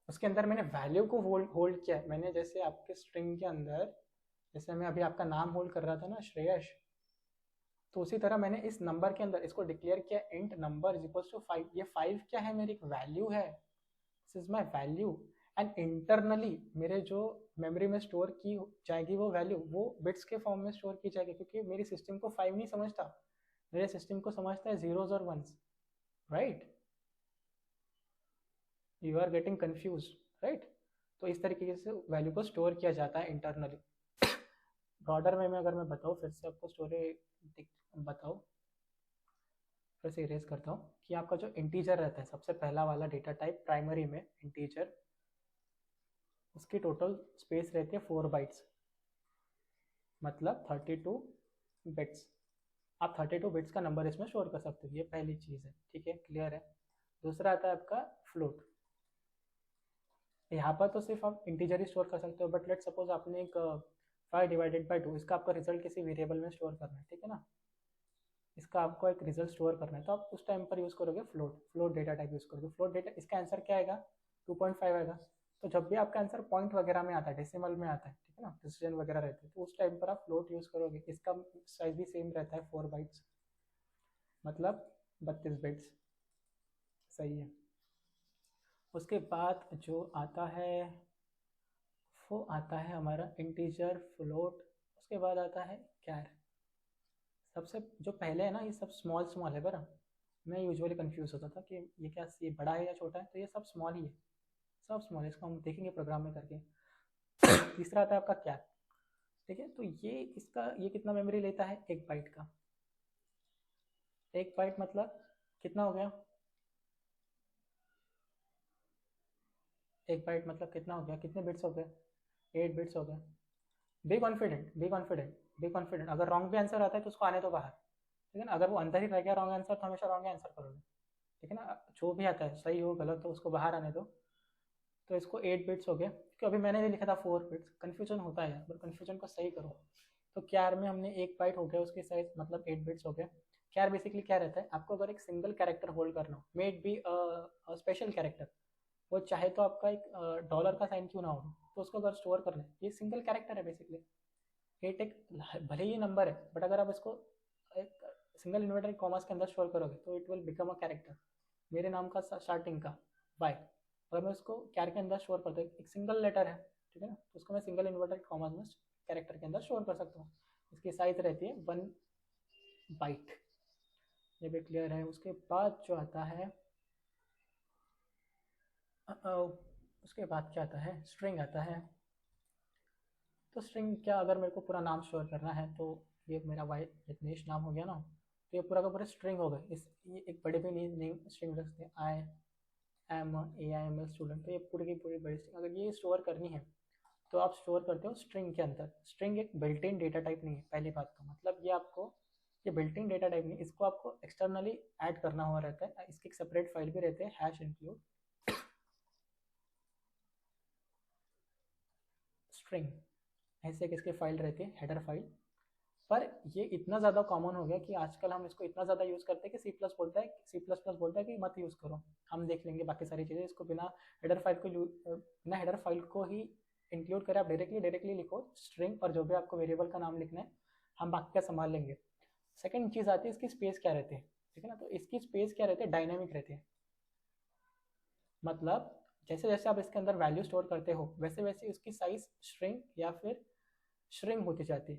उसके अंदर मैंने वैल्यू को होल्ड किया है। मैंने जैसे आपके स्ट्रिंग के अंदर, जैसे मैं अभी आपका नाम होल्ड कर रहा था ना, श्रेयस, तो उसी तरह मैंने इस नंबर के अंदर इसको डिक्लेयर किया, int number is equals to 5। ये 5 क्या है, मेरी एक वैल्यू है, this is my value. And internally मेरे जो मेमोरी में स्टोर की जाएगी वो वैल्यू, वो बिट्स के फॉर्म में स्टोर की जाएगी, क्योंकि मेरी सिस्टम को 5 नहीं समझता, मेरे सिस्टम को समझता है जीरोज और ones, right. You are getting confuse, right. तो इस तरीके से वैल्यू को स्टोर किया जाता है इंटरनली। ब्रॉडर वे में अगर मैं बताऊँ, फिर से आपको स्टोरी बताऊँ, फिर से इरेज करता हूँ, कि आपका जो इंटीजर रहता है, सबसे पहला वाला डेटा टाइप प्राइमरी में इंटीजर, उसकी टोटल स्पेस रहती है 4 बाइट्स, मतलब 32 बिट्स। आप 32 बिट्स का नंबर इसमें स्टोर कर सकते हो, ये पहली चीज़ है, ठीक है, क्लियर है। दूसरा आता है आपका फ्लोट। यहाँ पर तो सिर्फ आप इंटीजर ही स्टोर कर सकते हो, बट लेट सपोज आपने एक 5/2, इसका आपका रिजल्ट किसी वेरिएबल में स्टोर करना है, ठीक है ना। इसका आपको एक रिजल्ट स्टोर करना है, तो आप उस टाइम पर यूज़ करोगे float, float data type use करोगे। फ्लोट डेटा, इसका आंसर क्या आएगा, 2.5 आएगा। तो जब भी आपका आंसर पॉइंट वगैरह में आता है, डेसिमल में आता है, ठीक है ना, प्रिसिजन वगैरह रहते हैं, तो उस टाइम पर आप फ्लोट यूज़ करोगे। इसका साइज भी सेम रहता है, 4 बाइट्स, मतलब 32 बिट्स, सही है। उसके बाद जो आता है वो आता है हमारा इंटीजर, फ्लोट। उसके बाद आता है कैर। सबसे जो पहले है ना, ये सब स्मॉल स्मॉल है बरा। मैं यूजुअली कंफ्यूज होता था कि ये क्या, ये बड़ा है या छोटा है, तो ये सब स्मॉल ही है, सब स्मॉल, इसको हम देखेंगे प्रोग्राम में करके। तीसरा आता है आपका क्या, ठीक है। तो ये कितना मेमोरी लेता है, 1 बाइट का। 1 बाइट मतलब कितना हो गया, 1 बाइट मतलब कितना हो गया, कितने बिट्स हो गए, 8 बिट्स हो गए। Be confident, be confident, be confident. अगर रॉन्ग भी आंसर आता है तो उसको आने दो बाहर, ठीक है ना। अगर वो अंदर ही रह गया रॉन्ग आंसर तो हमेशा रॉन्ग आंसर करोगे, ठीक है ना। जो भी आता है सही हो गलत हो उसको बाहर आने दो। तो इसको 8 बिट्स हो गए, क्योंकि अभी मैंने भी लिखा था 4 बिट्स, कन्फ्यूजन होता है यार, बट कन्फ्यूजन को सही करो। तो क्यार में हमने 1 बाइट हो गया, उसकी साइज मतलब 8 बिट्स हो गया। क्यार बेसिकली क्या रहता है, आपको अगर एक सिंगल कैरेक्टर होल्ड करना हो, may it be special character, वो चाहे तो आपका एक डॉलर का साइन क्यों ना हो, तो उसको अगर स्टोर करना है, ये सिंगल कैरेक्टर है बेसिकली। एट एक भले ही नंबर है, बट अगर आप इसको एक सिंगल इन्वर्टेड कॉमास के अंदर स्टोर करोगे तो it will become a character. मेरे नाम का स्टार्टिंग का वाई, अगर मैं उसको कैर के अंदर स्टोर करता हूँ, एक सिंगल लेटर है, ठीक है ना, तो उसको मैं सिंगल इन्वर्टेड कॉमास में कैरेक्टर के अंदर स्टोर कर सकता हूँ। इसकी साइज रहती है 1 बाइट। ये भी क्लियर है। उसके बाद जो आता है उसके बाद क्या आता है, स्ट्रिंग आता है। तो स्ट्रिंग क्या, अगर मेरे को पूरा नाम स्टोर करना है तो ये मेरा वाई यत्नेश नाम हो गया ना, तो ये पूरा का पूरा स्ट्रिंग हो गया। इस ये एक बड़े भी नेम स्ट्रिंग रखते हैं, आई एम AIML स्टूडेंट, तो ये पूरी की पूरी बड़ी स्ट्रिंग अगर ये स्टोर करनी है तो आप स्टोर करते हो स्ट्रिंग के अंदर। स्ट्रिंग एक बिल्ट इन डेटा टाइप नहीं है, पहली बात तो मतलब ये आपको, ये बिल्ट इन डेटा टाइप नहीं, इसको आपको एक्सटर्नली ऐड करना हुआ रहता है। इसकी एक सेपरेट फाइल भी रहते हैं, हैश इंक्लूड स्ट्रिंग, ऐसे एक इसकी फाइल रहती है, हेडर फाइल। पर ये इतना ज़्यादा कॉमन हो गया कि आजकल हम इसको इतना ज़्यादा यूज़ करते हैं कि सी प्लस प्लस बोलता है कि मत यूज़ करो, हम देख लेंगे बाकी सारी चीज़ें। इसको बिना हेडर फाइल को बिना हेडर फाइल को ही इंक्लूड करें, आप डायरेक्टली लिखो स्ट्रिंग, और जो भी आपको वेरिएबल का नाम लिखना है हम बाकी का संभाल लेंगे। सेकेंड चीज़ आती है इसकी स्पेस क्या रहती है, ठीक है ना। तो इसकी स्पेस क्या रहती है, डायनामिक रहती है। मतलब जैसे जैसे आप इसके अंदर वैल्यू स्टोर करते हो वैसे वैसे उसकी साइज स्ट्रिंग या फिर श्रिंक होती जाती है,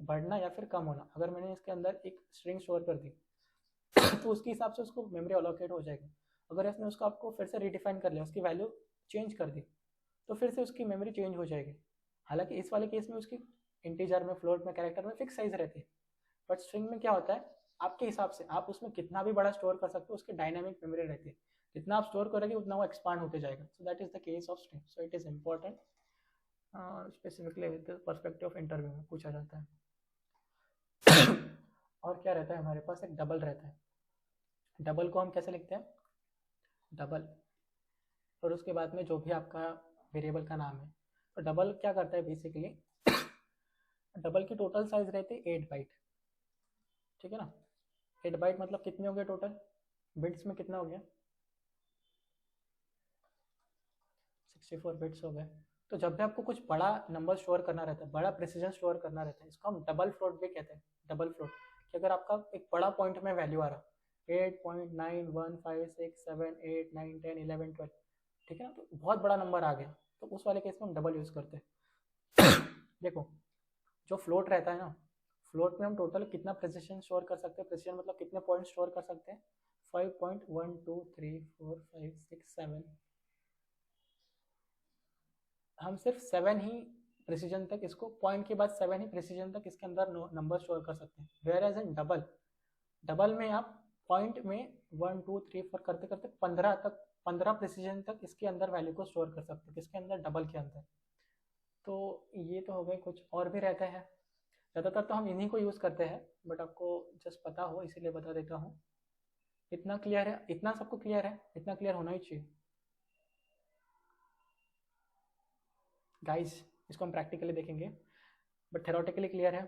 बढ़ना या फिर कम होना। अगर मैंने इसके अंदर एक स्ट्रिंग स्टोर कर दी तो उसके हिसाब से उसको मेमोरी अलोकेट हो जाएगी। अगर इसने उसको आपको फिर से रिडिफाइन कर लिया, उसकी वैल्यू चेंज कर दी, तो फिर से उसकी मेमोरी चेंज हो जाएगी। हालांकि इस वाले केस में उसकी इंटीजर में, फ्लोट में, कैरेक्टर में फिक्स साइज रहती है, बट स्ट्रिंग में क्या होता है, आपके हिसाब से आप उसमें कितना भी बड़ा स्टोर कर सकते हो, उसकी डायनामिक मेमोरी रहती है। जितना आप स्टोर करोगे उतना वो एक्सपांड होते जाएगा। सो that is the case of string, so it is important. Specifically with the perspective of interview में पूछा जाता है। और क्या रहता है हमारे पास, एक डबल रहता है। डबल को हम कैसे लिखते हैं, डबल, और उसके बाद में जो भी आपका वेरिएबल का नाम है। तो डबल क्या करता है बेसिकली, डबल की टोटल साइज रहती है 8 बाइट, ठीक है ना। 8 बाइट मतलब कितने हो गए टोटल बिट्स में, कितना हो गया, 64 बिट्स हो गए। तो जब भी आपको कुछ बड़ा नंबर स्टोर करना रहता है, बड़ा प्रिसीजन स्टोर करना रहता है, इसको हम डबल फ्लोट भी कहते हैं। डबल फ्लोट कि अगर आपका एक बड़ा पॉइंट में वैल्यू आ रहा 8.9156789109101112, ठीक है ना, तो बहुत बड़ा नंबर आ गया, तो उस वाले केस में हम डबल यूज़ करते हैं। देखो जो फ्लोट रहता है ना, फ्लोट में हम टोटल कितना प्रिसीजन स्टोर कर सकते हैं, प्रिसीजन मतलब कितने पॉइंट स्टोर कर सकते हैं, 5.123456 7, हम सिर्फ 7 ही प्रिसीजन तक, इसको पॉइंट के बाद 7 ही प्रिसीजन तक इसके अंदर नंबर स्टोर कर सकते हैं। Whereas in double, double में आप पॉइंट में 1 2 3 4 करते करते 15 तक, 15 प्रिसीजन तक इसके अंदर वैल्यू को स्टोर कर सकते हैं, किसके अंदर, डबल के अंदर। तो ये तो हो गए, कुछ और भी रहते हैं, ज़्यादातर तो हम इन्हीं को यूज़ करते हैं, बट आपको जस्ट पता हो इसीलिए बता देता हूँ। इतना क्लियर है, इतना सबको क्लियर है, इतना क्लियर होना ही चाहिए गाइस। इसको हम प्रैक्टिकली देखेंगे, बट थेरोटिकली क्लियर है,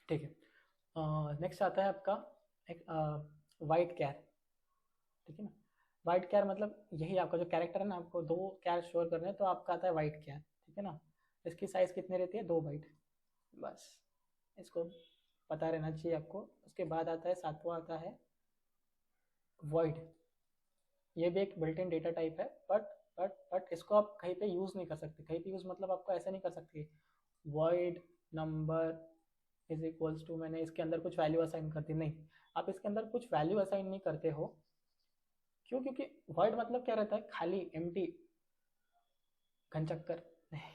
ठीक है। नेक्स्ट आता है आपका एक वाइट कैर, ठीक है ना। वाइट कैर मतलब यही आपका जो कैरेक्टर है ना, आपको 2 कैर स्टोर करने हैं, तो आपका आता है वाइट कैर, ठीक है ना। इसकी साइज़ कितनी रहती है, 2 बाइट, बस इसको पता रहना चाहिए आपको। उसके बाद आता है सातवां, आता है वॉइड। ये भी एक बिल्ट इन डेटा टाइप है, बट इसको आप कहीं पे यूज़ नहीं कर सकते। कहीं पे यूज़ मतलब आपको ऐसा नहीं कर सकते, void number is equals to, मैंने इसके अंदर कुछ वैल्यू असाइन कर दी, नहीं। आप इसके अंदर कुछ वैल्यू असाइन नहीं करते हो, क्यों? क्योंकि void मतलब क्या रहता है? खाली, empty, घनचक्कर नहीं,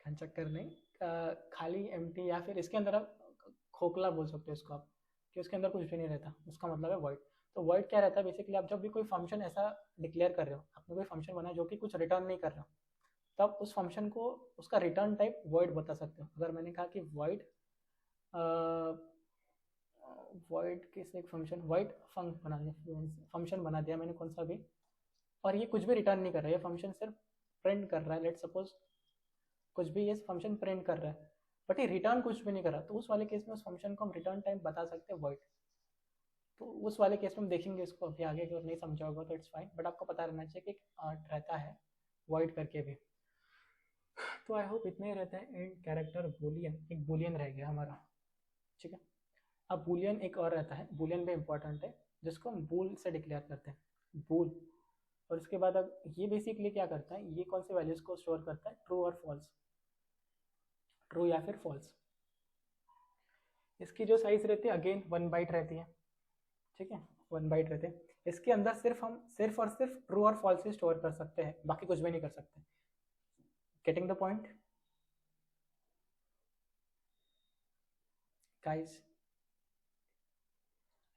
घनचक्कर नहीं, खाली, empty, या फिर इसके अंदर आप खोखला बोल सकते हो इसको आप, कि उसके अंदर कुछ भी नहीं रहता, उसका मतलब है void। तो void क्या रहता है बेसिकली? आप जब भी कोई फंक्शन ऐसा डिक्लेयर कर रहे हो, आपने कोई फंक्शन बनाया जो कि कुछ रिटर्न नहीं कर रहा, तब उस फंक्शन को उसका रिटर्न टाइप void बता सकते हो। अगर मैंने कहा कि void void किस एक फंक्शन void फंक्शन बना दिया, फंक्शन बना दिया मैंने कौन सा भी, और ये कुछ भी रिटर्न नहीं कर रहा है, ये फंक्शन सिर्फ प्रिंट कर रहा है, लेट सपोज कुछ भी ये फंक्शन प्रिंट कर रहा है, बट ये रिटर्न कुछ भी नहीं कर रहा, तो उस वाले केस में उस फंक्शन को हम रिटर्न टाइप बता सकते हैं void। तो उस वाले केस में हम देखेंगे इसको अभी आगे, अगर नहीं समझा होगा तो इट्स फाइन, बट आपको पता रहना चाहिए कि एक रहता है void करके भी। तो आई होप इतने ही रहते हैं। एंड कैरेक्टर बूलियन, एक बूलियन रह गया हमारा, ठीक है। अब बूलियन एक और रहता है, बूलियन भी इंपॉर्टेंट है, जिसको हम बूल से डिक्लेयर करते हैं, बूल। और उसके बाद अब ये बेसिकली क्या करता है, ये कौन से वैल्यूज को स्टोर करता है? ट्रू और फॉल्स, ट्रू या फिर फॉल्स। इसकी जो साइज रहती है अगेन 1 बाइट रहती है, ठीक है, 1 बाइट रहते हैं। इसके अंदर हम सिर्फ और सिर्फ ट्रू और फॉल्स ही स्टोर कर सकते हैं, बाकी कुछ भी नहीं कर सकते। Getting the point guys?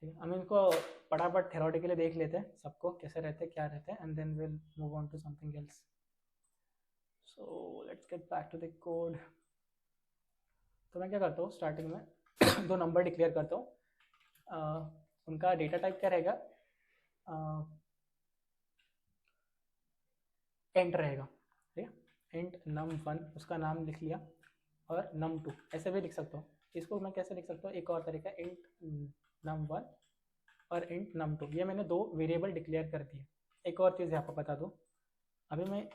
हम इनको फटाफट थ्योरेटिकली देख लेते हैं सबको कैसे रहते हैं, क्या रहते हैं, and then will move on to something else. So let's get back to the code. तो मैं क्या करता हूँ स्टार्टिंग में दो नंबर डिक्लेयर करता हूँ, उनका डेटा टाइप क्या रहेगा? एंट रहेगा, ठीक है। एंट num1, उसका नाम लिख लिया, और num2 ऐसे भी लिख सकता हूँ। इसको मैं कैसे लिख सकता हूँ? एक और तरीका, इंट num1 और इंट num2, ये मैंने दो वेरिएबल डिक्लेयर कर दिए। एक और चीज़ यहाँ पर बता दूँ, अभी मैं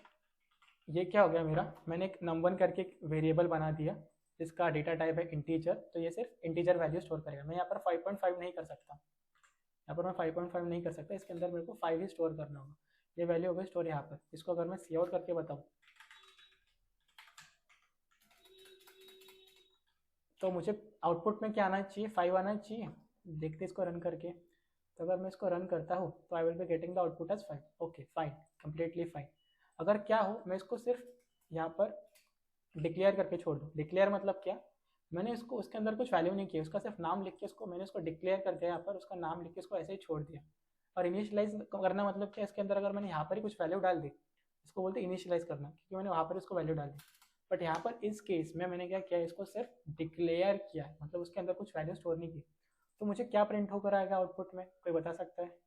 ये क्या हो गया मेरा, मैंने एक num1 करके एक वेरिएबल बना दिया जिसका डेटा टाइप है इंटीजर, तो ये सिर्फ इंटीजर वैल्यू स्टोर करेगा। मैं यहाँ पर 5.5 नहीं कर सकता, यहाँ पर मैं 5.5 नहीं कर सकता, इसके अंदर मेरे को 5 ही स्टोर करना होगा। ये वैल्यू हो गई स्टोर यहाँ पर। इसको अगर मैं सी आउट करके बताऊँ तो मुझे आउटपुट में क्या आना चाहिए? 5 आना चाहिए। देखते इसको रन करके, तो अगर मैं इसको रन करता हूँ तो I will be getting the output as 5। Okay fine, completely fine. अगर क्या हो, मैं इसको सिर्फ यहाँ पर डिक्लेयर करके छोड़ दूँ। डिक्लेयर मतलब क्या? मैंने इसको उसके अंदर कुछ वैल्यू नहीं किया, उसका सिर्फ नाम लिख के उसको मैंने उसको डिक्लेयर कर दिया, यहाँ पर उसका नाम लिख के उसको ऐसे ही छोड़ दिया। और इनिशियलाइज करना मतलब क्या? इसके अंदर अगर मैंने यहाँ पर ही कुछ वैल्यू डाल दी, इसको बोलते हैं इनिशियलाइज करना, क्योंकि मैंने वहाँ पर इसको वैल्यू डाल दी। बट यहाँ पर इस केस में मैंने क्या किया, इसको सिर्फ डिक्लेयर किया, मतलब उसके अंदर कुछ वैल्यू स्टोर नहीं की। तो मुझे क्या प्रिंट होकर आएगा आउटपुट में? कोई बता सकता है?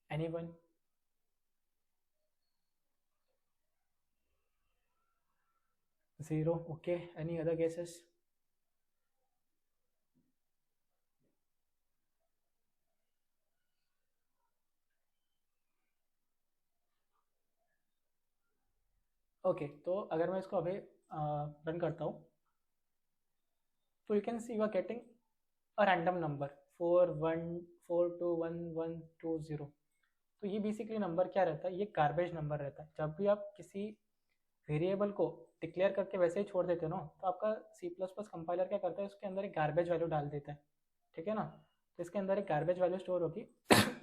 Anyone? Zero, okay. Any other cases? Okay, तो अगर मैं इसको अभी रन करता हूँ तो you can see you are getting a random number 41421120। तो ये बेसिकली नंबर क्या रहता है? ये गार्बेज नंबर रहता है। जब भी आप किसी वेरिएबल को डिक्लेयर करके वैसे ही छोड़ देते हो ना, तो आपका सी प्लस प्लस कंपाइलर क्या करता है, उसके अंदर एक गार्बेज वैल्यू डाल देता है, ठीक है ना। तो इसके अंदर एक गार्बेज वैल्यू स्टोर होगी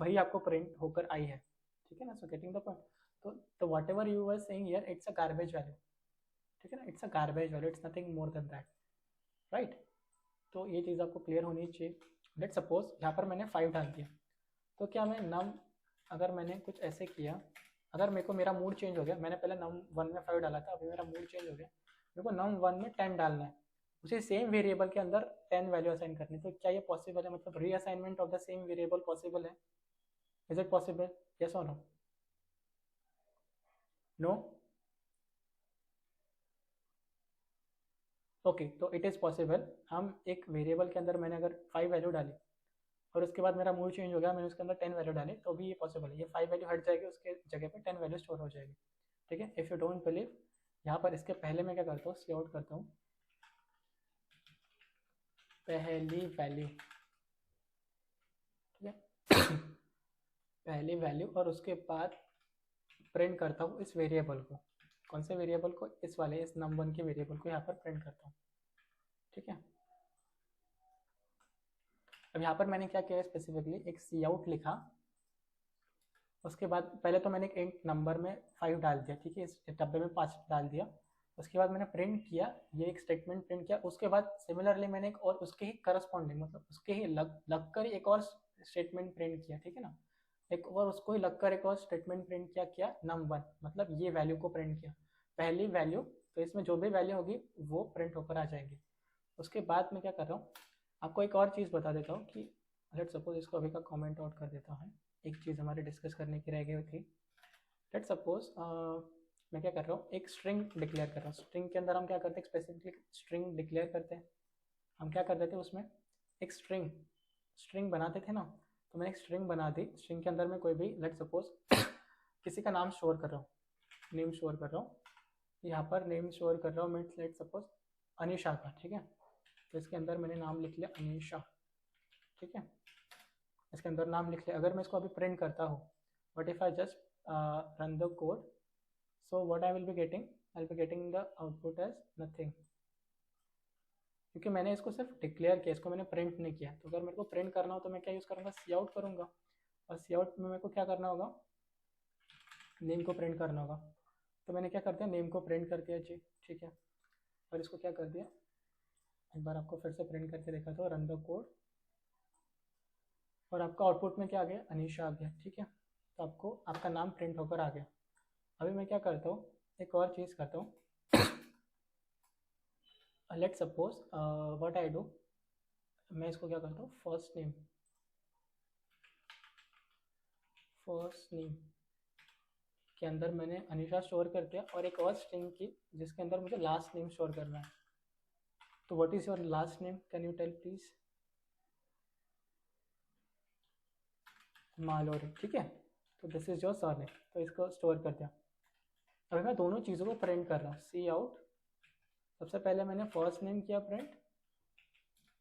वही आपको प्रिंट होकर आई है, ठीक है ना। So getting the point. तो whatever you were saying here, it's a garbage value, ठीक है ना। It's a garbage value, it's nothing more than that, right. तो ये चीज़ आपको क्लियर होनी चाहिए। लेट सपोज यहाँ पर मैंने 5 डाल दिया, तो क्या मैं नम, अगर मैंने कुछ ऐसे किया, अगर मेरे को मेरा मूड चेंज हो गया, मैंने पहले num1 में 5 डाला था, अभी मेरा मूड चेंज हो गया, मेरे को num1 में 10 डालना है, उसी सेम वेरिएबल के अंदर 10 वैल्यू असाइन करनी। तो क्या ये पॉसिबल है? मतलब reassignment of the same variable possible है? Is it possible? यस और नो? नो? ओके, तो इट इज़ पॉसिबल। हम एक वेरिएबल के अंदर मैंने अगर 5 वैल्यू डाली और उसके बाद मेरा मूड चेंज हो गया, मैंने उसके अंदर 10 वैल्यू डाली, तो भी ये पॉसिबल है। ये 5 वैल्यू हट जाएगी, उसके जगह पे 10 वैल्यू स्टोर हो जाएगी, ठीक है। इफ़ यू डोंट बिलीव, यहाँ पर इसके पहले मैं क्या करता हूँ, सी आउट करता हूँ पहली वैल्यू, ठीक है पहली वैल्यू, और उसके बाद प्रिंट करता हूँ इस वेरिएबल को। कौन से वेरिएबल को? इस वाले, इस num1 के वेरिएबल को यहाँ पर प्रिंट करता हूँ, ठीक है। अब यहाँ पर मैंने क्या किया स्पेसिफिकली, एक सी आउट लिखा, उसके बाद पहले तो मैंने एक इंट नंबर में 5 डाल दिया, ठीक है, इस डब्बे में 5 डाल दिया। उसके बाद मैंने प्रिंट किया, ये एक स्टेटमेंट प्रिंट किया। उसके बाद सिमिलरली मैंने एक और उसके ही करस्पॉन्डिंग, मतलब उसके ही लग कर एक और स्टेटमेंट प्रिंट किया, ठीक है ना, एक और उसको ही लगकर एक और स्टेटमेंट प्रिंट किया num1, मतलब ये वैल्यू को प्रिंट किया, पहली वैल्यू। तो इसमें जो भी वैल्यू होगी वो प्रिंट होकर आ जाएगी। उसके बाद मैं क्या कर रहा हूँ, आपको एक और चीज़ बता देता हूँ कि लेट्स सपोज इसको अभी का कमेंट आउट कर देता हूँ। एक चीज़ हमारे डिस्कस करने की रह गई थी। लेट्स सपोज मैं क्या कर रहा हूँ, एक स्ट्रिंग डिक्लेयर कर रहा हूँ। स्ट्रिंग के अंदर हम क्या करते हैं, स्पेसिफिकली स्ट्रिंग डिक्लेयर करते हैं। हम क्या कर देते हैं, उसमें एक स्ट्रिंग बनाते थे ना, तो मैंने एक स्ट्रिंग बना दी। स्ट्रिंग के अंदर में कोई भी लेट्स सपोज किसी का नाम स्टोर कर रहा हूँ, नेम स्टोर कर रहा हूँ, यहाँ पर नेम स्टोर कर रहा हूँ मैं, लेट्स सपोज अनीशा का, ठीक है। तो इसके अंदर मैंने नाम लिख लिया अनीशा, ठीक है, इसके अंदर नाम लिख लिया। अगर मैं इसको अभी प्रिंट करता हूँ, but if I just run the code, so what I will be getting the output as nothing, क्योंकि मैंने इसको सिर्फ डिक्लेयर किया, इसको मैंने प्रिंट नहीं किया। तो अगर मेरे को प्रिंट करना हो तो मैं क्या यूज़ करूँगा, सी आउट करूँगा, और सी आउट में मेरे को क्या करना होगा, नेम को प्रिंट करना होगा। तो मैंने क्या कर दिया, नेम को प्रिंट कर दिया जी, ठीक है। और इसको क्या कर दिया, एक बार आपको फिर से प्रिंट करके देखा तो रन द कोड, और आपका आउटपुट में क्या आ गया, अनीशा आ गया, ठीक है। तो आपको आपका नाम प्रिंट होकर आ गया। अभी मैं क्या करता हूँ, एक और चीज़ करता हूँ। Let's suppose what I do, मैं इसको क्या करता हूँ, फर्स्ट नेम के अंदर मैंने अनीशा स्टोर कर दिया, और एक और स्ट्रिंग की जिसके अंदर मुझे लास्ट नेम स्टोर करना है। तो what is your last name, can you tell please, Malori, ठीक है। तो दिस इज योर सरनेम, तो इसको स्टोर कर दिया। अभी मैं दोनों चीज़ों को प्रिंट कर रहा हूँ, सी आउट, सबसे पहले मैंने फर्स्ट नेम किया प्रिंट,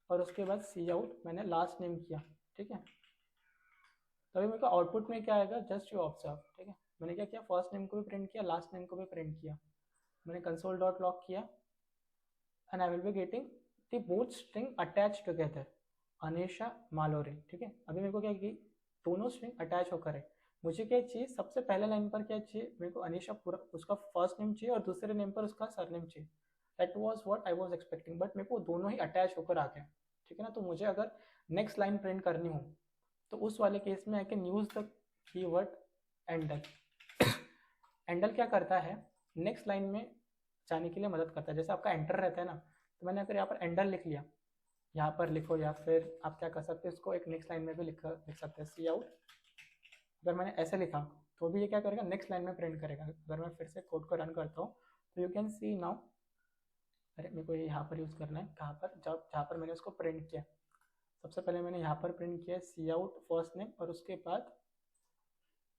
और उसके बाद सी आउट मैंने लास्ट नेम किया, ठीक है। तो अभी मेरे को आउटपुट में क्या आएगा, जस्ट यू ऑब्जर्व, ठीक है। मैंने क्या किया, फर्स्ट नेम को भी प्रिंट किया, लास्ट नेम को भी प्रिंट किया, मैंने कंसोल डॉट लॉग किया, and I will be getting the both string attach together, Anisha Malori, ठीक है। अभी मेरे को क्या की, दोनों स्ट्रिंग अटैच होकर है। मुझे क्या चाहिए, सबसे पहले लाइन पर क्या चाहिए मेरे को, अनीशा पूरा उसका फर्स्ट नेम चाहिए, और दूसरे नेम पर उसका सरनेम चाहिए। That was what I was expecting, but मेरे को दोनों ही अटैच होकर आ गया, ठीक है ना। तो मुझे अगर नेक्स्ट लाइन प्रिंट करनी हो तो उस वाले केस में I can use the keyword endl. Endl क्या करता है, नेक्स्ट लाइन में जाने के लिए मदद करता है। जैसे आपका एंटर रहता है ना, तो मैंने अगर यहाँ पर एंडल लिख लिया, यहाँ पर लिखो, या फिर आप क्या कर सकते हैं, इसको एक नेक्स्ट लाइन में भी लिख सकते हैं, सी आउट। अगर मैंने ऐसे लिखा तो भी ये क्या करेगा, नेक्स्ट लाइन में प्रिंट करेगा। अगर मैं फिर से कोड को रन करता हूँ तो यू कैन सी नाउ, अरे मेरे को ये यहाँ पर यूज़ करना है, कहाँ पर, जहाँ पर मैंने उसको प्रिंट किया। सबसे पहले मैंने यहाँ पर प्रिंट किया सी आउट फर्स्ट नेम, और उसके बाद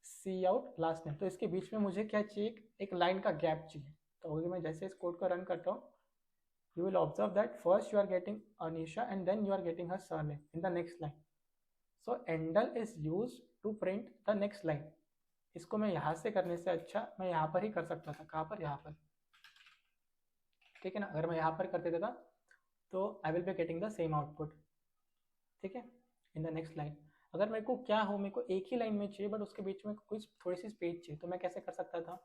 सी आउट लास्ट नेम। तो इसके बीच में मुझे क्या चाहिए, एक लाइन का गैप चाहिए। तो अभी मैं जैसे इस कोड को रन करता हूँ, you will observe that first you are getting Anisha and then you are getting her surname in the next line. So endl is used to print the next line. इसको मैं यहाँ से करने से अच्छा मैं यहाँ पर ही कर सकता था, कहाँ पर, यहाँ पर, ठीक है ना। अगर मैं यहाँ पर कर देता था तो I will be getting the same output, ठीक है, इन द नेक्स्ट लाइन। अगर मेरे को क्या हो, मेरे को एक ही लाइन में चाहिए बट उसके बीच में कुछ थोड़ी सी स्पेस चाहिए, तो मैं कैसे कर सकता था,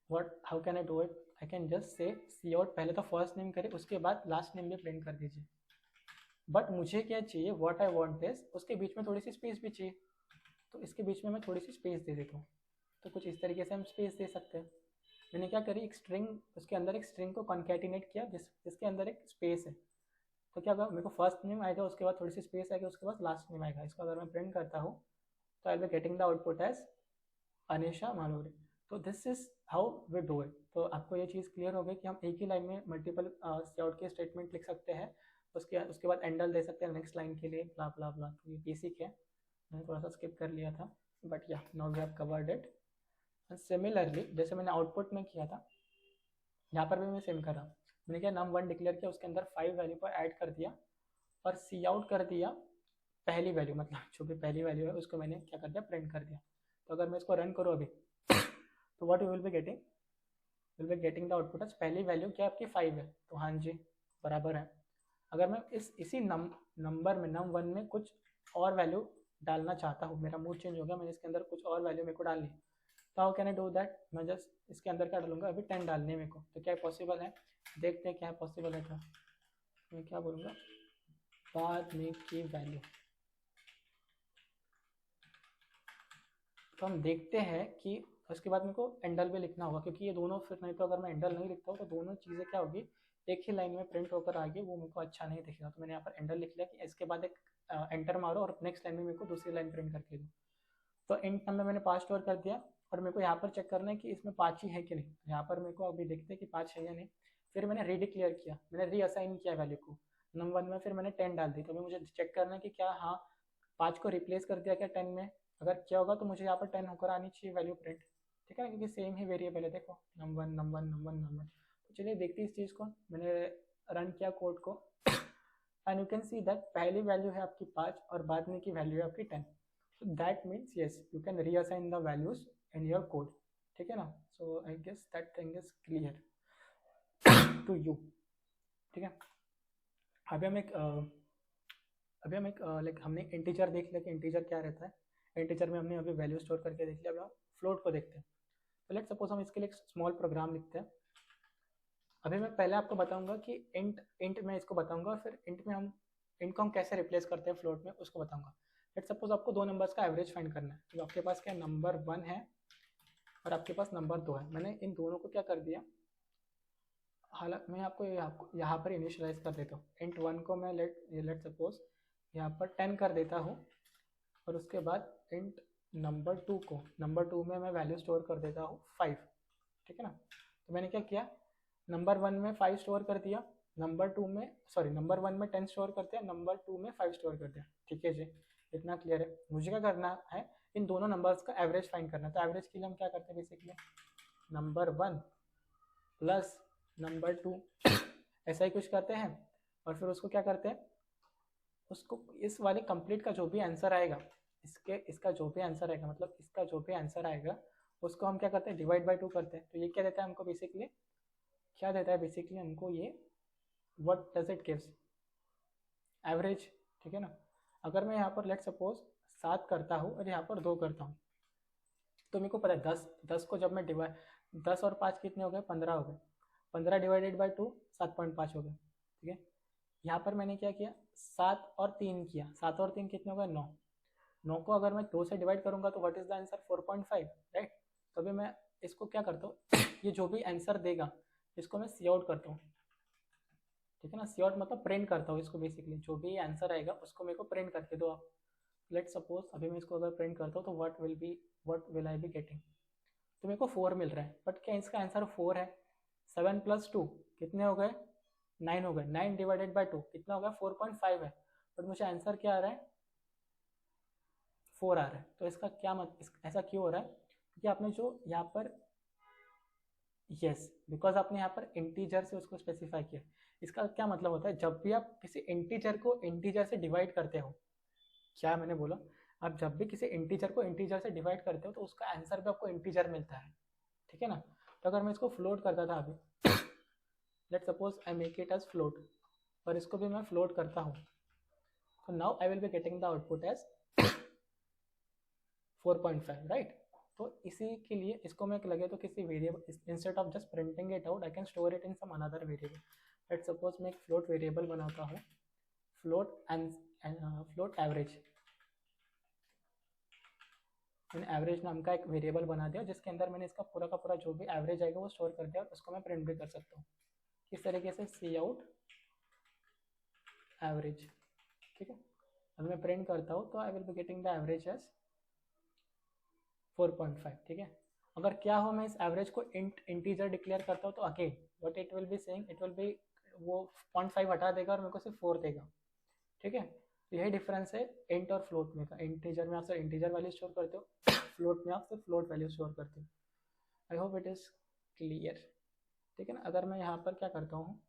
what, how can I do it, I can just say C out, पहले तो फर्स्ट नेम करे, उसके बाद लास्ट नेम भी प्रिंट कर दीजिए। बट मुझे क्या चाहिए, व्हाट आई वांट इज, उसके बीच में थोड़ी सी स्पेस भी चाहिए, तो इसके बीच में मैं थोड़ी सी स्पेस दे देता हूँ। तो कुछ इस तरीके से हम स्पेस दे सकते हैं। मैंने क्या करी, एक स्ट्रिंग, उसके अंदर एक स्ट्रिंग को कॉन्कैटिनेट किया जिसके अंदर एक स्पेस है। तो क्या होगा, मेरे को फर्स्ट नेम आएगा, उसके बाद थोड़ी सी स्पेस आएगी, उसके बाद लास्ट नेम आएगा। इसको अगर मैं प्रिंट करता हूँ तो I will be getting the output as Anisha Malori. तो this is how we do it. तो आपको ये चीज़ क्लियर हो गई कि हम एक ही लाइन में मल्टीपल सी आउट के स्टेटमेंट लिख सकते हैं, उसके बाद एंडल दे सकते हैं नेक्स्ट लाइन के लिए, ब्ला ब्ला ब्ला। तो ये बेसिक है, मैंने थोड़ा सा स्किप कर लिया था, but yeah now we have covered it. Similarly जैसे मैंने आउटपुट में किया था, यहाँ पर भी मैं सेम कर रहा हूँ। मैंने क्या, num1 डिक्लेयर किया, उसके अंदर 5 वैल्यू पर ऐड कर दिया, और सी आउट कर दिया पहली वैल्यू, मतलब जो भी पहली वैल्यू है उसको मैंने क्या कर दिया, प्रिंट कर दिया। तो अगर मैं इसको रन करूँ अभी तो what you will be getting the output as, पहली वैल्यू क्या आपकी 5 है, तो हाँ जी बराबर है। अगर मैं इसी नंबर में num1 में कुछ और वैल्यू डालना चाहता हूँ, मेरा मूड चेंज हो गया, मैंने इसके अंदर कुछ और वैल्यू मेरे को डालनी है, तो how can I do that? मैं जस्ट इसके अंदर क्या डालूंगा, अभी 10 डालने मेरे को, तो क्या पॉसिबल है? देखते हैं क्या पॉसिबल है। क्या मैं क्या बोलूँगा, बाद में की वैल्यू। तो हम देखते हैं कि उसके बाद मेरे को एंडल भी लिखना होगा, क्योंकि ये दोनों फिर नहीं, तो अगर मैं एंडल नहीं लिखता हूँ तो दोनों चीज़ें क्या होगी, एक ही लाइन में प्रिंट होकर आगे, वो मेरे को अच्छा नहीं दिखेगा। तो मैंने यहाँ पर एंडल लिख लिया कि इसके बाद एक एंटर मारो और नेक्स्ट लाइन में मेरे को दूसरी लाइन प्रिंट करके दो। तो इंट नंबर मैंने 5 स्टोर कर दिया, और मेरे को यहाँ पर चेक करना है कि इसमें 5 ही है कि नहीं। यहाँ पर मेरे को अभी देखते हैं कि 5 है या नहीं। फिर मैंने रीडिक्लेयर किया, मैंने रीअसाइन किया वैल्यू को num1 में, फिर मैंने 10 डाल दी। तो अभी मुझे चेक करना है कि क्या हाँ 5 को रिप्लेस कर दिया क्या 10 में, अगर क्या होगा तो मुझे यहाँ पर 10 होकर आनी चाहिए वैल्यू प्रिंट, ठीक है ना, क्योंकि सेम ही वेरिएबल है। देखो num1 num1 num1 num1। तो चलिए देखते हैं इस चीज़ को। मैंने रन किया कोड को, and you can see that पहली वैल्यू है आपकी 5 और बाद में की वैल्यू है आपकी 10। So that means yes you can reassign the values in your code, ठीक है ना। So I guess that thing is clear to you, ठीक है। अभी हम एक लाइक हमने इंटीजर देख लिया कि इंटीजर क्या रहता है। इंटीजर में हमने अभी वैल्यू स्टोर करके देख लिया। अभी हम फ्लोट को देखते हैं। तो लेट्स सपोज हम इसके लिए एक स्मॉल प्रोग्राम लिखते हैं। अभी मैं पहले आपको बताऊंगा कि इंट में इसको बताऊंगा, फिर इंट को हम कैसे रिप्लेस करते हैं फ्लोट में, उसको बताऊंगा। लेट्स सपोज आपको दो नंबर्स का एवरेज फाइंड करना है। तो आपके पास क्या नंबर 1 है और आपके पास नंबर 2 है। मैंने इन दोनों को क्या कर दिया, हालांकि मैं आपको यहाँ पर इनिशियलाइज कर देता हूँ। इंट 1 को मैं लेट सपोज यहाँ पर 10 कर देता हूँ, और उसके बाद इंट नंबर 2 में मैं वैल्यू स्टोर कर देता हूँ 5, ठीक है ना। तो मैंने क्या किया, नंबर 1 में 5 स्टोर कर दिया, नंबर 1 में 10 स्टोर कर दिया, नंबर 2 में 5 स्टोर कर दिया, ठीक है जी। इतना क्लियर है। मुझे क्या करना है, इन दोनों नंबर्स का एवरेज फाइंड करना है। तो एवरेज के लिए हम क्या करते हैं, बेसिकली नंबर 1 प्लस नंबर 2 ऐसा ही कुछ करते हैं, और फिर उसको क्या करते हैं, उसको इस वाले कंप्लीट का जो भी आंसर आएगा, इसका जो भी आंसर आएगा, मतलब इसका जो भी आंसर आएगा, उसको हम क्या करते हैं, डिवाइड बाय 2 करते हैं। तो ये क्या देता है हमको, बेसिकली क्या देता है, बेसिकली हमको ये what does it gives, average, ठीक है ना। अगर मैं यहाँ पर लेट सपोज 7 करता हूँ और यहाँ पर 2 करता हूँ, तो मेरे को पता है 10 को जब मैं डिवाइड, 10 और 5 कितने हो गए, 15 हो गए। 15 डिवाइडेड बाई 2 7.5 हो गए, ठीक है। यहाँ पर मैंने क्या किया, 7 और 3 किया, 7 और 3 कितने हो गए, 9। 9 को अगर मैं 2 से डिवाइड करूंगा तो what is the answer, 4.5, right. तो अभी मैं इसको क्या करता हूँ ये जो भी आंसर देगा इसको मैं सी आउट करता हूँ, ठीक है ना। सी आउट मतलब प्रिंट करता हूँ इसको, बेसिकली जो भी आंसर आएगा उसको मेरे को प्रिंट करके दो आप। लेट सपोज अभी मैं इसको अगर प्रिंट करता हूँ तो what will I be getting. तो मेरे को 4 मिल रहा है, बट क्या इसका आंसर 4 है। 7 + 2 कितने हो गए, 9 हो गए। 9 डिवाइडेड बाई 2 कितना हो गया, 4.5 है, बट मुझे आंसर क्या आ रहा है, 4 आ रहा है। तो इसका क्या ऐसा क्यों हो रहा है, क्योंकि आपने जो यहाँ पर बिकॉज आपने यहाँ पर इंटीजर से उसको स्पेसिफाई किया। इसका क्या मतलब होता है, जब भी आप किसी इंटीजर को इंटीजर से डिवाइड करते हो, क्या मैंने बोला, आप जब भी किसी इंटीजर को इंटीजर से डिवाइड करते हो तो उसका आंसर भी आपको इंटीजर मिलता है, ठीक है ना। तो अगर मैं इसको फ्लोट करता था अभी, let suppose I make it as float, और इसको भी मैं फ्लोट करता हूँ, तो now I will be getting the output as 4.5, right. तो इसी के लिए इसको मैं लगे तो किसी variable, instead of just printing it out, I can store it in some another variable. Let suppose मैं एक फ्लोट वेरिएबल बनाता हूँ, फ्लोट एवरेज। मैंने एवरेज नाम का एक वेरिएबल बना दिया, जिसके अंदर मैंने इसका पूरा का पूरा जो भी एवरेज आएगा वो स्टोर कर दिया, और उसको मैं प्रिंट भी कर सकता हूँ इस तरीके से, सी आउट एवरेज, ठीक है। अगर मैं प्रिंट करता हूँ तो I will be getting the average age 4.5, ठीक है। अगर क्या हो, मैं इस एवरेज को इंटीजर डिक्लेयर करता हूँ तो again what it will be saying, it will B वो 0.5 हटा देगा और मेरे को सिर्फ 4 देगा, ठीक है। तो यही डिफरेंस है इंट और फ्लोट में का। इंटीजर में आप सिर्फ इंटीजर वैल्यू स्टोर करते हो, फ्लोट में आप सिर्फ फ्लोट वैल्यू स्टोर करते हो। आई होप इट इज़ क्लियर, ठीक है ना। अगर मैं यहाँ पर क्या करता हूँ,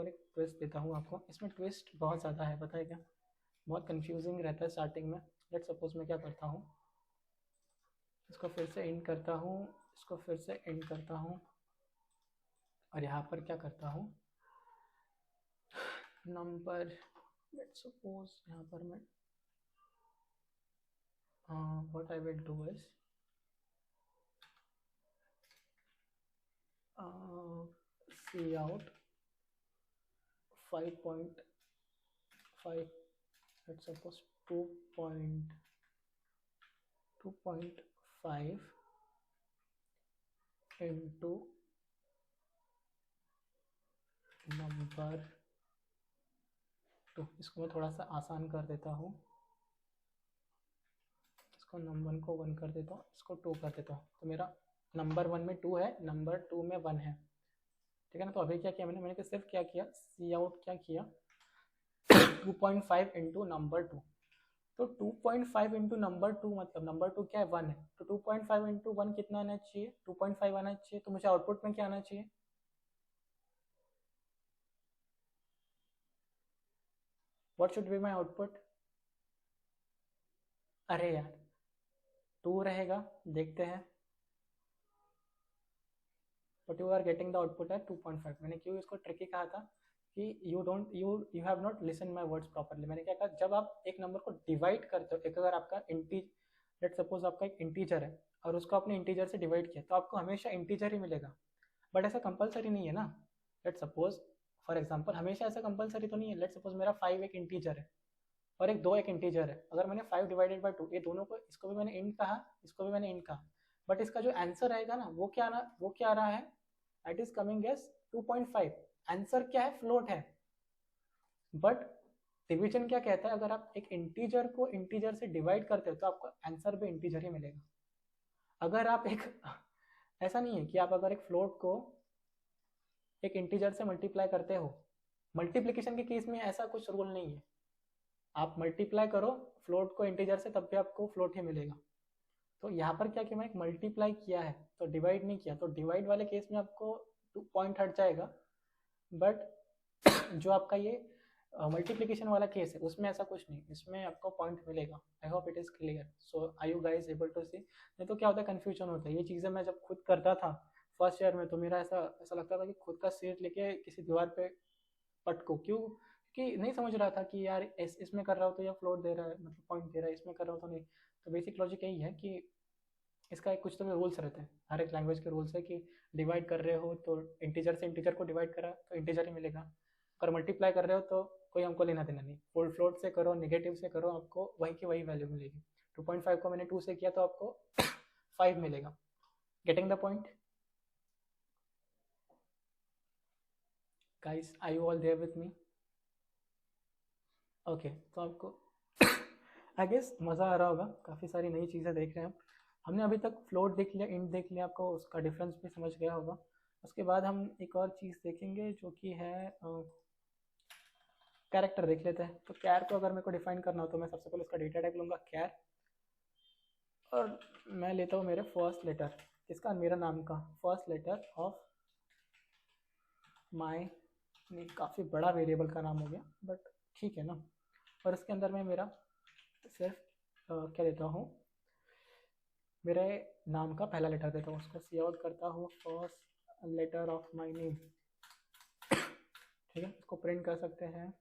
एक ट्विस्ट देता हूँ आपको। इसमें ट्विस्ट बहुत ज़्यादा है, पता है क्या, बहुत कंफ्यूजिंग रहता है स्टार्टिंग में। लेट सपोज मैं क्या करता हूँ, इसको फिर से इंट करता हूँ, इसको फिर से इंट करता हूँ, और यहाँ पर क्या करता हूँ, नंबर, लेट्स सपोज यहाँ पर मैं what I will do is cout 5.5, let's suppose 2.5 into number 2। इसको मैं थोड़ा सा आसान कर देता हूँ, इसको नंबर 1 को 1 कर देता हूँ, इसको 2 कर देता हूँ। तो मेरा नंबर 1 में 2 है, नंबर 2 में 1 है, ठीक है ना। तो अभी क्या किया मैंने सिर्फ क्या किया, सी आउट क्या किया 2.5 इंटू नंबर 2। तो 2.5 इंटू नंबर 2 मतलब नंबर 2 क्या है 1 है, तो 2.5 इंटू 1 कितना आना चाहिए 2.5 आना चाहिए। तो मुझे आउटपुट में क्या आना चाहिए, what should be my output. अरे यार 2 रहेगा, देखते हैं, but you are getting the output है 2.5। मैंने क्यों इसको ट्रिकी कहा था कि you have not listen my words properly. मैंने क्या कहा, जब आप एक नंबर को डिवाइड करते हो, एक अगर आपका लेट सपोज आपका एक इंटीजर है और उसको आपने इंटीजर से डिवाइड किया, तो आपको हमेशा इंटीजर ही मिलेगा, बट ऐसा कंपलसरी नहीं है ना। लेट सपोज फॉर एग्जाम्पल हमेशा ऐसा कंपलसरी तो नहीं है। लेट सपोज मेरा 5 एक इंटीजर है और एक 2 एक इंटीजर है, अगर मैंने 5 डिवाइडेड बाई 2, ये दोनों को, इसको भी मैंने इंट कहा, इसको भी मैंने इंट कहा, बट इसका जो आंसर आएगा ना वो क्या आ रहा है, that is coming as 2.5। Answer क्या है, फ्लोट है, बट डिवीजन क्या कहता है, अगर आप एक इंटीजर को इंटीजर से डिवाइड करते हो तो आपको आंसर भी इंटीजर ही मिलेगा। अगर आप एक ऐसा नहीं है कि आप अगर एक फ्लोट को एक इंटीजर से मल्टीप्लाई करते हो, मल्टीप्लीकेशन के केस में ऐसा कुछ रूल नहीं है, आप मल्टीप्लाई करो फ्लोट को इंटीजर से तब भी आपको फ्लोट ही मिलेगा। तो यहाँ पर क्या किया, मैं एक मल्टीप्लाई किया है तो डिवाइड नहीं किया, तो डिवाइड वाले केस में आपको 2 पॉइंट हट जाएगा, बट जो आपका ये मल्टीप्लिकेशन वाला केस है उसमें ऐसा कुछ नहीं, इसमें आपको पॉइंट मिलेगा। I hope it is clear. So are you guys able to see. नहीं तो क्या होता है, कन्फ्यूजन होता है। ये चीज़ें मैं जब खुद करता था फर्स्ट ईयर में, तो मेरा ऐसा ऐसा लगता था कि खुद का सीट लेके किसी दीवार पे पटको, क्यों कि नहीं समझ रहा था कि यार इसमें कर रहा हो तो यह फ्लोट दे रहा है, मतलब पॉइंट दे रहा है, इसमें कर रहा हो तो नहीं। तो बेसिक लॉजिक यही है कि इसका एक कुछ तो रूल्स रहते हैं, हर एक लैंग्वेज के रूल्स है कि डिवाइड कर रहे हो तो इंटीजर से इंटीजर को डिवाइड करा तो इंटीजर ही मिलेगा, अगर मल्टीप्लाई कर रहे हो तो कोई हमको लेना देना नहीं, फुल फ्लोट से करो नेगेटिव से करो आपको वही की वही वैल्यू मिलेगी। 2.5 को मैंने 2 से किया तो आपको 5 मिलेगा। Getting the point guys, are you all there with me. Okay, तो आपको आई गेस मज़ा आ रहा होगा, काफ़ी सारी नई चीज़ें देख रहे हैं हम। हमने अभी तक फ्लोट देख लिया, इंट देख लिया, आपको उसका डिफरेंस भी समझ गया होगा। उसके बाद हम एक और चीज़ देखेंगे जो कि है कैरेक्टर देख लेते हैं। तो कैर को अगर मेरे को डिफाइन करना हो तो मैं सबसे पहले उसका डेटा टाइप लूँगा कैर, और मैं लेता हूँ मेरे फर्स्ट लेटर, किसका, मेरा नाम का फर्स्ट लेटर ऑफ माई, काफ़ी बड़ा वेरिएबल का नाम हो गया बट ठीक है ना। और इसके अंदर मैं मेरा सिर्फ क्या देता हूँ, मेरे नाम का पहला लेटर देता हूँ, उसको सी आउट करता हूँ first letter of my name, ठीक है। इसको प्रिंट कर सकते हैं,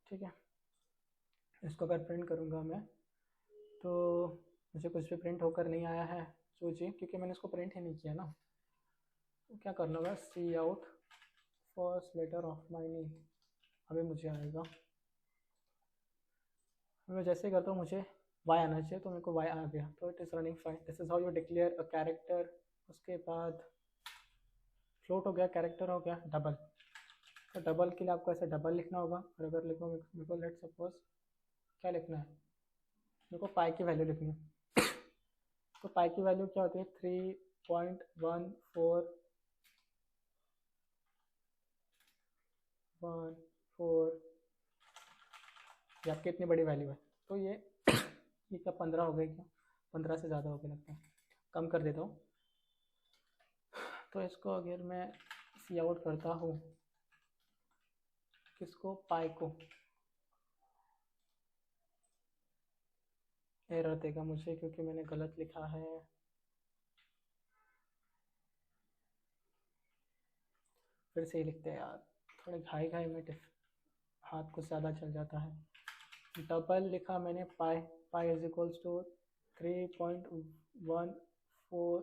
ठीक है। इसको अगर प्रिंट करूँगा मैं तो मुझे कुछ भी प्रिंट होकर नहीं आया है, सोचिए, क्योंकि मैंने इसको प्रिंट ही नहीं किया ना। तो क्या करना होगा, cout first letter of my name, अभी मुझे आएगा। मैं जैसे ही करता हूँ मुझे वाई आना चाहिए, तो मेरे को वाई आ गया, तो it is running fine. This is how you declare a character. उसके बाद फ्लोट हो गया, कैरेक्टर हो गया, डबल। तो डबल के लिए आपको ऐसे डबल लिखना होगा, और अगर लिखो मेरे को लेट सपोज क्या लिखना है, मेरे को पाई की वैल्यू लिखनी है। तो पाई की वैल्यू क्या होती है, 3.1414, ये आपकी इतनी बड़ी वैल्यू है। तो ये क्या 15 हो गई क्या, 15 से ज़्यादा हो गया लगता है, कम कर देता हूँ। तो इसको अगर मैं सी आउट करता हूँ, किसको, पाई को, एरर देगा मुझे क्योंकि मैंने गलत लिखा है। फिर से ही लिखते हैं यार, थोड़े घाई घाई में हाथ कुछ ज़्यादा चल जाता है। डबल लिखा मैंने pi, pi is equals to 3.14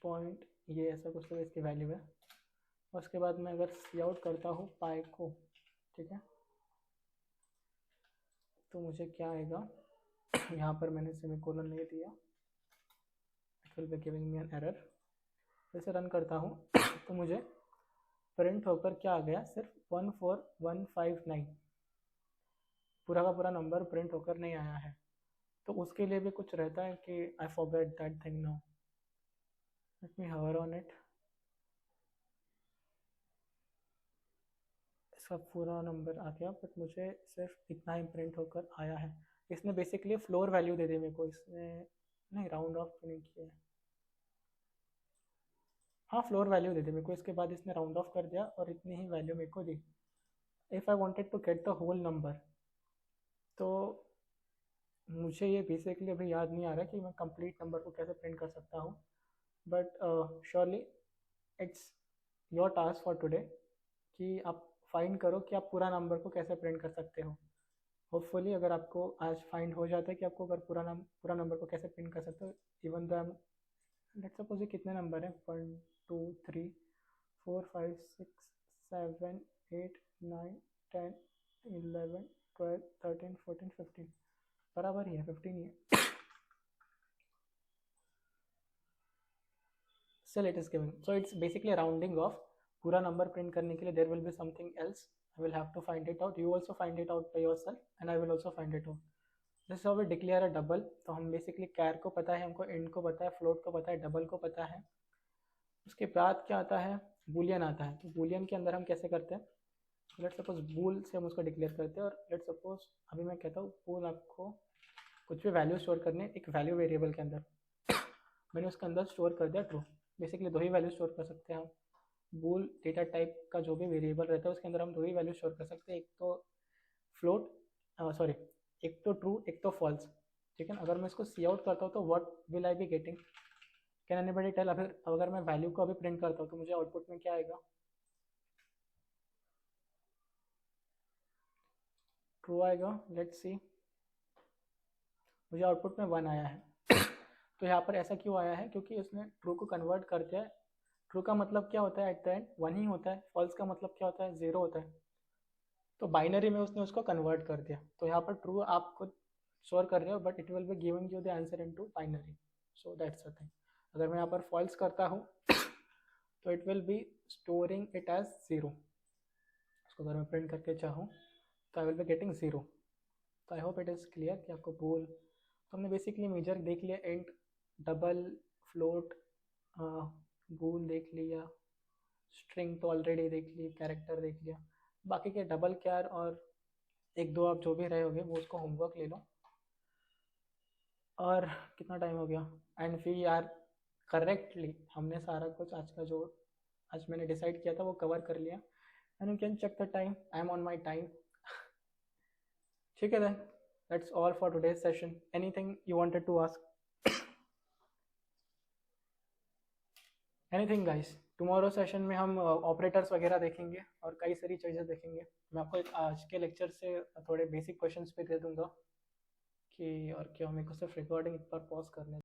point, ये ऐसा कुछ तो इसकी वैल्यू है। उसके बाद मैं अगर सी आउट करता हूँ पाई को, ठीक है, तो मुझे क्या आएगा, यहाँ पर मैंने सेमीकोलन नहीं दिया, it will be giving me an error. फिर से रन करता हूँ तो मुझे प्रिंट होकर क्या आ गया, सिर्फ 14159, पूरा का पूरा नंबर प्रिंट होकर नहीं आया है। तो उसके लिए भी कुछ रहता है कि I forget that thing now, let me hover on it. इसका पूरा नंबर आ गया, बट मुझे सिर्फ इतना ही प्रिंट होकर आया है। इसने बेसिकली फ्लोर वैल्यू दे दी मेरे को, इसने नहीं राउंड ऑफ नहीं किया, हाँ फ्लोर वैल्यू दे दी मेरे को, इसके बाद इसने राउंड ऑफ कर दिया और इतनी ही वैल्यू मेरे को दी। If I wanted to get the whole number, तो मुझे ये बेसिकली अभी याद नहीं आ रहा कि मैं कंप्लीट नंबर को कैसे प्रिंट कर सकता हूँ, but surely it's your task for today कि आप फाइंड करो कि आप पूरा नंबर को कैसे प्रिंट कर सकते हो। होपफुली अगर आपको आज फाइंड हो जाता है कि आपको अगर पूरा नंबर को कैसे प्रिंट कर सकते हो, इवन द लेट्स सपोज ये कितने नंबर है, 1 2 3 4 5 6 7 8 9 10 11 12 13 14 15, बराबर ही है, 15 ही है। Still it is given, so it's basically a rounding off। पूरा नंबर प्रिंट करने के लिए there will be something else, I will have to find it out, you also find it out by yourself and I will also find it out। This is how we declare a double। तो हम basically कैर को पता है, हमको end को पता है, float को पता है, डबल को पता है। उसके बाद क्या आता है, बूलियन आता है। तो बूलियन के अंदर हम कैसे करते हैं, लेट सपोज बूल से हम उसको डिक्लेयर करते हैं, और लेट सपोज अभी मैं कहता हूँ बूल आपको कुछ भी वैल्यू स्टोर करने, एक वैल्यू वेरिएबल के अंदर मैंने उसके अंदर स्टोर कर दिया ट्रू। बेसिकली दो ही वैल्यू स्टोर कर सकते हैं हम, बूल डेटा टाइप का जो भी वेरिएबल रहता है उसके अंदर हम दो ही वैल्यू स्टोर कर सकते हैं, एक तो फ्लोट, सॉरी एक तो ट्रू एक तो फॉल्स, ठीक है। अगर मैं इसको सी आउट करता हूँ तो what will I be getting, can anybody tell. अगर मैं वैल्यू को अभी प्रिंट करता हूँ तो मुझे आउटपुट में क्या आएगा, ट्रू आएगा। लेट्स सी, मुझे आउटपुट में 1 आया है। तो यहाँ पर ऐसा क्यों आया है, क्योंकि उसने ट्रू को कन्वर्ट कर दिया है। ट्रू का मतलब क्या होता है, एट द एंड 1 ही होता है, फॉल्स का मतलब क्या होता है, 0 होता है। तो बाइनरी में उसने उसको कन्वर्ट कर दिया, तो यहाँ पर ट्रू आप खुद स्टोर कर रहे हो, but it will be giving you the answer into binary, so that's the thing. अगर मैं यहाँ पर फॉल्स करता हूँ तो it will be storing it as 0। उसको अगर मैं प्रिंट करके चाहूँ तो आई विल बी गेटिंग 0। तो I hope it is clear कि आपको बूल, तो हमने बेसिकली मेजर देख लिया, इंट, डबल, फ्लोट, बूल देख लिया, स्ट्रिंग तो ऑलरेडी देख ली, कैरेक्टर देख लिया। बाकी के डबल कैर और एक दो आप जो भी रहे होगे वो उसको होमवर्क ले लो। और कितना टाइम हो गया, एंड वी आर करेक्टली, हमने सारा कुछ आज का जो आज मैंने डिसाइड किया था वो कवर कर लिया। And you can check the time, I am on my time. ठीक है, then that's all for today's session. Anything you wanted to ask, anything guys? Tomorrow session में हम ऑपरेटर्स वगैरह देखेंगे और कई सारी चीज़ें देखेंगे। मैं आपको एक आज के लेक्चर से थोड़े बेसिक क्वेश्चंस भी दे दूंगा कि, और क्या, मेरे को सिर्फ रिकॉर्डिंग एक बार पॉज करने